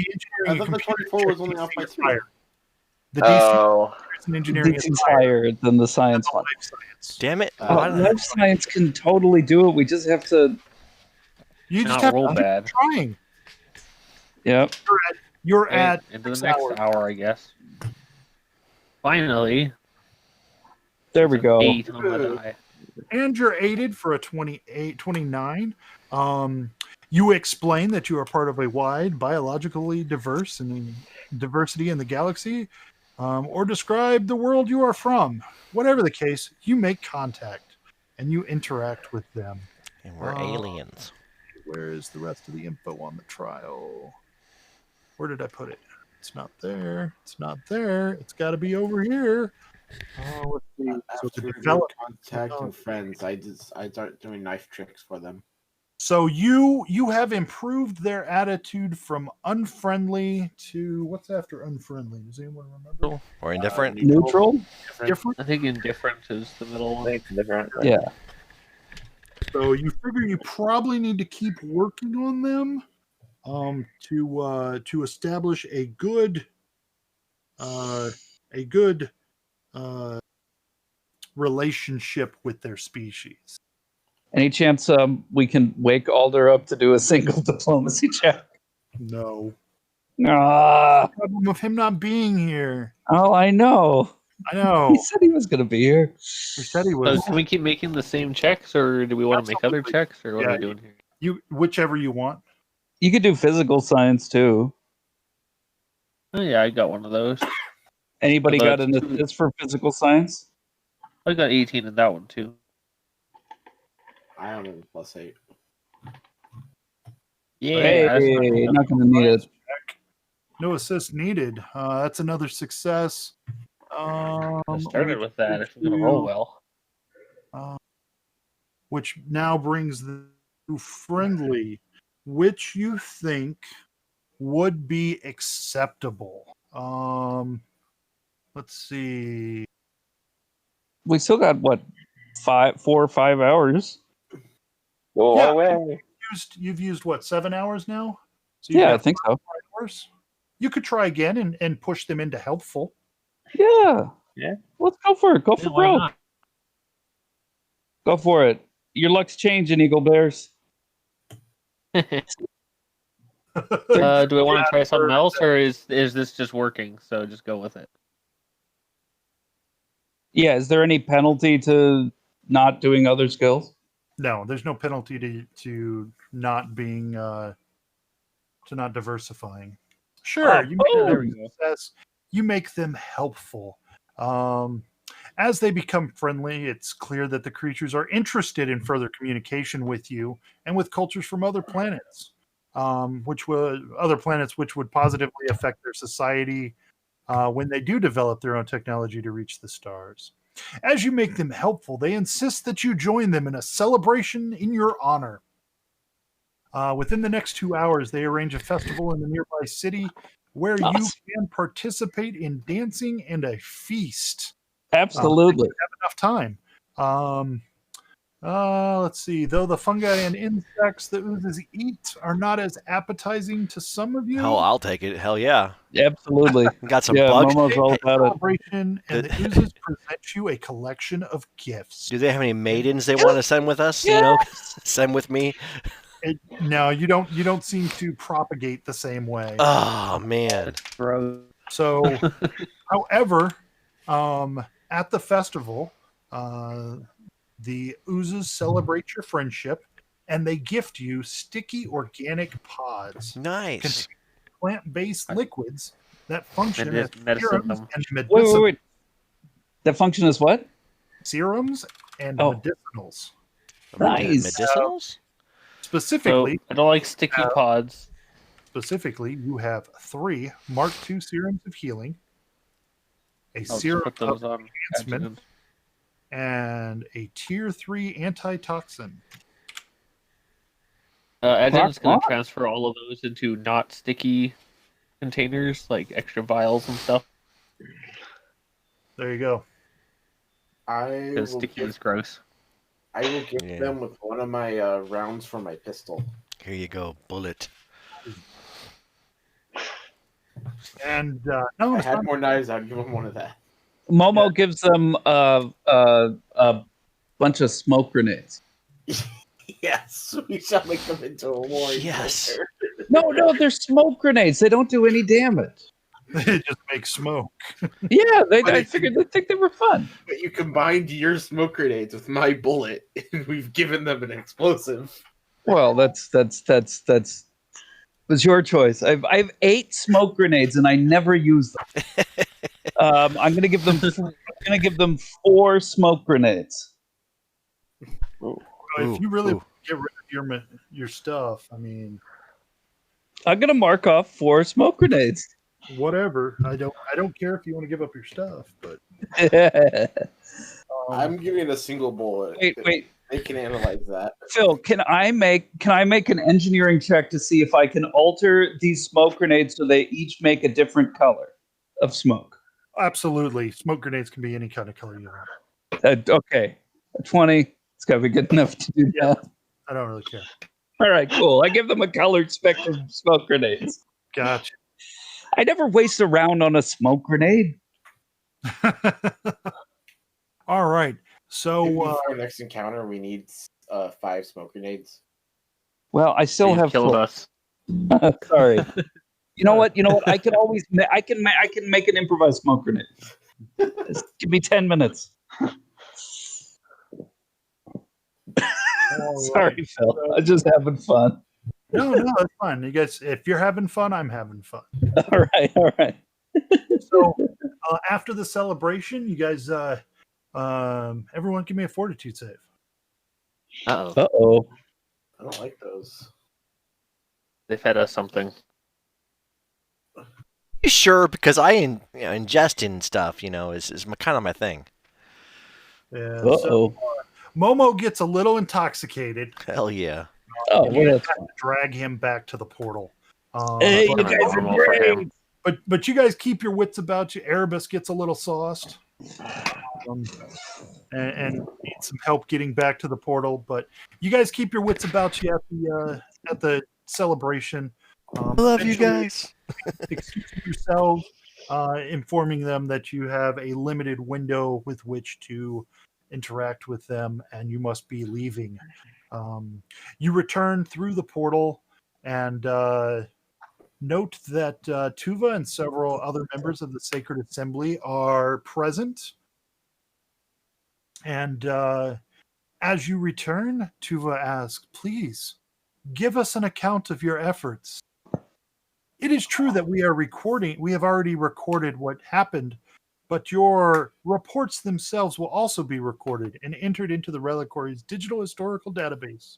[SPEAKER 4] thought the
[SPEAKER 1] and computer
[SPEAKER 4] 24 was
[SPEAKER 1] check
[SPEAKER 4] only
[SPEAKER 1] DC
[SPEAKER 4] off by
[SPEAKER 1] is
[SPEAKER 4] 3.
[SPEAKER 1] higher. The DC
[SPEAKER 6] Oh.
[SPEAKER 1] in engineering is
[SPEAKER 2] DC's
[SPEAKER 1] higher
[SPEAKER 2] higher than the
[SPEAKER 1] than
[SPEAKER 2] science
[SPEAKER 1] the
[SPEAKER 2] one.
[SPEAKER 1] life science.
[SPEAKER 3] Damn it.
[SPEAKER 4] Oh,
[SPEAKER 3] Why
[SPEAKER 2] Life science can totally do it. We just have to.
[SPEAKER 1] You just
[SPEAKER 5] Not
[SPEAKER 1] have
[SPEAKER 5] roll
[SPEAKER 1] to
[SPEAKER 5] bad.
[SPEAKER 1] keep trying.
[SPEAKER 2] Yep.
[SPEAKER 1] You're at
[SPEAKER 5] Into the
[SPEAKER 1] 6
[SPEAKER 5] next
[SPEAKER 1] hours.
[SPEAKER 5] hour, I guess. Finally.
[SPEAKER 2] There we
[SPEAKER 5] It's an
[SPEAKER 2] go.
[SPEAKER 5] 8 on my die.
[SPEAKER 1] And you're aided for a 29. You explain that you are part of a wide biologically diverse and diversity in the galaxy, or describe the world you are from. Whatever the case, you make contact and you interact with them.
[SPEAKER 3] And we're aliens.
[SPEAKER 1] Where is the rest of the info on the trial? Where did I put it? It's not there. It's not there. It's got to be over here. Let's see. So
[SPEAKER 4] After
[SPEAKER 1] the
[SPEAKER 4] good
[SPEAKER 1] develop.
[SPEAKER 4] contact and friends, I start doing knife tricks for them.
[SPEAKER 1] So you have improved their attitude from unfriendly to what's after unfriendly? Does anyone remember?
[SPEAKER 3] Or indifferent.
[SPEAKER 2] Neutral?
[SPEAKER 1] Different.
[SPEAKER 5] I think indifferent is the middle
[SPEAKER 6] I
[SPEAKER 5] one.
[SPEAKER 6] think it's different.
[SPEAKER 2] Yeah.
[SPEAKER 1] So you figure you probably need to keep working on them to establish a good relationship with their species.
[SPEAKER 2] Any chance we can wake Alder up to do a single diplomacy check?
[SPEAKER 1] No.
[SPEAKER 2] Ah,
[SPEAKER 1] Problem of him not being here.
[SPEAKER 2] oh, I know.
[SPEAKER 1] I know.
[SPEAKER 2] He said he was going to be here.
[SPEAKER 1] He said he
[SPEAKER 5] So
[SPEAKER 1] was.
[SPEAKER 5] can we keep making the same checks, or do we want to make other
[SPEAKER 1] Absolutely.
[SPEAKER 5] checks, or what
[SPEAKER 1] Yeah,
[SPEAKER 5] are we doing here?
[SPEAKER 1] You whichever you want.
[SPEAKER 2] You could do physical science too.
[SPEAKER 5] Oh yeah, I got one of those.
[SPEAKER 2] Anybody got
[SPEAKER 5] That's
[SPEAKER 2] an assist for physical science?
[SPEAKER 5] I got 18 in that one too.
[SPEAKER 4] I am in +8.
[SPEAKER 5] Yeah,
[SPEAKER 2] Hey,
[SPEAKER 5] that's not bad.
[SPEAKER 2] not going to need it.
[SPEAKER 1] No assist needed. That's another success.
[SPEAKER 5] I started with that. If we're gonna roll well.
[SPEAKER 1] Which now brings the friendly, which you think would be acceptable. Let's see.
[SPEAKER 2] We still got what, 4 or 5 hours?
[SPEAKER 6] Go
[SPEAKER 1] Yeah.
[SPEAKER 6] away.
[SPEAKER 1] You've used what, 7 hours now? So
[SPEAKER 2] Yeah, I
[SPEAKER 1] got
[SPEAKER 2] think so.
[SPEAKER 1] 5 hours. You could try again and push them into helpful.
[SPEAKER 2] Yeah.
[SPEAKER 6] Yeah.
[SPEAKER 2] Let's go for it. Go for
[SPEAKER 5] Yeah, why
[SPEAKER 2] broke.
[SPEAKER 5] not?
[SPEAKER 2] Go for it. Your luck's changing, Eagle Bears.
[SPEAKER 5] Do we want to try something else, or is this just working? So just go with it.
[SPEAKER 2] Yeah, is there any penalty to not doing other skills?
[SPEAKER 1] No, there's no penalty to not being to not diversifying. Sure, you make
[SPEAKER 5] there
[SPEAKER 1] them
[SPEAKER 5] we go.
[SPEAKER 1] success, you make them helpful. As they become friendly, it's clear that the creatures are interested in further communication with you and with cultures from other planets, which would positively affect their society when they do develop their own technology to reach the stars. As you make them helpful, they insist that you join them in a celebration in your honor. Within the next 2 hours, they arrange a festival in the nearby city where you can participate in dancing and a feast.
[SPEAKER 2] Absolutely.
[SPEAKER 1] Enough time. Let's see. Though the fungi and insects that oozes eat are not as appetizing to some of you,
[SPEAKER 3] Hell, I'll take it. Hell yeah.
[SPEAKER 2] Absolutely.
[SPEAKER 3] Got some
[SPEAKER 2] Yeah,
[SPEAKER 3] bugs.
[SPEAKER 2] Momo's all about it.
[SPEAKER 1] celebration, and the oozes present you a collection of gifts.
[SPEAKER 3] Do they have any maidens they want to send with us? You know, send with me.
[SPEAKER 1] No, you don't seem to propagate the same way.
[SPEAKER 3] Oh man.
[SPEAKER 5] Gross.
[SPEAKER 1] So, however, at the festival, the oozes celebrate your friendship, and they gift you sticky organic pods,
[SPEAKER 3] Nice.
[SPEAKER 1] plant-based liquids that function as
[SPEAKER 5] Medicine
[SPEAKER 1] serums
[SPEAKER 5] them.
[SPEAKER 1] and
[SPEAKER 2] Wait. That function is what?
[SPEAKER 1] serums and
[SPEAKER 2] Oh.
[SPEAKER 1] medicinals.
[SPEAKER 2] Nice.
[SPEAKER 3] Medicinals?
[SPEAKER 1] Specifically,
[SPEAKER 5] So I don't like sticky pods.
[SPEAKER 1] you have 3 Mark II serums of healing, a
[SPEAKER 5] I'll just
[SPEAKER 1] serum
[SPEAKER 5] put those
[SPEAKER 1] of
[SPEAKER 5] on.
[SPEAKER 1] enhancement, and a tier 3 antitoxin.
[SPEAKER 5] Edgen's going to transfer all of those into not sticky containers, like extra vials and stuff.
[SPEAKER 1] There you go.
[SPEAKER 5] Because sticky is gross.
[SPEAKER 4] I will give them with one of my rounds from my pistol.
[SPEAKER 3] Here you go, bullet.
[SPEAKER 1] And no,
[SPEAKER 4] I had more knives. I'd give them one of that.
[SPEAKER 2] Momo gives them a bunch of smoke grenades.
[SPEAKER 4] Yes, we shall make them into a war.
[SPEAKER 3] Yes.
[SPEAKER 2] No, they're smoke grenades. They don't do any damage.
[SPEAKER 1] They just make smoke.
[SPEAKER 2] Yeah, I figured they'd think they were fun.
[SPEAKER 4] But you combined your smoke grenades with my bullet, and we've given them an explosive.
[SPEAKER 2] Well, that's was your choice. I've 8 smoke grenades and I never use them. I'm gonna give them 4 smoke grenades.
[SPEAKER 1] If you really get rid of your stuff, I mean,
[SPEAKER 2] I'm gonna mark off 4 smoke grenades.
[SPEAKER 1] whatever. I don't care if you want to give up your stuff, but
[SPEAKER 4] I'm giving it a single bullet.
[SPEAKER 2] Wait.
[SPEAKER 4] They can analyze that.
[SPEAKER 2] Phil, can I make an engineering check to see if I can alter these smoke grenades so they each make a different color of smoke?
[SPEAKER 1] absolutely, smoke grenades can be any kind of color you want.
[SPEAKER 2] Okay, 20. It's got to be good enough to do that.
[SPEAKER 1] I don't really care.
[SPEAKER 2] All right, cool. I give them a colored spectrum smoke grenades.
[SPEAKER 1] Gotcha.
[SPEAKER 2] I never waste a round on a smoke grenade.
[SPEAKER 1] All right. So
[SPEAKER 4] for our next encounter, we need 5 smoke grenades.
[SPEAKER 2] Well, I still have
[SPEAKER 5] killed us.
[SPEAKER 2] Sorry. You know what? I can always I can make an improvised smoke grenade. Just give me 10 minutes. Sorry, Phil. I'm just having fun.
[SPEAKER 1] No, that's fine. You guys, if you're having fun, I'm having fun.
[SPEAKER 2] All right.
[SPEAKER 1] So after the celebration, you guys, everyone, give me a fortitude save.
[SPEAKER 2] Uh-oh.
[SPEAKER 4] I don't like those.
[SPEAKER 5] They fed us something.
[SPEAKER 3] You sure? Because ingesting stuff, is kind of my thing.
[SPEAKER 1] Yeah.
[SPEAKER 2] Uh-oh.
[SPEAKER 1] So, Momo gets a little intoxicated.
[SPEAKER 3] Hell yeah.
[SPEAKER 2] Oh,
[SPEAKER 1] and you have to drag him back to the portal.
[SPEAKER 2] Hey, you guys are great.
[SPEAKER 1] But you guys keep your wits about you. Erebus gets a little sauced. And needs some help getting back to the portal. But you guys keep your wits about you at the celebration.
[SPEAKER 3] I love you guys.
[SPEAKER 1] Excuse yourselves, informing them that you have a limited window with which to interact with them, and you must be leaving. You return through the portal, and note that Tuva and several other members of the Sacred Assembly are present. And as you return, Tuva asks, "Please give us an account of your efforts. It is true that we have already recorded what happened, but your reports themselves will also be recorded and entered into the Reliquary's digital historical database."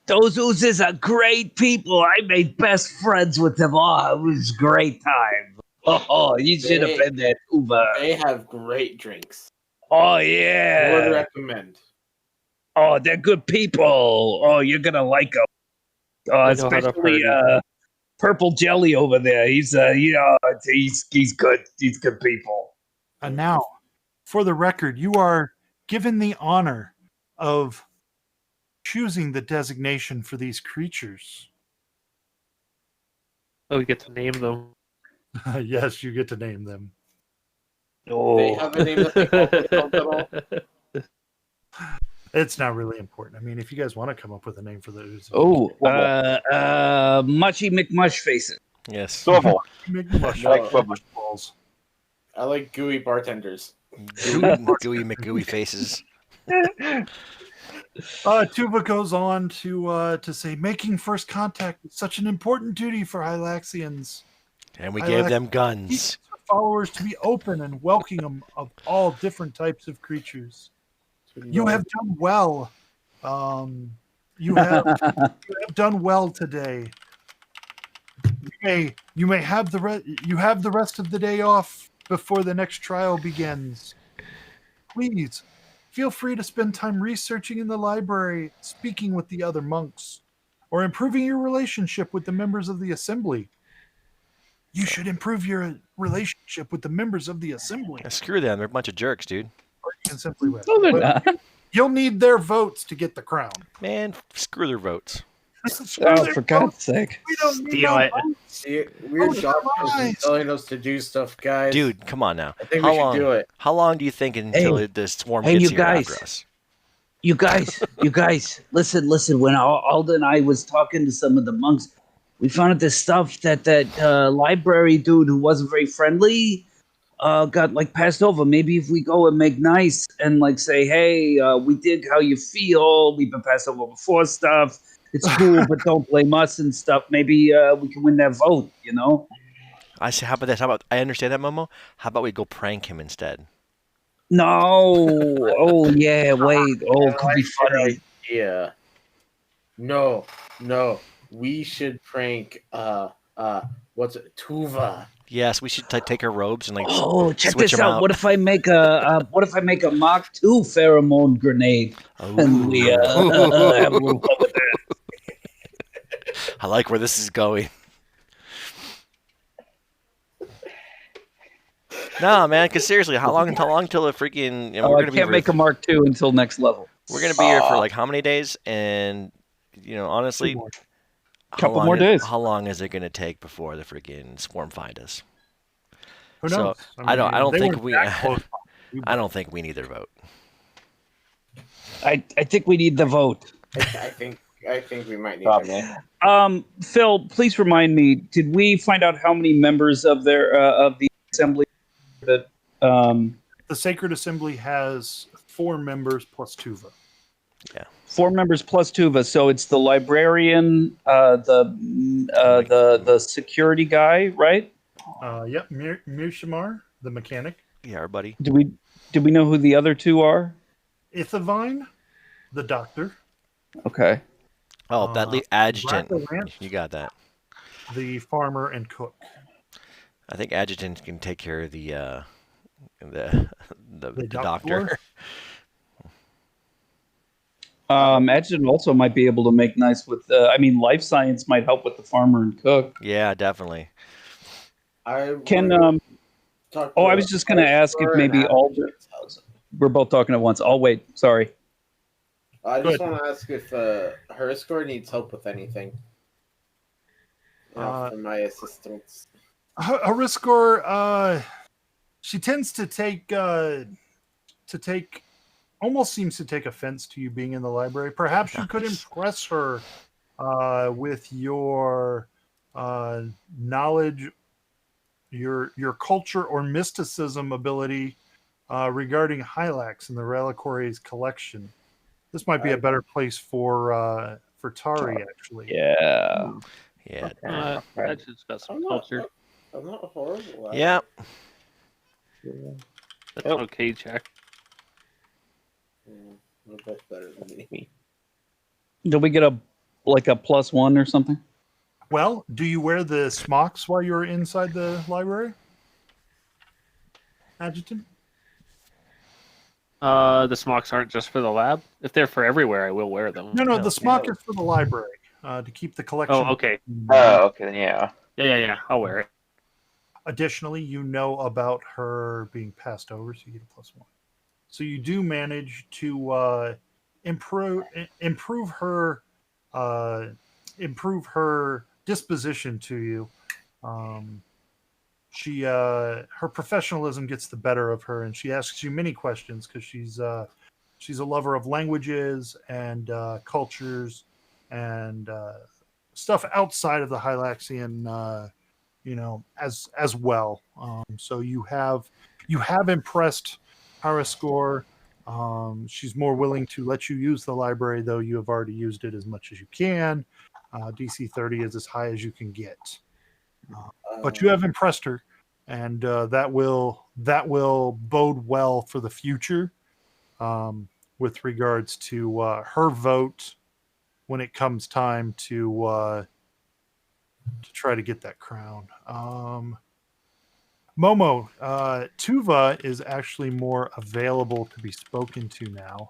[SPEAKER 2] Those oozes are great people. I made best friends with them. Oh, it was a great time. Oh, you should have been there, Tuva.
[SPEAKER 4] They have great drinks.
[SPEAKER 2] Oh, yeah.
[SPEAKER 4] I would recommend.
[SPEAKER 2] Oh, they're good people. Oh, you're going to like them. Oh, especially Purple Jelly over there. He's he's good. He's good people.
[SPEAKER 1] And now, for the record, you are given the honor of choosing the designation for these creatures.
[SPEAKER 5] Oh, we get to name them.
[SPEAKER 1] Yes, you get to name them.
[SPEAKER 2] Oh.
[SPEAKER 4] They have a name that they call themselves at all?
[SPEAKER 1] It's not really important. I mean, if you guys want to come up with a name for those.
[SPEAKER 2] Mushy McMush faces.
[SPEAKER 3] Yes.
[SPEAKER 6] Swivel.
[SPEAKER 1] McMush
[SPEAKER 6] I like swivel.
[SPEAKER 1] balls.
[SPEAKER 4] I like gooey bartenders.
[SPEAKER 3] Gooey McGooey faces.
[SPEAKER 1] Tuva goes on to say, "Making first contact is such an important duty for Hylaxians.
[SPEAKER 3] And we gave them guns.
[SPEAKER 1] Followers to be open and welcoming of all different types of creatures. You have done well. You have done well today. You may have the rest of the day off before the next trial begins. Please feel free to spend time researching in the library, speaking with the other monks. or improving your relationship with the members of the assembly. You should improve your relationship with the members of the assembly.
[SPEAKER 3] Screw them. They're a bunch of jerks, dude.
[SPEAKER 1] Or you can simply win.
[SPEAKER 2] No, they're
[SPEAKER 1] But
[SPEAKER 2] not.
[SPEAKER 1] you'll need their votes to get the crown.
[SPEAKER 3] Man, screw their votes.
[SPEAKER 1] Screw
[SPEAKER 2] Oh,
[SPEAKER 1] their
[SPEAKER 2] for God's
[SPEAKER 1] votes.
[SPEAKER 2] sake.
[SPEAKER 1] We don't need
[SPEAKER 5] Steal
[SPEAKER 1] no
[SPEAKER 5] it.
[SPEAKER 1] votes.
[SPEAKER 7] See, weird
[SPEAKER 1] Oh,
[SPEAKER 7] doctors
[SPEAKER 1] nice.
[SPEAKER 7] telling us to do stuff, guys.
[SPEAKER 3] Dude, come on now.
[SPEAKER 7] I think
[SPEAKER 3] How
[SPEAKER 7] we should
[SPEAKER 3] long?
[SPEAKER 7] do it.
[SPEAKER 3] How long do you think until the swarm
[SPEAKER 8] hey,
[SPEAKER 3] gets
[SPEAKER 8] you
[SPEAKER 3] here
[SPEAKER 8] guys.
[SPEAKER 3] after us?
[SPEAKER 8] You guys, listen. When Alden and I was talking to some of the monks, we found out this stuff that library dude who wasn't very friendly got like passed over. Maybe if we go and make nice and like say, hey, we dig how you feel. We've been passed over before stuff. It's cool, but don't blame us and stuff. Maybe we can win that vote, you know?
[SPEAKER 3] I say, how about this? How about I understand that, Momo? How about we go prank him instead?
[SPEAKER 8] No. Oh, yeah, wait. Oh, it could be funny.
[SPEAKER 7] Yeah. No. We should prank what's it? Tuva.
[SPEAKER 3] Yes, we should take our robes and like
[SPEAKER 8] Oh, check
[SPEAKER 3] switch
[SPEAKER 8] this
[SPEAKER 3] them
[SPEAKER 8] out.
[SPEAKER 3] out.
[SPEAKER 8] What if I make a Mach 2 pheromone grenade? And we have a little fun with that.
[SPEAKER 3] I like where this is going. Nah, man, because seriously, how long till the freaking?
[SPEAKER 2] Oh, I can't make a Mark II until next level.
[SPEAKER 3] We're gonna be here for like how many days? And honestly,
[SPEAKER 2] Couple more days.
[SPEAKER 3] How long is it gonna take before the freaking swarm find us?
[SPEAKER 1] Who
[SPEAKER 3] So,
[SPEAKER 1] knows?
[SPEAKER 3] I don't
[SPEAKER 1] they
[SPEAKER 3] think
[SPEAKER 1] weren't
[SPEAKER 3] we.
[SPEAKER 1] that close.
[SPEAKER 3] I don't think we need their vote.
[SPEAKER 8] I think we need the vote.
[SPEAKER 7] I think we might need
[SPEAKER 6] Probably.
[SPEAKER 7] to.
[SPEAKER 2] Phil, please remind me. Did we find out how many members of the assembly that?
[SPEAKER 1] The Sacred Assembly has 4 members plus Tuva.
[SPEAKER 2] 4 members plus Tuva, so it's the librarian, the security guy, right?
[SPEAKER 1] Yep, Mirshamar, the mechanic.
[SPEAKER 3] Yeah, our buddy.
[SPEAKER 2] Do we know who the other 2 are?
[SPEAKER 1] Ithavine, the doctor.
[SPEAKER 2] Okay.
[SPEAKER 3] Oh, that adjutant.
[SPEAKER 1] Rackarant,
[SPEAKER 3] You got that.
[SPEAKER 1] the farmer and cook.
[SPEAKER 3] I think adjutant can take care of the doctor.
[SPEAKER 1] doctor?
[SPEAKER 2] Adjutant also might be able to make nice with. Life science might help with the farmer and cook.
[SPEAKER 3] Yeah, definitely.
[SPEAKER 2] I was just going to ask if maybe Alden. We're both talking at once. I'll wait. Sorry.
[SPEAKER 7] I just want to ask if her score needs help with anything. For my assistance.
[SPEAKER 1] Hariskor, she tends to take almost seems to take offense to you being in the library. Perhaps you could impress her with your knowledge, your culture or mysticism ability regarding Hylax and the reliquaries collection. This might be a better place for Tari, actually.
[SPEAKER 2] Yeah.
[SPEAKER 3] Yeah.
[SPEAKER 5] That's just got some culture.
[SPEAKER 7] I'm not horrible at it.
[SPEAKER 3] Yeah.
[SPEAKER 5] That's an okay check.
[SPEAKER 7] You're both better than me.
[SPEAKER 2] Did we get a +1 or something?
[SPEAKER 1] Well, do you wear the smocks while you're inside the library? Adjutant?
[SPEAKER 5] The smocks aren't just for the lab. If they're for everywhere, I will wear them.
[SPEAKER 1] No, the smock is for the library to keep the collection.
[SPEAKER 5] Oh, okay.
[SPEAKER 6] Oh, okay, then yeah.
[SPEAKER 5] Yeah. I'll wear it.
[SPEAKER 1] Additionally, you know about her being passed over, so you get a +1. So you do manage to improve her disposition to you. Her professionalism gets the better of her, and she asks you many questions because she's a lover of languages and cultures and stuff outside of the Hylaxian, as well. So you have impressed Hariskor. She's more willing to let you use the library, though you have already used it as much as you can. DC 30 is as high as you can get. But you have impressed her, and that will bode well for the future with regards to her vote when it comes time to try to get that crown. Momo, Tuva is actually more available to be spoken to now.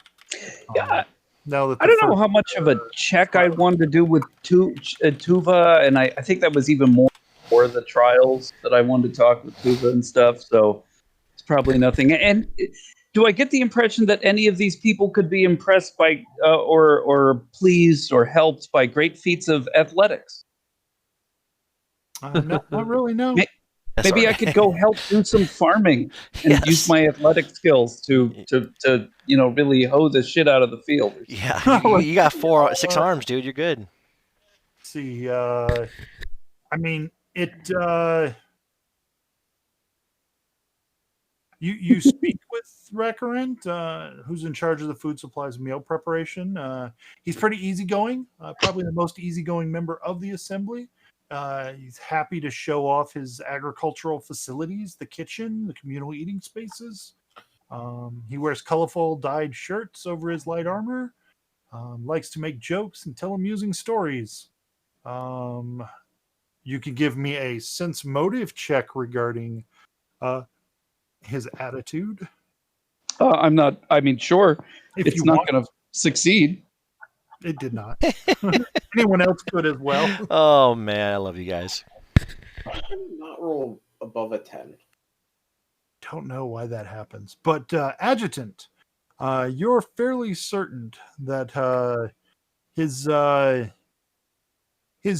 [SPEAKER 1] Now that
[SPEAKER 2] I don't know how much of a check I wanted to do with Tuva, and I think that was even more for the trials that I wanted to talk with Tuva and stuff. So it's probably nothing. And do I get the impression that any of these people could be impressed by, or pleased, or helped by great feats of athletics?
[SPEAKER 1] not really. No.
[SPEAKER 2] Maybe I could go help do some farming and use my athletic skills to really hoe the shit out of the field.
[SPEAKER 3] Yeah, you got 6 arms, dude. You're good.
[SPEAKER 1] See, I mean, it. You speak with Recurrent, who's in charge of the food supplies and meal preparation. He's pretty easygoing, probably the most easygoing member of the assembly. He's happy to show off his agricultural facilities, the kitchen, the communal eating spaces. He wears colorful dyed shirts over his light armor, likes to make jokes and tell amusing stories. You can give me a sense motive check regarding his attitude.
[SPEAKER 2] I'm not. I mean, sure, it's not going to succeed.
[SPEAKER 1] It did not. Anyone else could as well.
[SPEAKER 3] Oh man, I love you guys.
[SPEAKER 4] I did not roll above a 10.
[SPEAKER 1] Don't know why that happens, but Adjutant, you're fairly certain that his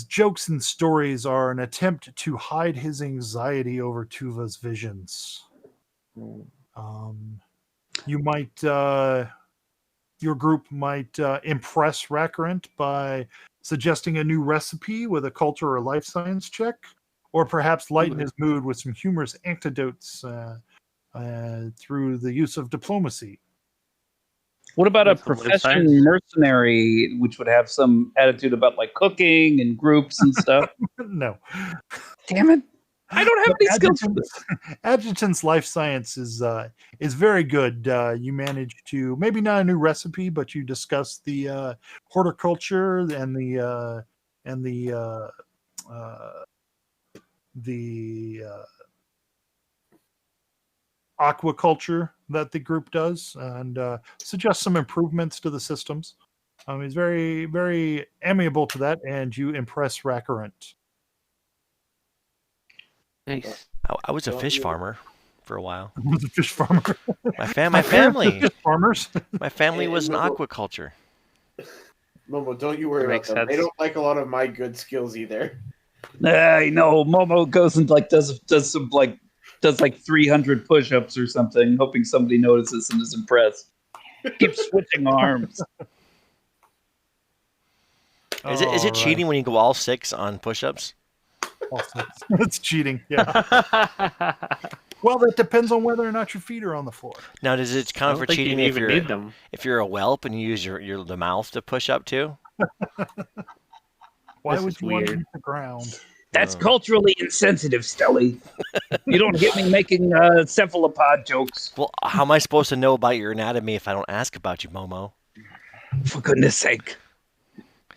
[SPEAKER 1] jokes and stories are an attempt to hide his anxiety over Tuva's visions. You might, your group might impress Recurrent by suggesting a new recipe with a culture or life science check, or perhaps lighten his mood with some humorous anecdotes through the use of diplomacy.
[SPEAKER 2] What about a profession mercenary, which would have some attitude about like cooking and groups and stuff?
[SPEAKER 1] No.
[SPEAKER 2] Damn it. I don't have any skills for this.
[SPEAKER 1] Adjutant's life science is very good. You manage to, maybe not a new recipe, but you discuss the horticulture and the aquaculture that the group does, and suggest some improvements to the systems. He's very, very amiable to that, and you impress Recurrent.
[SPEAKER 5] Nice.
[SPEAKER 3] I was a fish farmer for a while.
[SPEAKER 1] I was a fish farmer.
[SPEAKER 3] My family.
[SPEAKER 1] Fish farmers.
[SPEAKER 3] My family was in aquaculture.
[SPEAKER 4] Momo, don't you worry about them. They don't like a lot of my good skills either.
[SPEAKER 2] I know. Momo goes and does 300 push-ups or something, hoping somebody notices and is impressed. Keeps switching arms.
[SPEAKER 3] Is it cheating when you go all 6 on push-ups?
[SPEAKER 1] It's cheating, yeah. Well, that depends on whether or not your feet are on the floor.
[SPEAKER 3] Now, does it count for cheating if you're a whelp and you use the mouth to push up too?
[SPEAKER 1] Why would you want to eat the ground?
[SPEAKER 8] That's culturally insensitive, Stelly. You don't get me making cephalopod jokes.
[SPEAKER 3] Well, how am I supposed to know about your anatomy if I don't ask about you, Momo?
[SPEAKER 8] For goodness sake.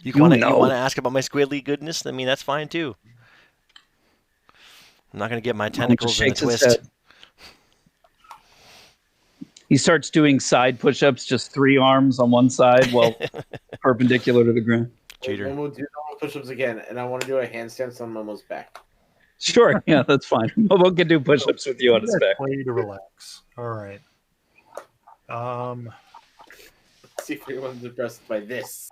[SPEAKER 3] You want to ask about my squiddly goodness? I mean, that's fine too. I'm not going to get my tentacles in a twist.
[SPEAKER 2] He starts doing side push-ups, just 3 arms on one side while perpendicular to the ground.
[SPEAKER 3] Cheater.
[SPEAKER 4] Momo, do normal push-ups again, and I want to do a handstand on Momo's back.
[SPEAKER 2] Sure, yeah, that's fine. Momo can do push-ups with you on his back.
[SPEAKER 1] Way to relax. All right.
[SPEAKER 4] Let's see if anyone's impressed by this.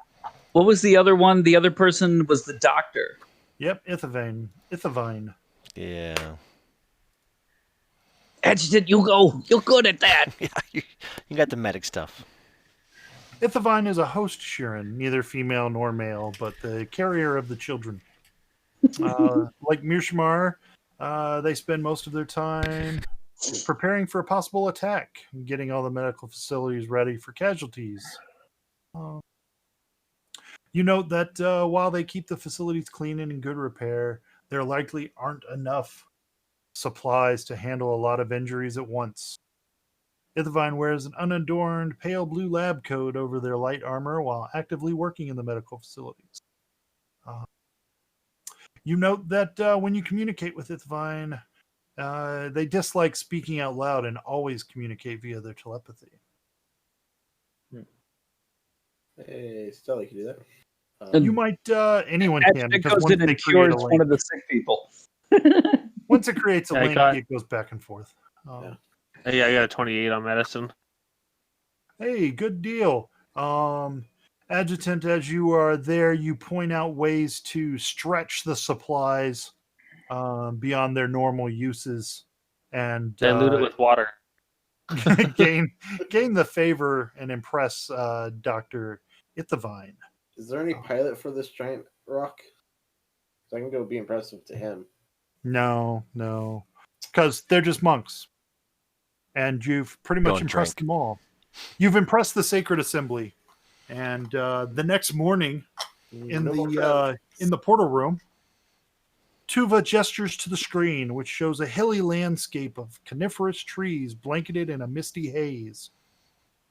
[SPEAKER 2] What was the other one? The other person was the doctor.
[SPEAKER 1] Yep, Ithavine.
[SPEAKER 3] Yeah.
[SPEAKER 8] Adjutant, you go. You're good at that.
[SPEAKER 3] Yeah, you got the medic stuff.
[SPEAKER 1] Ithavine is a host Shirin, neither female nor male, but the carrier of the children. Like Mirshmar, they spend most of their time preparing for a possible attack and getting all the medical facilities ready for casualties. You note that while they keep the facilities clean and in good repair, there likely aren't enough supplies to handle a lot of injuries at once. Ithavine wears an unadorned pale blue lab coat over their light armor while actively working in the medical facilities. You note that when you communicate with Ithavine, they dislike speaking out loud and always communicate via their telepathy.
[SPEAKER 4] Hey, Stella, can you do that?
[SPEAKER 1] You might, anyone can,
[SPEAKER 2] It
[SPEAKER 1] because
[SPEAKER 2] goes
[SPEAKER 1] once
[SPEAKER 2] in
[SPEAKER 1] they
[SPEAKER 2] and
[SPEAKER 1] create
[SPEAKER 2] cures
[SPEAKER 1] a
[SPEAKER 2] one
[SPEAKER 1] link,
[SPEAKER 2] of the sick people.
[SPEAKER 1] once it creates a
[SPEAKER 5] I
[SPEAKER 1] link,
[SPEAKER 5] got-
[SPEAKER 1] it goes back and forth.
[SPEAKER 4] Yeah.
[SPEAKER 5] Yeah, I got a 28 on medicine.
[SPEAKER 1] Hey, good deal. Adjutant, as you are there, you point out ways to stretch the supplies beyond their normal uses and
[SPEAKER 5] Dilute it with water.
[SPEAKER 1] gain the favor and impress Dr. Ithavine.
[SPEAKER 4] Is there any pilot for this giant rock? So I can go be impressive to him.
[SPEAKER 1] No, because they're just monks. And you've pretty much
[SPEAKER 3] Don't
[SPEAKER 1] impressed
[SPEAKER 3] drink.
[SPEAKER 1] them all. You've impressed the Sacred Assembly. And the next morning, in
[SPEAKER 4] No more
[SPEAKER 1] the portal room, Tuva gestures to the screen, which shows a hilly landscape of coniferous trees blanketed in a misty haze.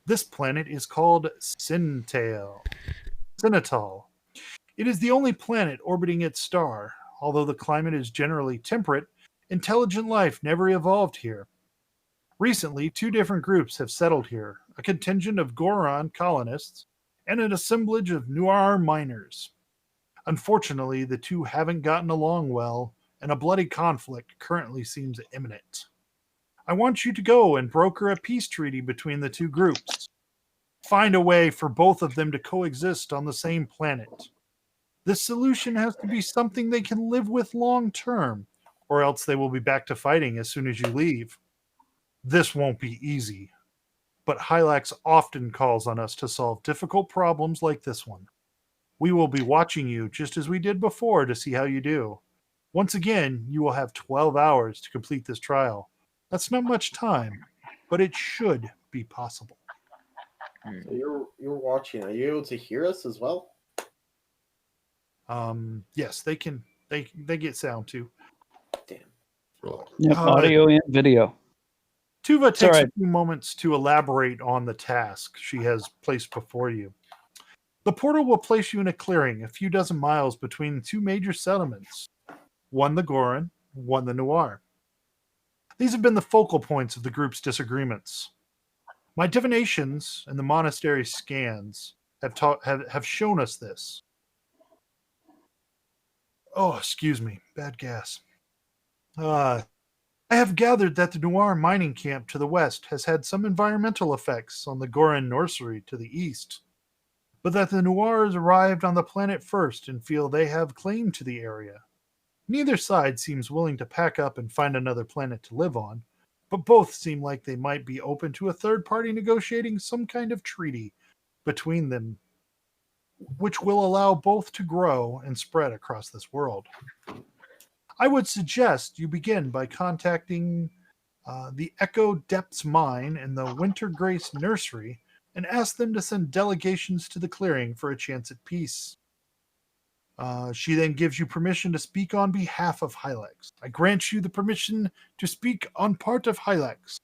[SPEAKER 1] This planet is called Sintal. It is the only planet orbiting its star. Although the climate is generally temperate, intelligent life never evolved here. Recently, 2 different groups have settled here, a contingent of Goron colonists and an assemblage of Noir miners. Unfortunately, the 2 haven't gotten along well, and a bloody conflict currently seems imminent. I want you to go and broker a peace treaty between the 2 groups. Find a way for both of them to coexist on the same planet. This solution has to be something they can live with long term, or else they will be back to fighting as soon as you leave. This won't be easy, but Hylax often calls on us to solve difficult problems like this one. We will be watching you just as we did before to see how you do. Once again, you will have 12 hours to complete this trial. That's not much time, but it should be possible.
[SPEAKER 4] So you're watching. Are you able to hear us as well?
[SPEAKER 1] Yes, they can. They get sound too.
[SPEAKER 4] Damn.
[SPEAKER 2] Yep, audio and video.
[SPEAKER 1] Tuva takes
[SPEAKER 2] alright.
[SPEAKER 1] a few moments to elaborate on the task she has placed before you. The portal will place you in a clearing a few dozen miles between 2 major settlements, one the Goron, one the Noir. These have been the focal points of the group's disagreements. My divinations and the monastery scans have shown us this. Oh, excuse me, bad gas. I have gathered that the Noir mining camp to the west has had some environmental effects on the Goron nursery to the east, but that the Noirs arrived on the planet first and feel they have claim to the area. Neither side seems willing to pack up and find another planet to live on, but both seem like they might be open to a third party negotiating some kind of treaty between them, which will allow both to grow and spread across this world. I would suggest you begin by contacting the Echo Depths Mine and the Winter Grace Nursery and ask them to send delegations to the clearing for a chance at peace. She then gives you permission to speak on behalf of Hylax. I grant you the permission to speak on part of Hylax.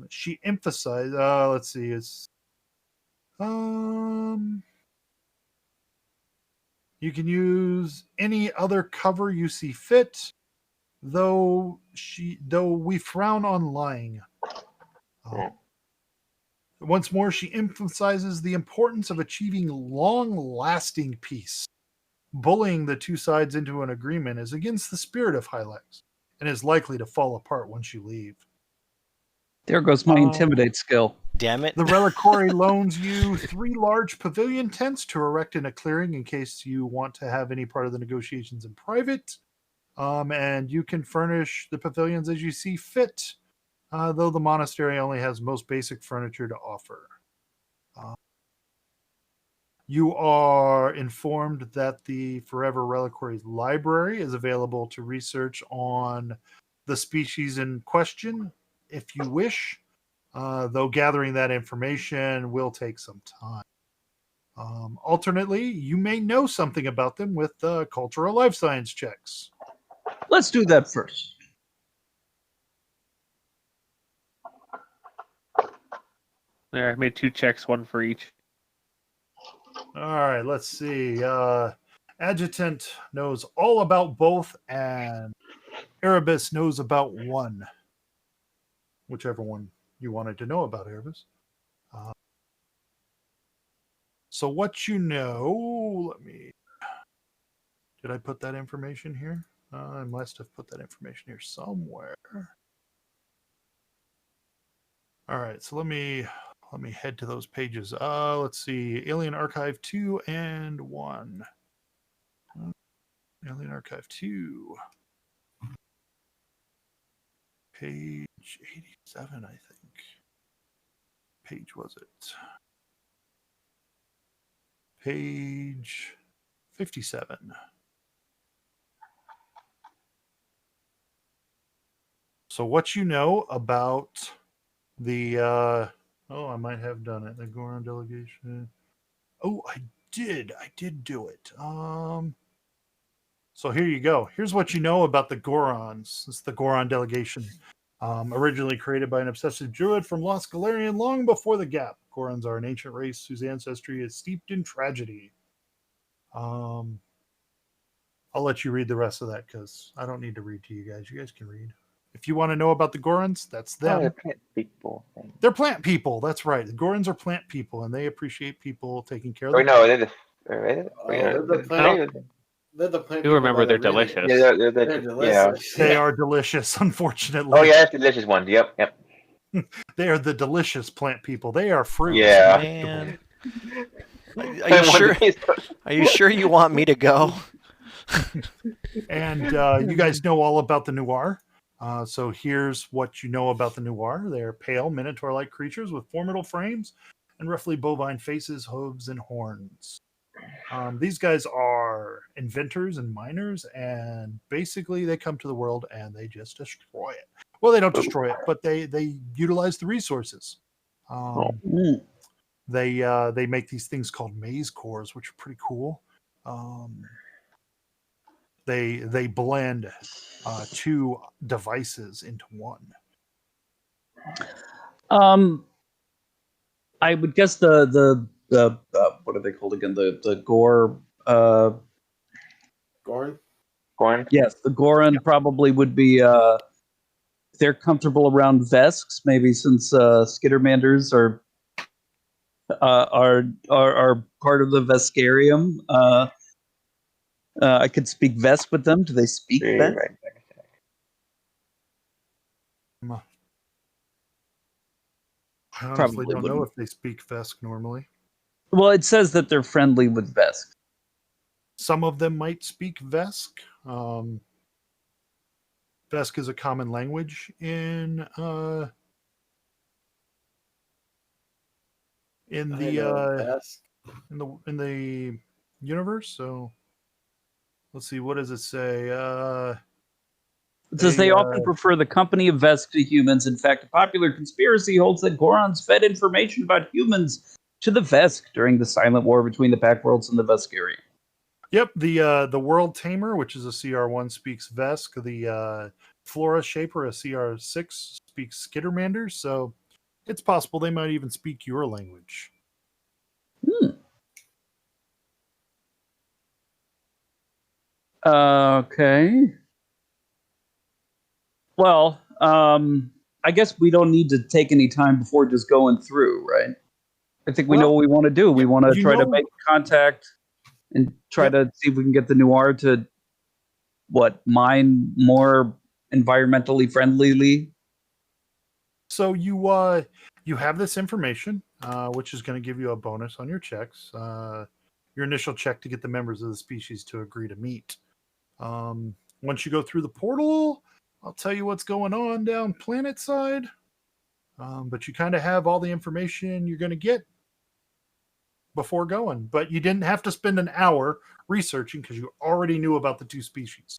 [SPEAKER 1] She emphasized, let's see, you can use any other cover you see fit, though we frown on lying. Once more, she emphasizes the importance of achieving long-lasting peace. Bullying the 2 sides into an agreement is against the spirit of Hylax and is likely to fall apart once you leave.
[SPEAKER 2] There goes my intimidate skill.
[SPEAKER 3] Damn it.
[SPEAKER 1] The reliquary loans you 3 large pavilion tents to erect in a clearing in case you want to have any part of the negotiations in private. And you can furnish the pavilions as you see fit, though the monastery only has most basic furniture to offer. You are informed that the Forever Reliquary's library is available to research on the species in question if you wish, though gathering that information will take some time. Alternately, you may know something about them with cultural life science checks.
[SPEAKER 2] Let's do that first.
[SPEAKER 5] There, I made 2 checks, 1 for each.
[SPEAKER 1] All right, let's see. Adjutant knows all about both, and Erebus knows about 1. Whichever one you wanted to know about, Erebus. So what you know, did I put that information here? I must have put that information here somewhere. All right, so let me head to those pages. Let's see, Alien Archive 2 and 1. Alien Archive 2. Page 87, I think. Page was it? Page 57. So what you know about the I might have done it. The Goron delegation. Oh, I did do it. So here you go. Here's what you know about the Gorons. It's the Goron delegation. Originally created by an obsessive druid from Lost Galarian long before the Gap. Gorons are an ancient race whose ancestry is steeped in tragedy. I'll let you read the rest of that because I don't need to read to you guys. You guys can read. If you want to know about the Gorons, that's them.
[SPEAKER 6] Oh, they're plant people.
[SPEAKER 1] They're plant people. That's right. The Gorons are plant people, and they appreciate people taking care of
[SPEAKER 6] Or
[SPEAKER 1] them.
[SPEAKER 6] no, they're
[SPEAKER 4] the plant.
[SPEAKER 5] Do remember they're
[SPEAKER 4] really-
[SPEAKER 5] delicious.
[SPEAKER 6] yeah, they're
[SPEAKER 4] delicious.
[SPEAKER 1] They are delicious, unfortunately.
[SPEAKER 6] Oh yeah, that's the delicious one. Yep.
[SPEAKER 1] They are the delicious plant people. They are fruits.
[SPEAKER 6] Yeah.
[SPEAKER 3] Man. Are you sure you want me to go?
[SPEAKER 1] And you guys know all about the Noir. So here's what you know about the Noir. They're pale, minotaur-like creatures with formidable frames and roughly bovine faces, hooves, and horns. These guys are inventors and miners, and basically they come to the world and they just destroy it. Well, they don't destroy it, but they utilize the resources. They make these things called maze cores, which are pretty cool. They blend two devices into one.
[SPEAKER 2] I would guess the what are they called again? The Gore.
[SPEAKER 4] Goron?
[SPEAKER 2] Yes, the Goron probably would be. They're comfortable around Vesks, maybe since Skittermanders are part of the Veskarium. I could speak Vesk with them. Do they speak Vesk?
[SPEAKER 6] Right.
[SPEAKER 1] I honestly
[SPEAKER 2] Probably
[SPEAKER 1] don't know
[SPEAKER 2] wouldn't.
[SPEAKER 1] if they speak Vesk normally.
[SPEAKER 2] Well, it says that they're friendly with Vesk.
[SPEAKER 1] Some of them might speak Vesk. Vesk is a common language in the universe. So let's see, what does it say?
[SPEAKER 2] It says they often prefer the company of Vesk to humans. In fact, a popular conspiracy holds that Gorons fed information about humans to the Vesk during the silent war between the Pack Worlds and the Veskarium.
[SPEAKER 1] Yep, the World Tamer, which is a CR1, speaks Vesk. The Flora Shaper, a CR6, speaks Skittermanders. So it's possible they might even speak your language.
[SPEAKER 2] Okay. Well, I guess we don't need to take any time before just going through, right? I think we know what we want to do. We want to try to make contact and try to see if we can get the Noir to mine more environmentally friendlyly.
[SPEAKER 1] So you have this information, which is going to give you a bonus on your checks. Your initial check to get the members of the species to agree to meet. Once you go through the portal, I'll tell you what's going on down planet side. But you kind of have all the information you're going to get before going. But you didn't have to spend an hour researching because you already knew about the two species.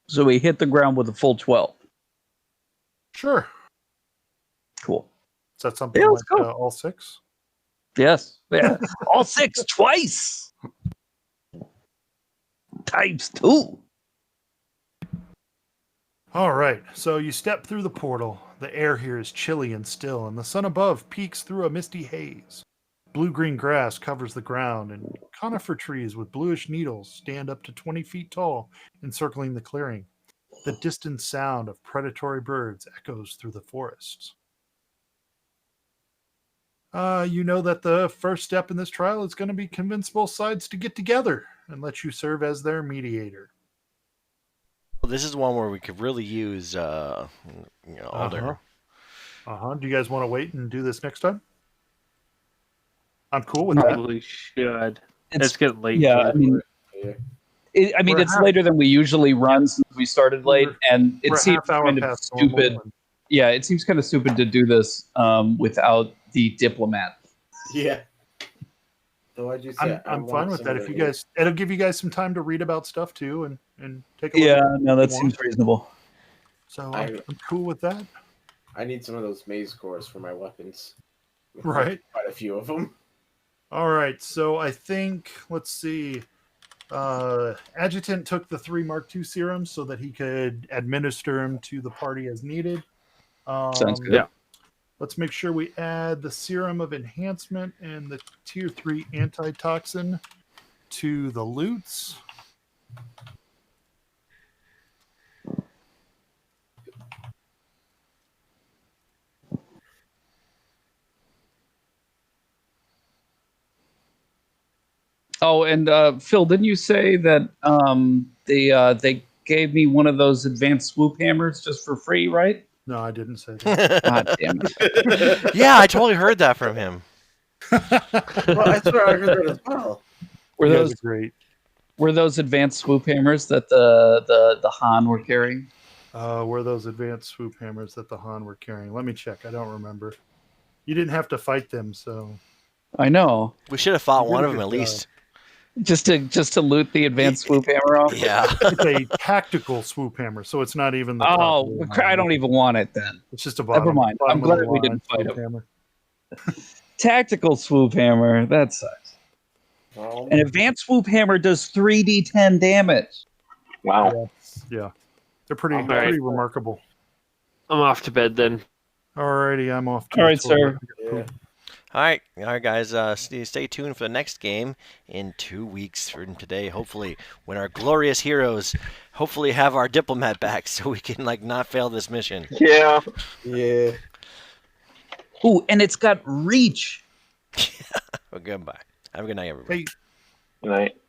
[SPEAKER 2] So we hit the ground with a full 12.
[SPEAKER 1] Sure.
[SPEAKER 2] Cool.
[SPEAKER 1] Is that something like all six?
[SPEAKER 2] Yes. Yeah. All six twice. Times 2.
[SPEAKER 1] All right. So you step through the portal. The air here is chilly and still, and the sun above peeks through a misty haze. Blue-green grass covers the ground, and conifer trees with bluish needles stand up to 20 feet tall, encircling the clearing. The distant sound of predatory birds echoes through the forests. you know that the first step in this trial is going to be convince both sides to get together and let you serve as their mediator.
[SPEAKER 3] Well, this is one where we could really use, Alder.
[SPEAKER 1] Do you guys want to wait and do this next time? I'm cool with
[SPEAKER 5] Probably should. It's getting late.
[SPEAKER 2] Yeah, I mean,
[SPEAKER 1] We're
[SPEAKER 2] it's
[SPEAKER 1] half-
[SPEAKER 2] later than we usually run since we started late, and it
[SPEAKER 1] we're
[SPEAKER 2] seems
[SPEAKER 1] half hour
[SPEAKER 2] kind of
[SPEAKER 1] past normal
[SPEAKER 2] stupid.
[SPEAKER 1] and-
[SPEAKER 2] Yeah, it seems kind of stupid to do this without the diplomat.
[SPEAKER 4] Yeah. So why'd you say
[SPEAKER 1] I'm
[SPEAKER 4] want
[SPEAKER 1] fine with
[SPEAKER 4] some
[SPEAKER 1] that.
[SPEAKER 4] of
[SPEAKER 1] If you
[SPEAKER 4] the-
[SPEAKER 1] guys, it'll give you guys some time to read about stuff too, and take a look.
[SPEAKER 2] Yeah,
[SPEAKER 1] at
[SPEAKER 2] no,
[SPEAKER 1] what
[SPEAKER 2] that
[SPEAKER 1] you
[SPEAKER 2] seems
[SPEAKER 1] want.
[SPEAKER 2] reasonable.
[SPEAKER 1] So
[SPEAKER 4] I-
[SPEAKER 1] I'm cool with that.
[SPEAKER 4] I need some of those maze cores for my weapons.
[SPEAKER 1] Right.
[SPEAKER 4] Quite a few of them.
[SPEAKER 1] All right. So I think let's see. Adjutant took the 3 Mark II serums so that he could administer them to the party as needed.
[SPEAKER 2] Sounds good.
[SPEAKER 5] Yeah.
[SPEAKER 1] Let's make sure we add the serum of enhancement and the tier 3 antitoxin to the loots.
[SPEAKER 2] Oh, and Phil, didn't you say that they gave me one of those advanced swoop hammers just for free, right?
[SPEAKER 1] No, I didn't say that.
[SPEAKER 2] God damn it!
[SPEAKER 3] Yeah, I totally heard that from him.
[SPEAKER 4] Well, I swear I heard that as well.
[SPEAKER 2] Were
[SPEAKER 1] You guys
[SPEAKER 2] those
[SPEAKER 1] are great.
[SPEAKER 2] advanced swoop hammers that the Han were carrying?
[SPEAKER 1] Were those advanced swoop hammers that the Han were carrying? Let me check. I don't remember. You didn't have to fight them, so
[SPEAKER 2] I know.
[SPEAKER 3] We should have fought
[SPEAKER 1] You did
[SPEAKER 3] one
[SPEAKER 1] a
[SPEAKER 3] of them
[SPEAKER 1] good
[SPEAKER 3] at
[SPEAKER 1] job.
[SPEAKER 3] least.
[SPEAKER 2] Just to loot the advanced swoop hammer off.
[SPEAKER 3] Yeah.
[SPEAKER 1] it's a tactical swoop hammer, so it's not even the top
[SPEAKER 2] Oh,
[SPEAKER 1] of the line.
[SPEAKER 2] I don't even want it then.
[SPEAKER 1] It's just a
[SPEAKER 2] Never
[SPEAKER 1] bottom.
[SPEAKER 2] mind.
[SPEAKER 1] bottom
[SPEAKER 2] I'm
[SPEAKER 1] of
[SPEAKER 2] glad
[SPEAKER 1] the
[SPEAKER 2] we
[SPEAKER 1] line
[SPEAKER 2] didn't fight
[SPEAKER 1] swoop
[SPEAKER 2] him.
[SPEAKER 1] hammer.
[SPEAKER 2] Tactical swoop hammer. That sucks. An advanced swoop hammer does 3d10 damage.
[SPEAKER 6] Wow.
[SPEAKER 1] Yeah, they're pretty
[SPEAKER 5] All right.
[SPEAKER 1] pretty remarkable.
[SPEAKER 5] I'm off to bed then.
[SPEAKER 1] Alrighty, I'm off. To
[SPEAKER 2] All
[SPEAKER 1] the
[SPEAKER 2] right,
[SPEAKER 1] toilet.
[SPEAKER 4] Yeah.
[SPEAKER 3] All right, guys. Stay tuned for the next game in 2 weeks from today. Hopefully, when our glorious heroes hopefully have our diplomat back, so we can not fail this mission.
[SPEAKER 6] Yeah.
[SPEAKER 4] Yeah.
[SPEAKER 2] Ooh, and it's got reach.
[SPEAKER 3] Well, goodbye. Have a good night, everybody.
[SPEAKER 1] Hey,
[SPEAKER 6] Good night.